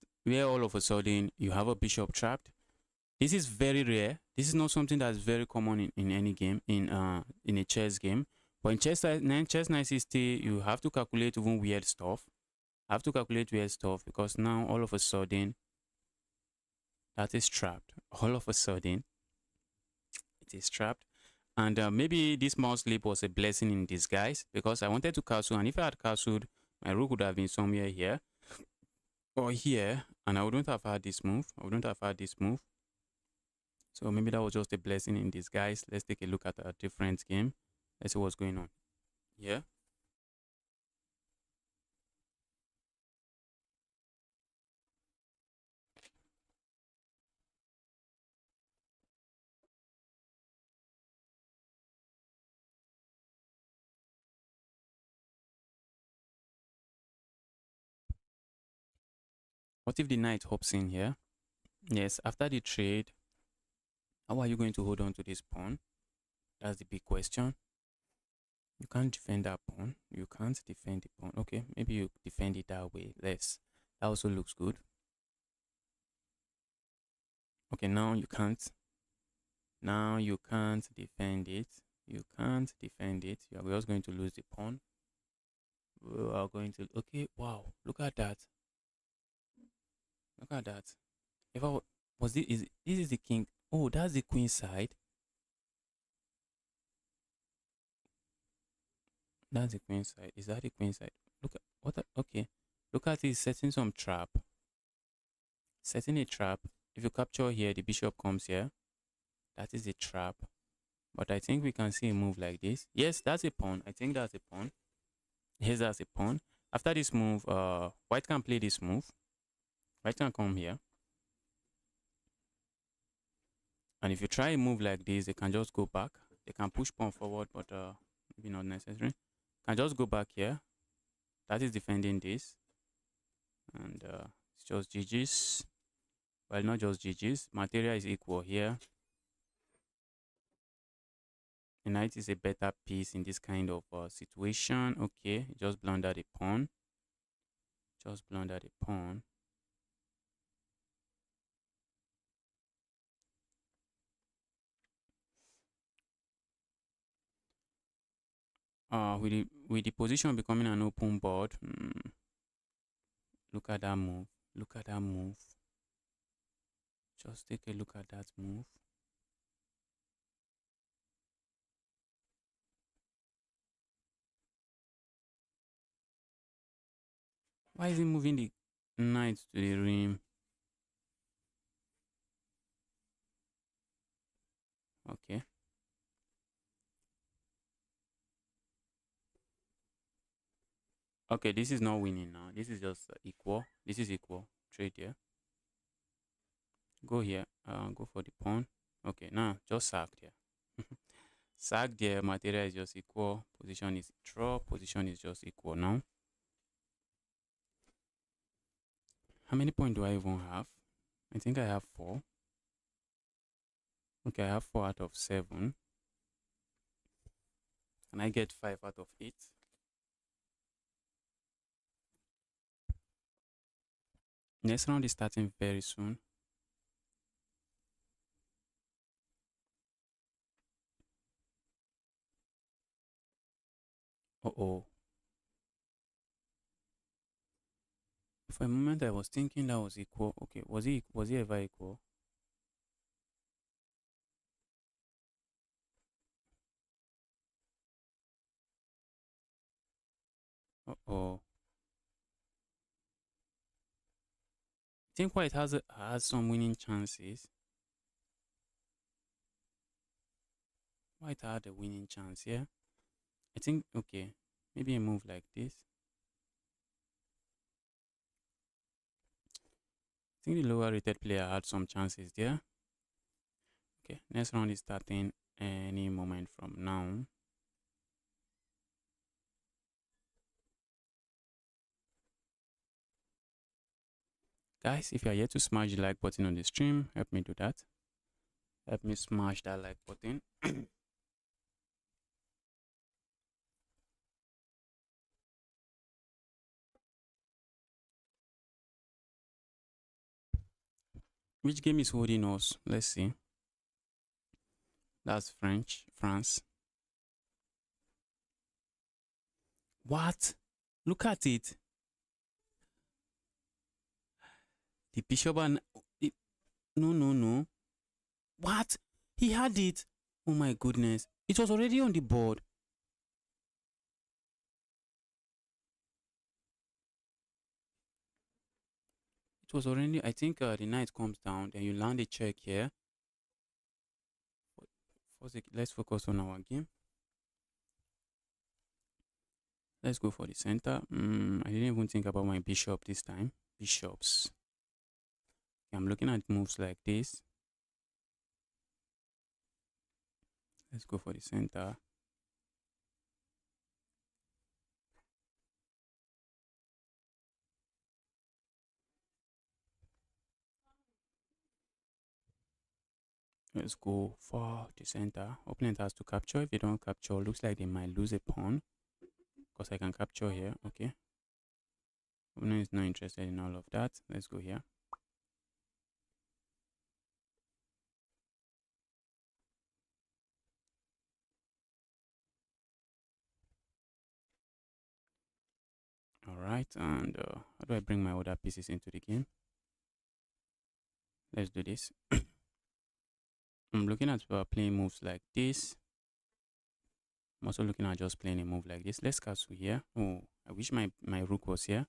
Speaker 1: all of a sudden you have a bishop trapped. This is very rare. This is not something that's very common in any game, in a chess game. But in chess 960, you have to calculate even weird stuff. Have to calculate weird stuff because now all of a sudden that is trapped. All of a sudden it is trapped. And maybe this mouse slip was a blessing in disguise because I wanted to castle, and if I had castled, my rook would have been somewhere here or here, and I wouldn't have had this move. So maybe that was just a blessing in disguise. Let's take a look at a different game. Let's see what's going on here. What if the knight hops in here? Yes, after the trade, how are you going to hold on to this pawn? That's the big question. You can't defend that pawn. You can't defend the pawn. Okay, maybe you defend it that way. That also looks good. Okay, now you can't. Now you can't defend it. You can't defend it. You are just going to lose the pawn. We are going to. Okay, wow. Look at that. Look at that. If I was this is the king. Oh, that's the queen side. That's the queen side. Is that the queen side? Look at what? Okay. Look at it setting some trap. Setting a trap. If you capture here, the bishop comes here. That is a trap. But I think we can see a move like this. Yes, that's a pawn. I think that's a pawn. Yes, that's a pawn. After this move, white can play this move. White can come here. And if you try a move like this, they can just go back. They can push pawn forward, but maybe not necessary. Can just go back here. That is defending this. And it's just GG's. Well, not just GG's. Material is equal here. The knight is a better piece in this kind of situation. Okay, just blunder the pawn. Just blunder the pawn. With the position becoming an open board, look at that move. Look at that move. Just take a look at that move. Why is he moving the knight to the rim? Okay. Okay, this is not winning now. This is just equal. This is equal. Trade here. Go here. Go for the pawn. Okay, now just sack there. Sack there. Material is just equal. Position is draw. Position is just equal now. How many points do I even have? I think I have 4. Okay, I have 4 out of 7. Can I get 5 out of 8? Next round is starting very soon. Uh-oh. For a moment, I was thinking that was equal. Okay, was he ever equal? Uh-oh. I think White has some winning chances. White had a winning chance here. I think, okay, maybe a move like this. I think the lower rated player had some chances there. Okay, next round is starting any moment from now. Guys, if you are yet to smash the like button on the stream, help me do that. Help me smash that like button. Which game is holding us? Let's see. That's France. What? Look at it. The bishop and no. What? He had it. Oh my goodness. It was already on the board. It was already, I think the knight comes down, then you land a check here. Let's focus on our game. Let's go for the center. I didn't even think about my bishop this time. Bishops. I'm looking at moves like this. Let's go for the center. Let's go for the center. Opponent has to capture. If they don't capture, looks like they might lose a pawn. Because I can capture here. Okay. Opponent is not interested in all of that. Let's go here. Alright, and how do I bring my other pieces into the game? Let's do this. I'm looking at playing moves like this. I'm also looking at just playing a move like this. Let's castle here. Oh, I wish my rook was here.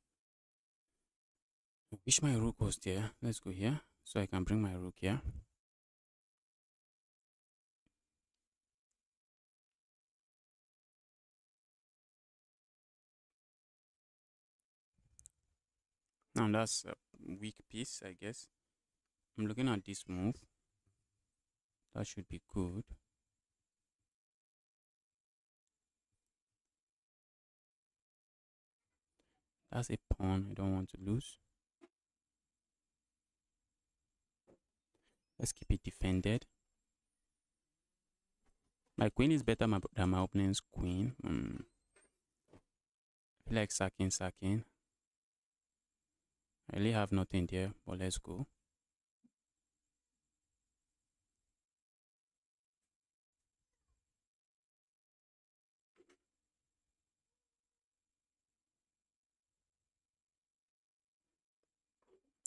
Speaker 1: I wish my rook was there. Let's go here. So I can bring my rook here. Now that's a weak piece, I guess. I'm looking at this move. That should be good. That's a pawn I don't want to lose. Let's keep it defended. My queen is better than my opponent's queen. I feel like sacking. I really have nothing there, but let's go.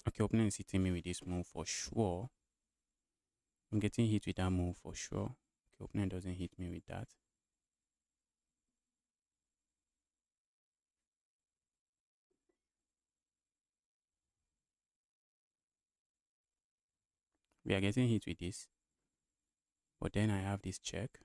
Speaker 1: Okay, opponent is hitting me with this move for sure. I'm getting hit with that move for sure. Okay, opponent doesn't hit me with that. We are getting hit with this. But then I have this check.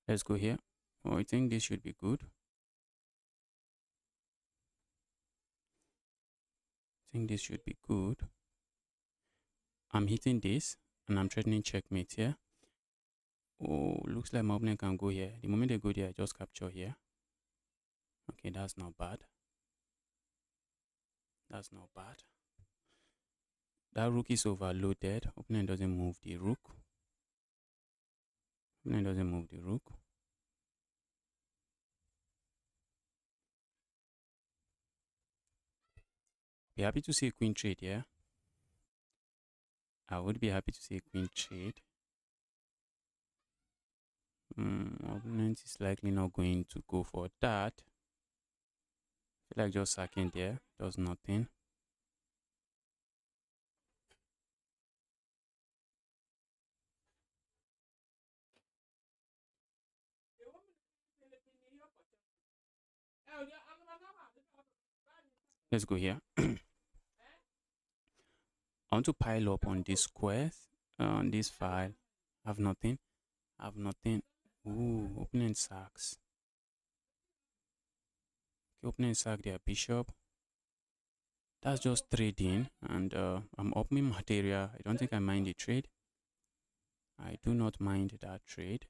Speaker 1: Let's go here. Oh, I think this should be good. I think this should be good. I'm hitting this and I'm threatening checkmate here. Oh, looks like my opponent can go here. The moment they go there, I just capture here. Okay, that's not bad. That's not bad. That rook is overloaded. Opponent doesn't move the rook. Opponent doesn't move the rook. Be happy to see a queen trade, yeah? I would be happy to see a queen trade. Opponent is likely not going to go for that. I feel like just sacking there does nothing. Let's go here. I want to pile up on these squares, on this file. Have nothing. Have nothing. Ooh, opponent sacks. Okay, opponent sack their bishop. That's just trading, and I'm upping material. I don't think I mind the trade. I do not mind that trade.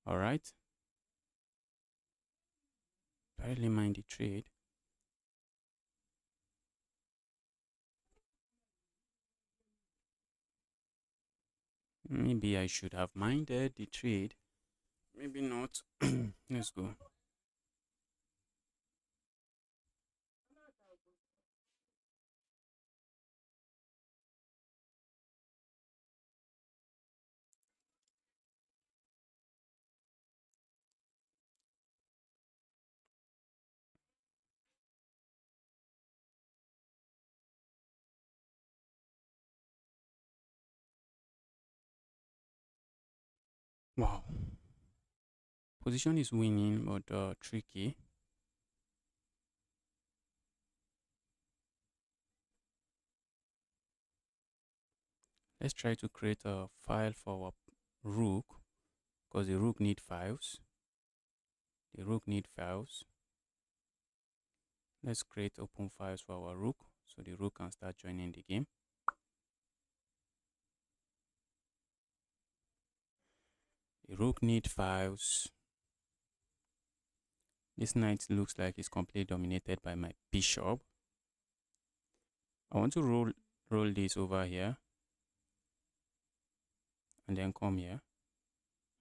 Speaker 1: All right. I really mind the trade. Maybe I should have minded the trade. Maybe not. Let's go. Wow. Position is winning, but tricky. Let's try to create a file for our rook, because the rook need files. The rook need files. Let's create open files for our rook so the rook can start joining the game. The rook need files. This knight looks like it's completely dominated by my bishop. I want to roll this over here and then come here.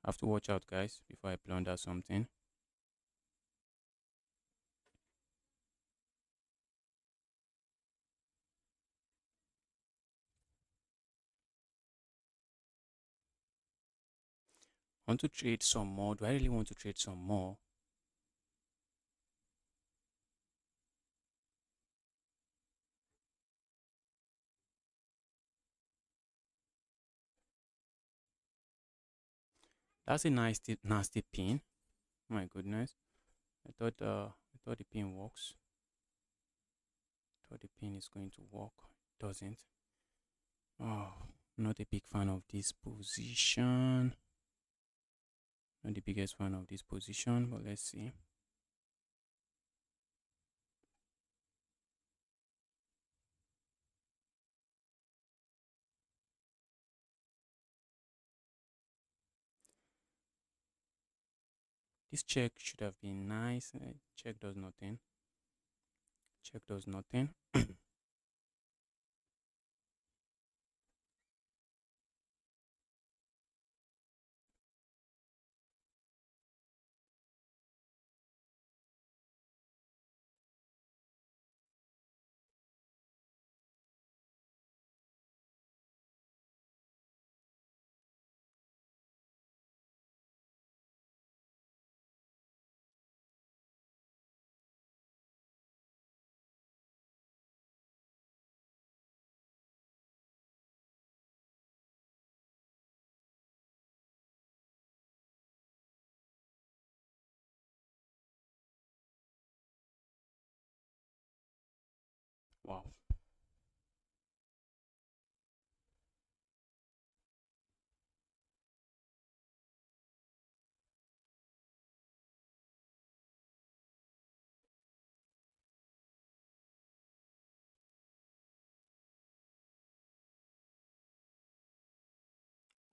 Speaker 1: I have to watch out, guys, before I blunder something. I want to trade some more. Do I really want to trade some more? That's a nice, nasty pin. My goodness. I thought the pin works. Thought the pin is going to work. Doesn't. Oh, not a big fan of this position. Not the biggest fan of this position, but let's see. This check should have been nice. Check does nothing. Check does nothing. Wow.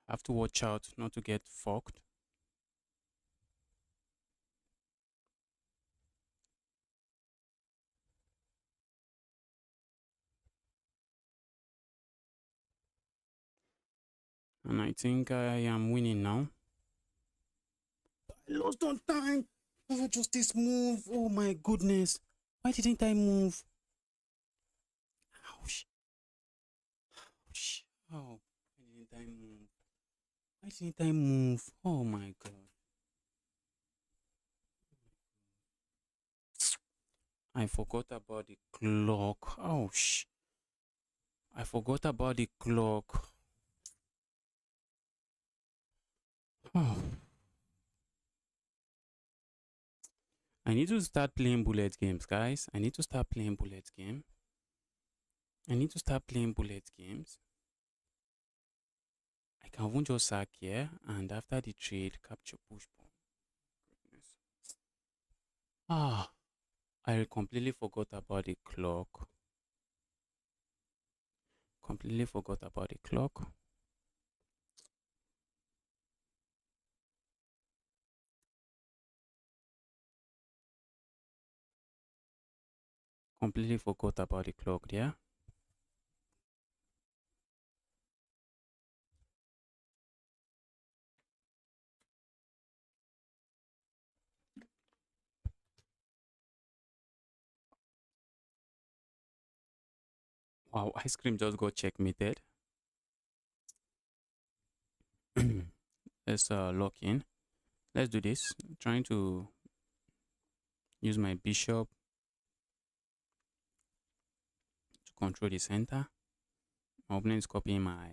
Speaker 1: Have to watch out not to get fucked. And I think I am winning now. I lost on time. Oh, just this move. Oh my goodness. Why didn't I move? Ouch. Ouch. Oh, why didn't I move? Why didn't I move? Oh my god. I forgot about the clock. Ouch. I forgot about the clock. Oh. I need to start playing bullet games, guys. I need to start playing bullet game. I need to start playing bullet games. I can even just sack here and after the trade, capture push pawn. Goodness. Ah, I completely forgot about the clock. Completely forgot about the clock. Completely forgot about the clock there. Wow, ice cream just got checkmated. Let's lock in. Let's do this. I'm trying to use my bishop to control the center. My opponent is copying my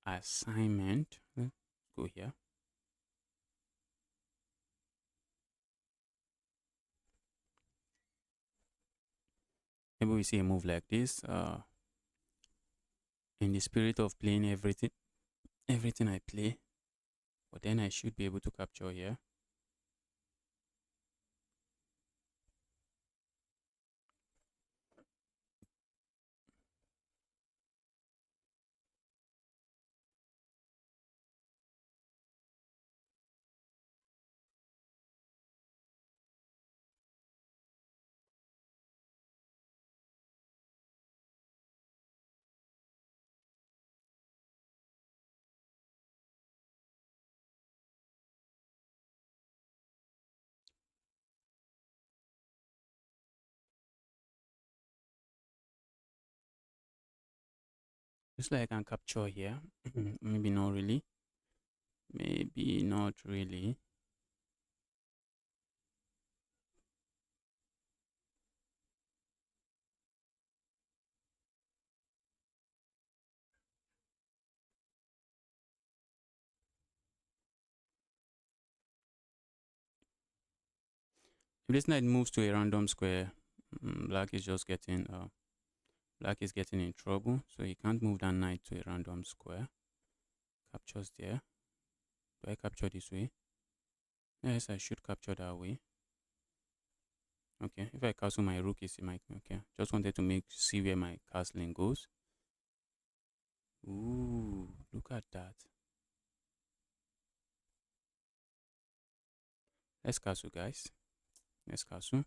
Speaker 1: assignment. Let's go here. Maybe we see a move like this. In the spirit of playing everything I play, but then I should be able to capture here. Looks like I can capture here. Maybe not really. Maybe not really. If this knight moves to a random square, black is getting in trouble, so he can't move that knight to a random square. Captures there. Do I capture this way? Yes, I should capture that way. Okay, if I castle, my rook is in my... Okay, just wanted to see where my castling goes. Ooh, look at that. Let's castle, guys. Let's castle.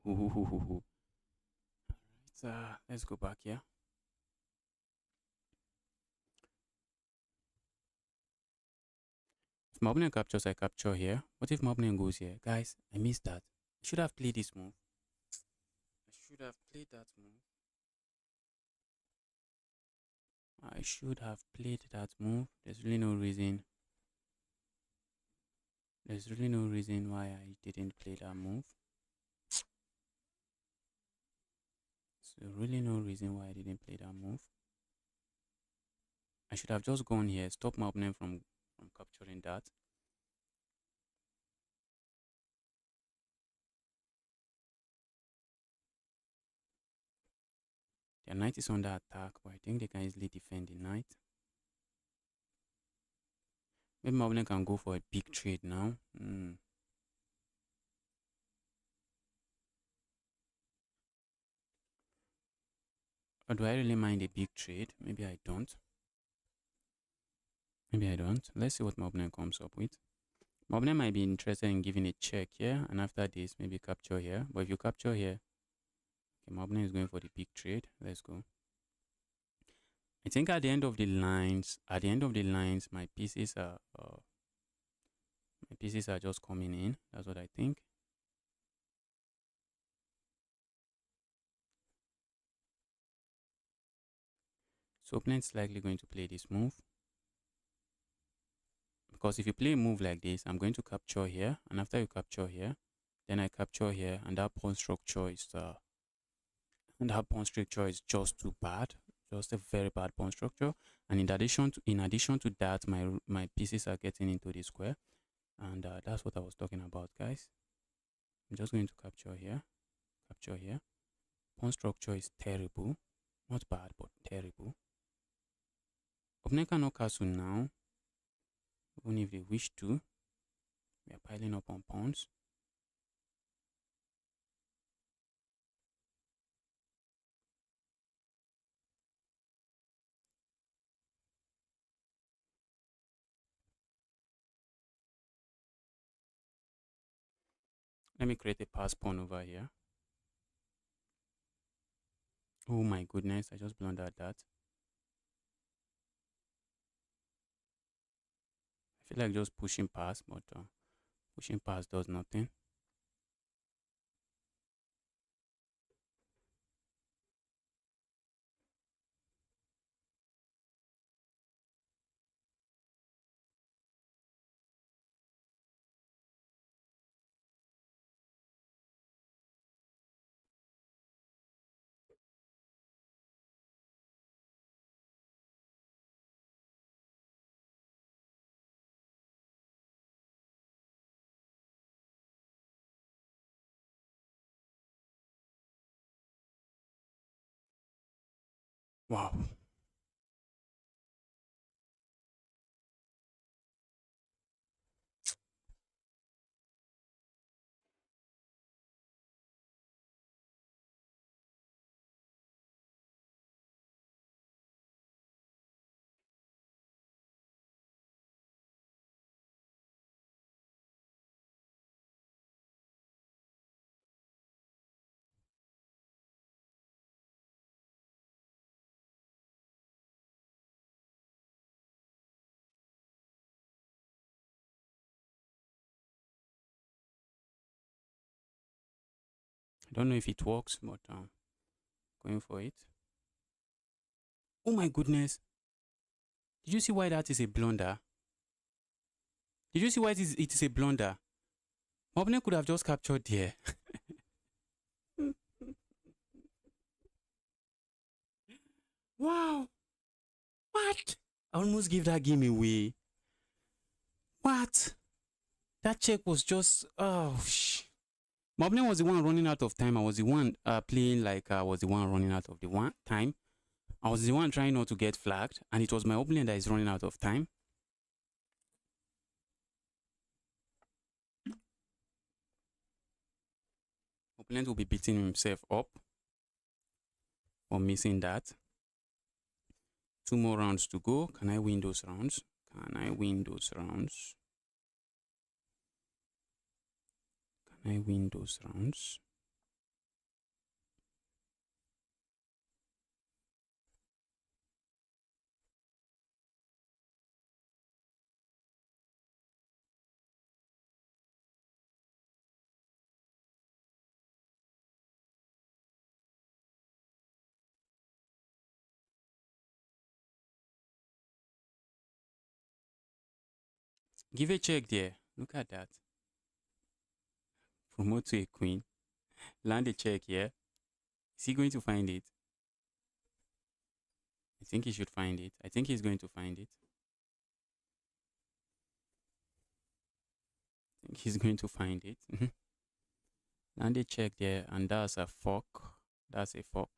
Speaker 1: Ooh. Let's go back here. If my opponent captures, I capture here. What if my opponent goes here? Guys, I missed that. I should have played this move. I should have played that move. I should have played that move. There's really no reason. There's really no reason why I didn't play that move. So really no reason why I didn't play that move. I should have just gone here, stop my opponent from capturing that. Their knight is under attack, but I think they can easily defend the knight. Maybe my opponent can go for a big trade now. Or do I really mind a big trade? Maybe I don't. Maybe I don't. Let's see what my opponent comes up with. My opponent might be interested in giving a check here, and after this, maybe capture here. But if you capture here, okay, my opponent is going for the big trade. Let's go. I think at the end of the lines, my pieces are just coming in. That's what I think. So opponent's likely going to play this move. Because if you play a move like this, I'm going to capture here, and after you capture here, then I capture here, and that pawn structure is just too bad, just a very bad pawn structure. And in addition to that, my pieces are getting into the square, and that's what I was talking about, guys. I'm just going to capture here. Pawn structure is terrible, not bad, but terrible. Opponent cannot castle now, even if they wish to. We are piling up on pawns. Let me create a pass pawn over here. Oh my goodness, I just blundered that. I feel like just pushing past, but pushing past does nothing. Wow. I don't know if it works, but Going for it. Oh my goodness. Did you see why that is a blunder? Did you see why it is a blunder? My opponent could have just captured there. Wow. What? I almost gave that game away. What? That check was just My opponent was the one running out of time. I was the one playing like I was the one running out of the one time. I was the one trying not to get flagged, and it was my opponent that is running out of time. Opponent will be beating himself up for missing that. 2 more rounds to go. Can I win those rounds? Can I win those rounds? Can I win those rounds? Give a check there. Look at that. Promote to a queen. Land a check here. Is he going to find it? I think he should find it. I think he's going to find it. I think he's going to find it. Land a check there, and that's a fork. That's a fork.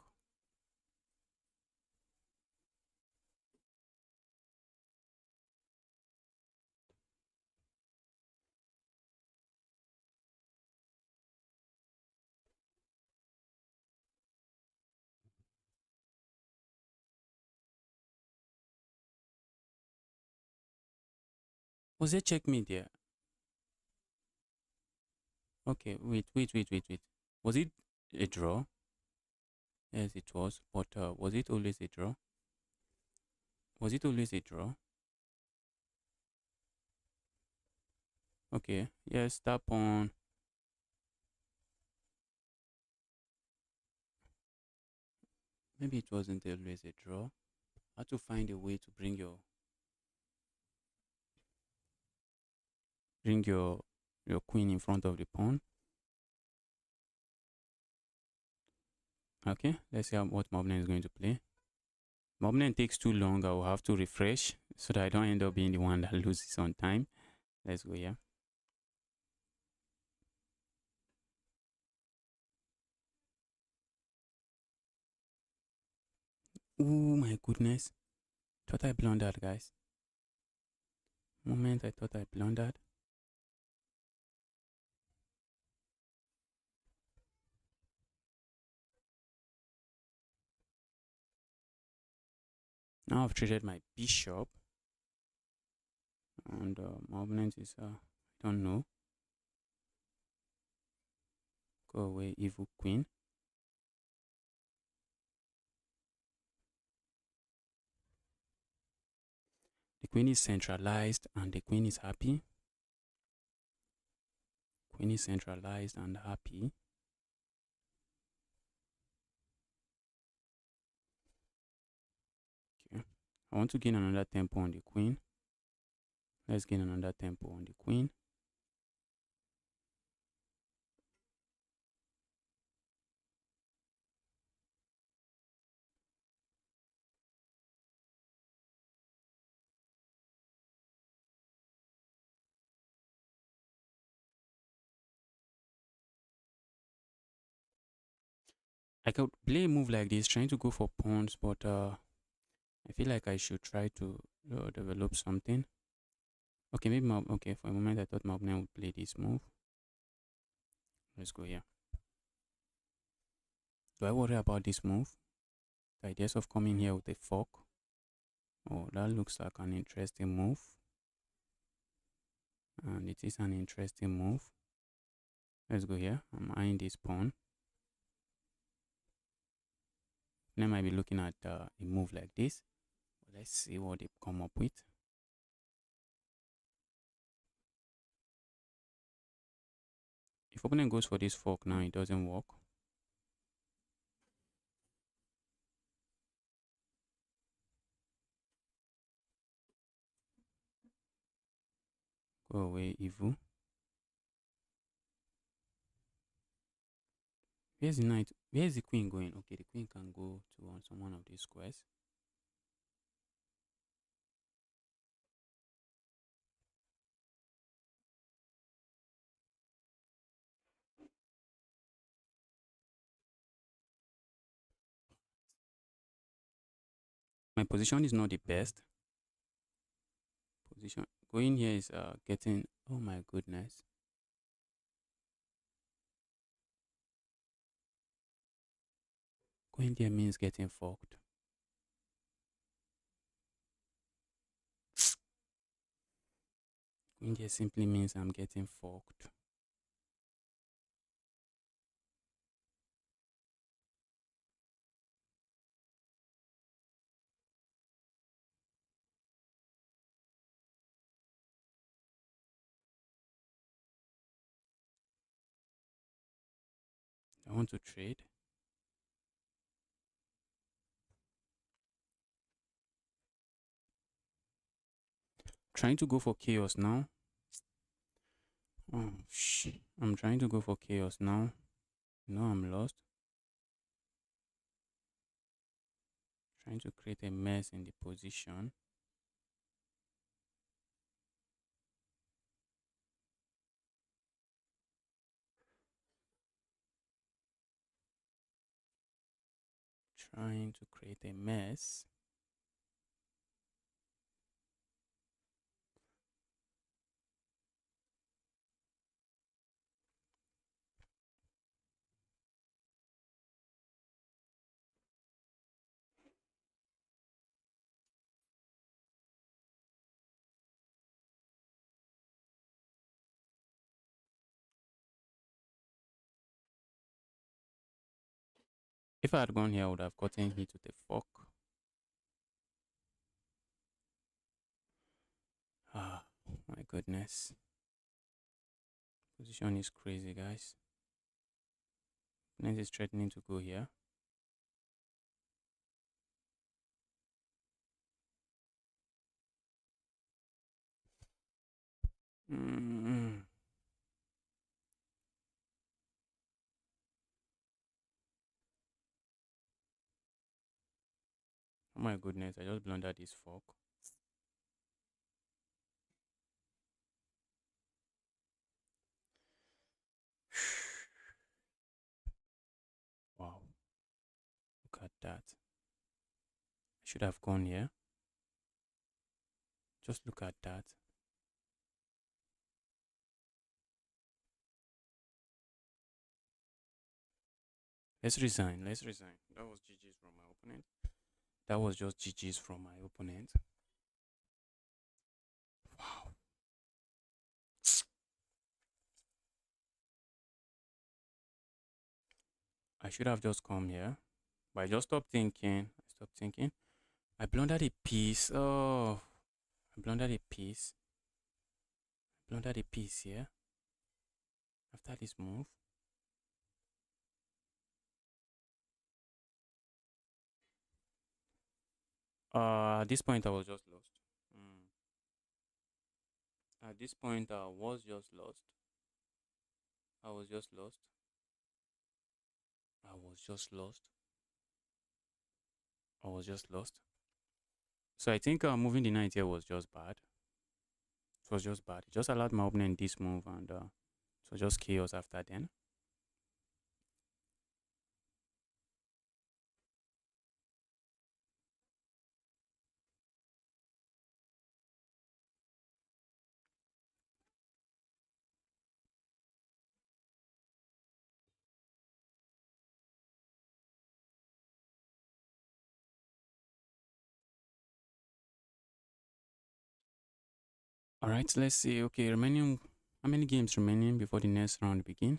Speaker 1: Was there checkmate there? Okay, wait. Was it a draw? Yes, it was. But was it always a draw? Was it always a draw? Okay, yes, that pawn. Maybe it wasn't always a draw. How to find a way to bring your queen in front of the pawn. Okay, let's see what my opponent is going to play. My opponent takes too long. I will have to refresh so that I don't end up being the one that loses on time. Let's go here. Oh my goodness. Thought I blundered, guys. Moment I thought I blundered. Now I've traded my bishop. And my opponent is, I don't know. Go away, evil queen. The queen is centralized and the queen is happy. Queen is centralized and happy. Okay. I want to gain another tempo on the queen. Let's gain another tempo on the queen. I could play a move like this, trying to go for pawns, but I feel like I should try to develop something. Okay, maybe okay, for a moment I thought my opponent would play this move. Let's go here. Do I worry about this move? The ideas of coming here with a fork. Oh, that looks like an interesting move. And it is an interesting move. Let's go here. I'm eyeing this pawn. Then I might be looking at a move like this. Let's see what they come up with. If opponent goes for this fork now, it doesn't work. Go away, evil. Where's the knight? Where's the queen going? Okay, the queen can go to on some one of these squares. My position is not the best. Position going here is getting, oh my goodness. Going there means getting fucked. Going there simply means I'm getting fucked. I want to trade. Trying to go for chaos now. Oh shit. I'm trying to go for chaos now. No, I'm lost. Trying to create a mess in the position. Trying to create a mess. If I had gone here, I would have gotten hit with a fork. Ah, my goodness. Position is crazy, guys. Opponent is threatening to go here. Mm. Oh my goodness, I just blundered this fork. Wow, look at that. I should have gone here. Just look at that. Let's resign. Let's resign. That was GG's from my opponent. That was just GG's from my opponent. Wow. I should have just come here. But I just stopped thinking. I stopped thinking. I blundered a piece. Oh, I blundered a piece. Blundered a piece here. After this move. At this point, I was just lost. Mm. At this point, I was just lost. I was just lost. I was just lost. I was just lost. So I think moving the knight here was just bad. It was just bad. It just allowed my opponent this move, and it was just chaos after then. All right, let's see. Okay, remaining. How many games remaining before the next round begin?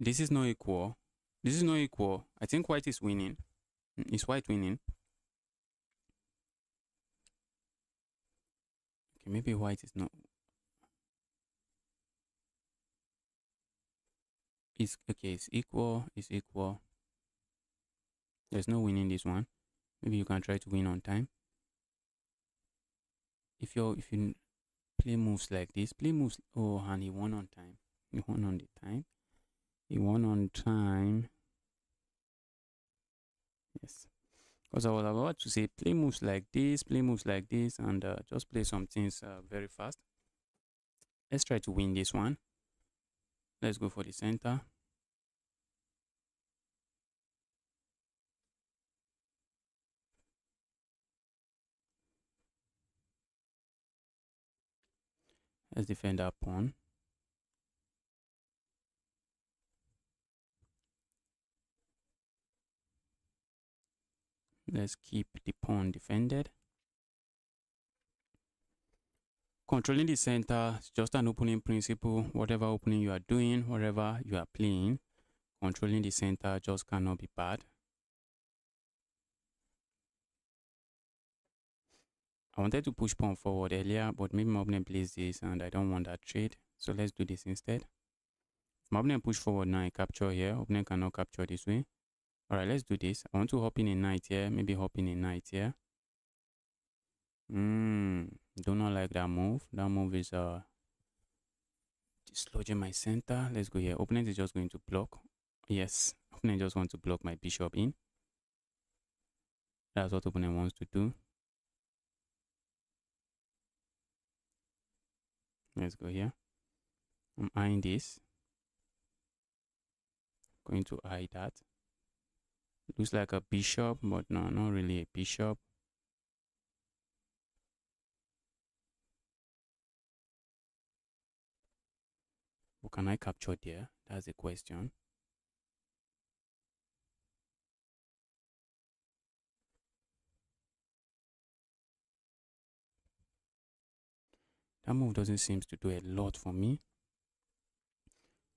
Speaker 1: This is not equal. This is not equal. I think white is winning. Is white winning? Okay, maybe white is not. It's okay. It's equal. It's equal. There's no winning this one. Maybe you can try to win on time. If you play moves like this, play moves. Oh, and he won on time. He won on the time. He won on time. Yes. Because I was about to say play moves like this, and just play some things very fast. Let's try to win this one. Let's go for the center. Let's defend that pawn. Let's keep the pawn defended. Controlling the center is just an opening principle. Whatever opening you are doing, whatever you are playing, controlling the center just cannot be bad. I wanted to push pawn forward earlier, but maybe my opponent plays this and I don't want that trade. So let's do this instead. If my opponent push forward now, I capture here. Opponent cannot capture this way. Alright, let's do this. I want to hop in a knight here. Maybe hop in a knight here. Do not like that move. That move is dislodging my center. Let's go here. Opponent is just going to block. Yes, opponent just wants to block my bishop in. That's what opponent wants to do. Let's go here. I'm eyeing this. Going to eye that. Looks like a bishop, but no, not really a bishop. What can I capture there? That's the question. That move doesn't seem to do a lot for me.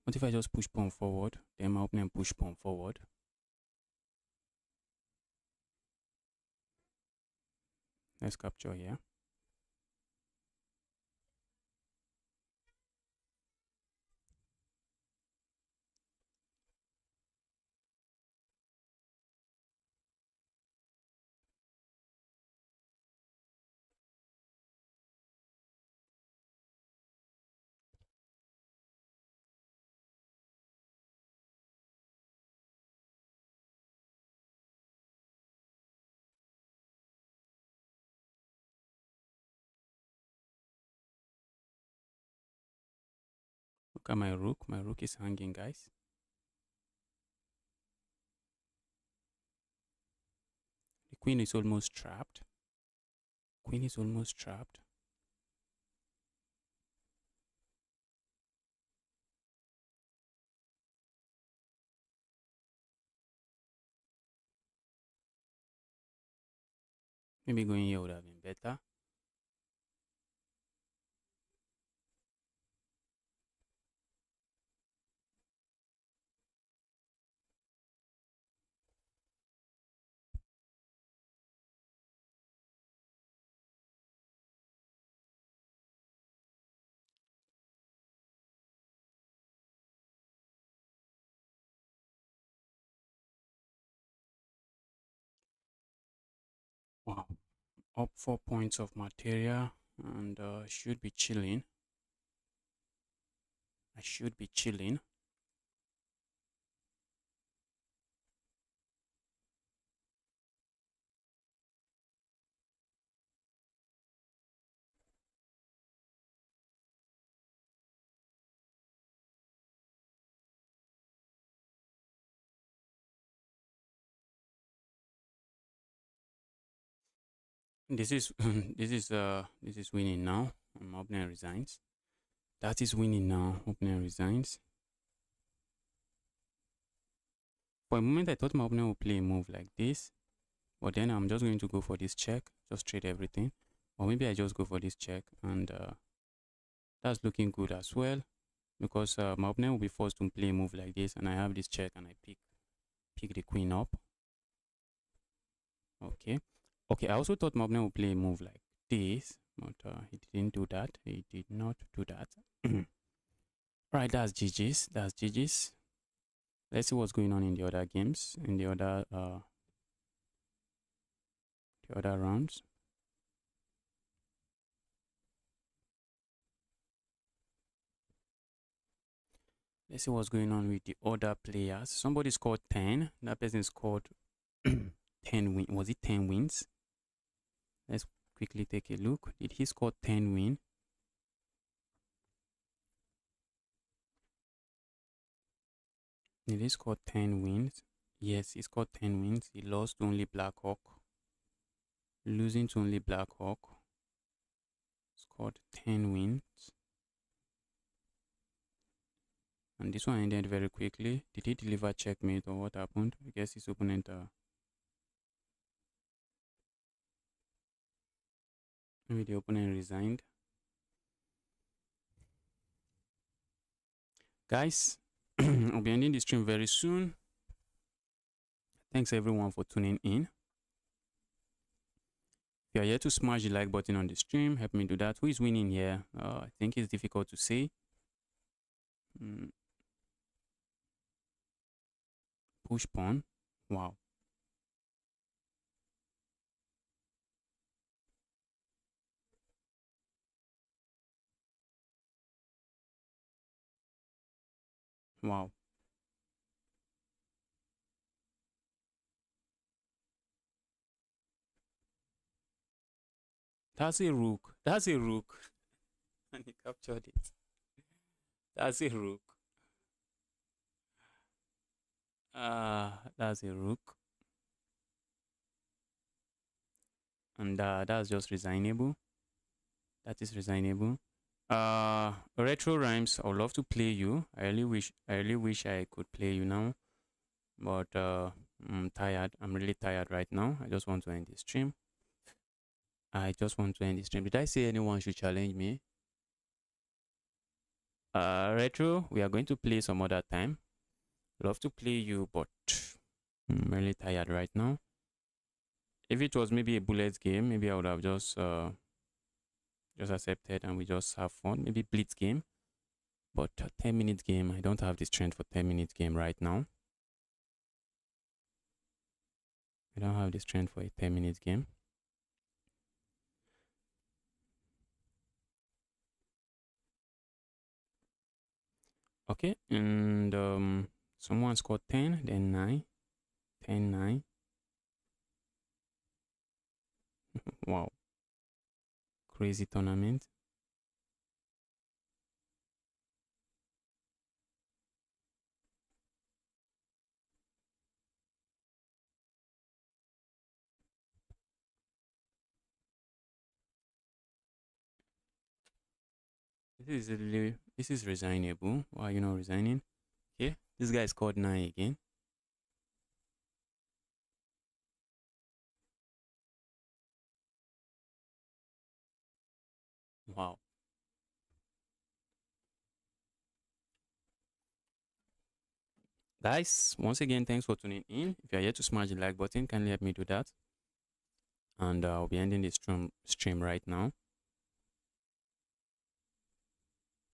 Speaker 1: What if I just push pawn forward? Then my opponent push pawn forward. Let's capture here. Look at my rook. My rook is hanging, guys. The queen is almost trapped. Queen is almost trapped. Maybe going here would have been better. Wow. Up 4 points of material and should be chilling. I should be chilling. This is this is winning now. My opponent resigns. That is winning now. Opponent resigns. For a moment, I thought my opponent would play a move like this, but then I'm just going to go for this check, just trade everything, or maybe I just go for this check, and that's looking good as well. because my opponent will be forced to play a move like this, and I have this check, and I pick the queen up. Okay. Okay, I also thought my opponent would play a move like this, but he didn't do that. He did not do that. Right, that's GG's. That's GG's. Let's see what's going on in the other games, in the other rounds. Let's see what's going on with the other players. Somebody scored 10. That person scored 10 wins. Was it 10 wins? Let's quickly take a look. Did he score 10 wins? Did he score 10 wins? Yes, he scored 10 wins. He lost to only Blackhawk. Losing to only Blackhawk. Scored 10 wins. And this one ended very quickly. Did he deliver checkmate or what happened? I guess his opponent maybe the opponent resigned. Guys, I'll be ending the stream very soon. Thanks everyone for tuning in. If you are here to smash the like button on the stream, help me do that. Who is winning here? I think it's difficult to say. Push pawn. Wow. Wow. That's a rook. That's a rook. And he captured it. That's a rook. That's a rook. And that's just resignable. That is resignable. Retro Rhymes, I would love to play you. I really wish I could play you now. But I'm tired. I'm really tired right now. I just want to end the stream. Did I say anyone should challenge me? Retro, we are going to play some other time. Love to play you, but I'm really tired right now. If it was maybe a bullet game, maybe I would have just accepted and we just have fun. Maybe blitz game. But a 10-minute game, I don't have the strength for 10-minute game right now. I don't have the strength for a 10-minute game. Okay, and someone scored 10, then 9, 10, 9. Wow. Crazy tournament. This is resignable. Why are you not resigning? Okay, this guy scored 9 again. Wow. Guys, once again, thanks for tuning in. If you're here to smash the like button, kindly help me do that. And I'll be ending this stream right now.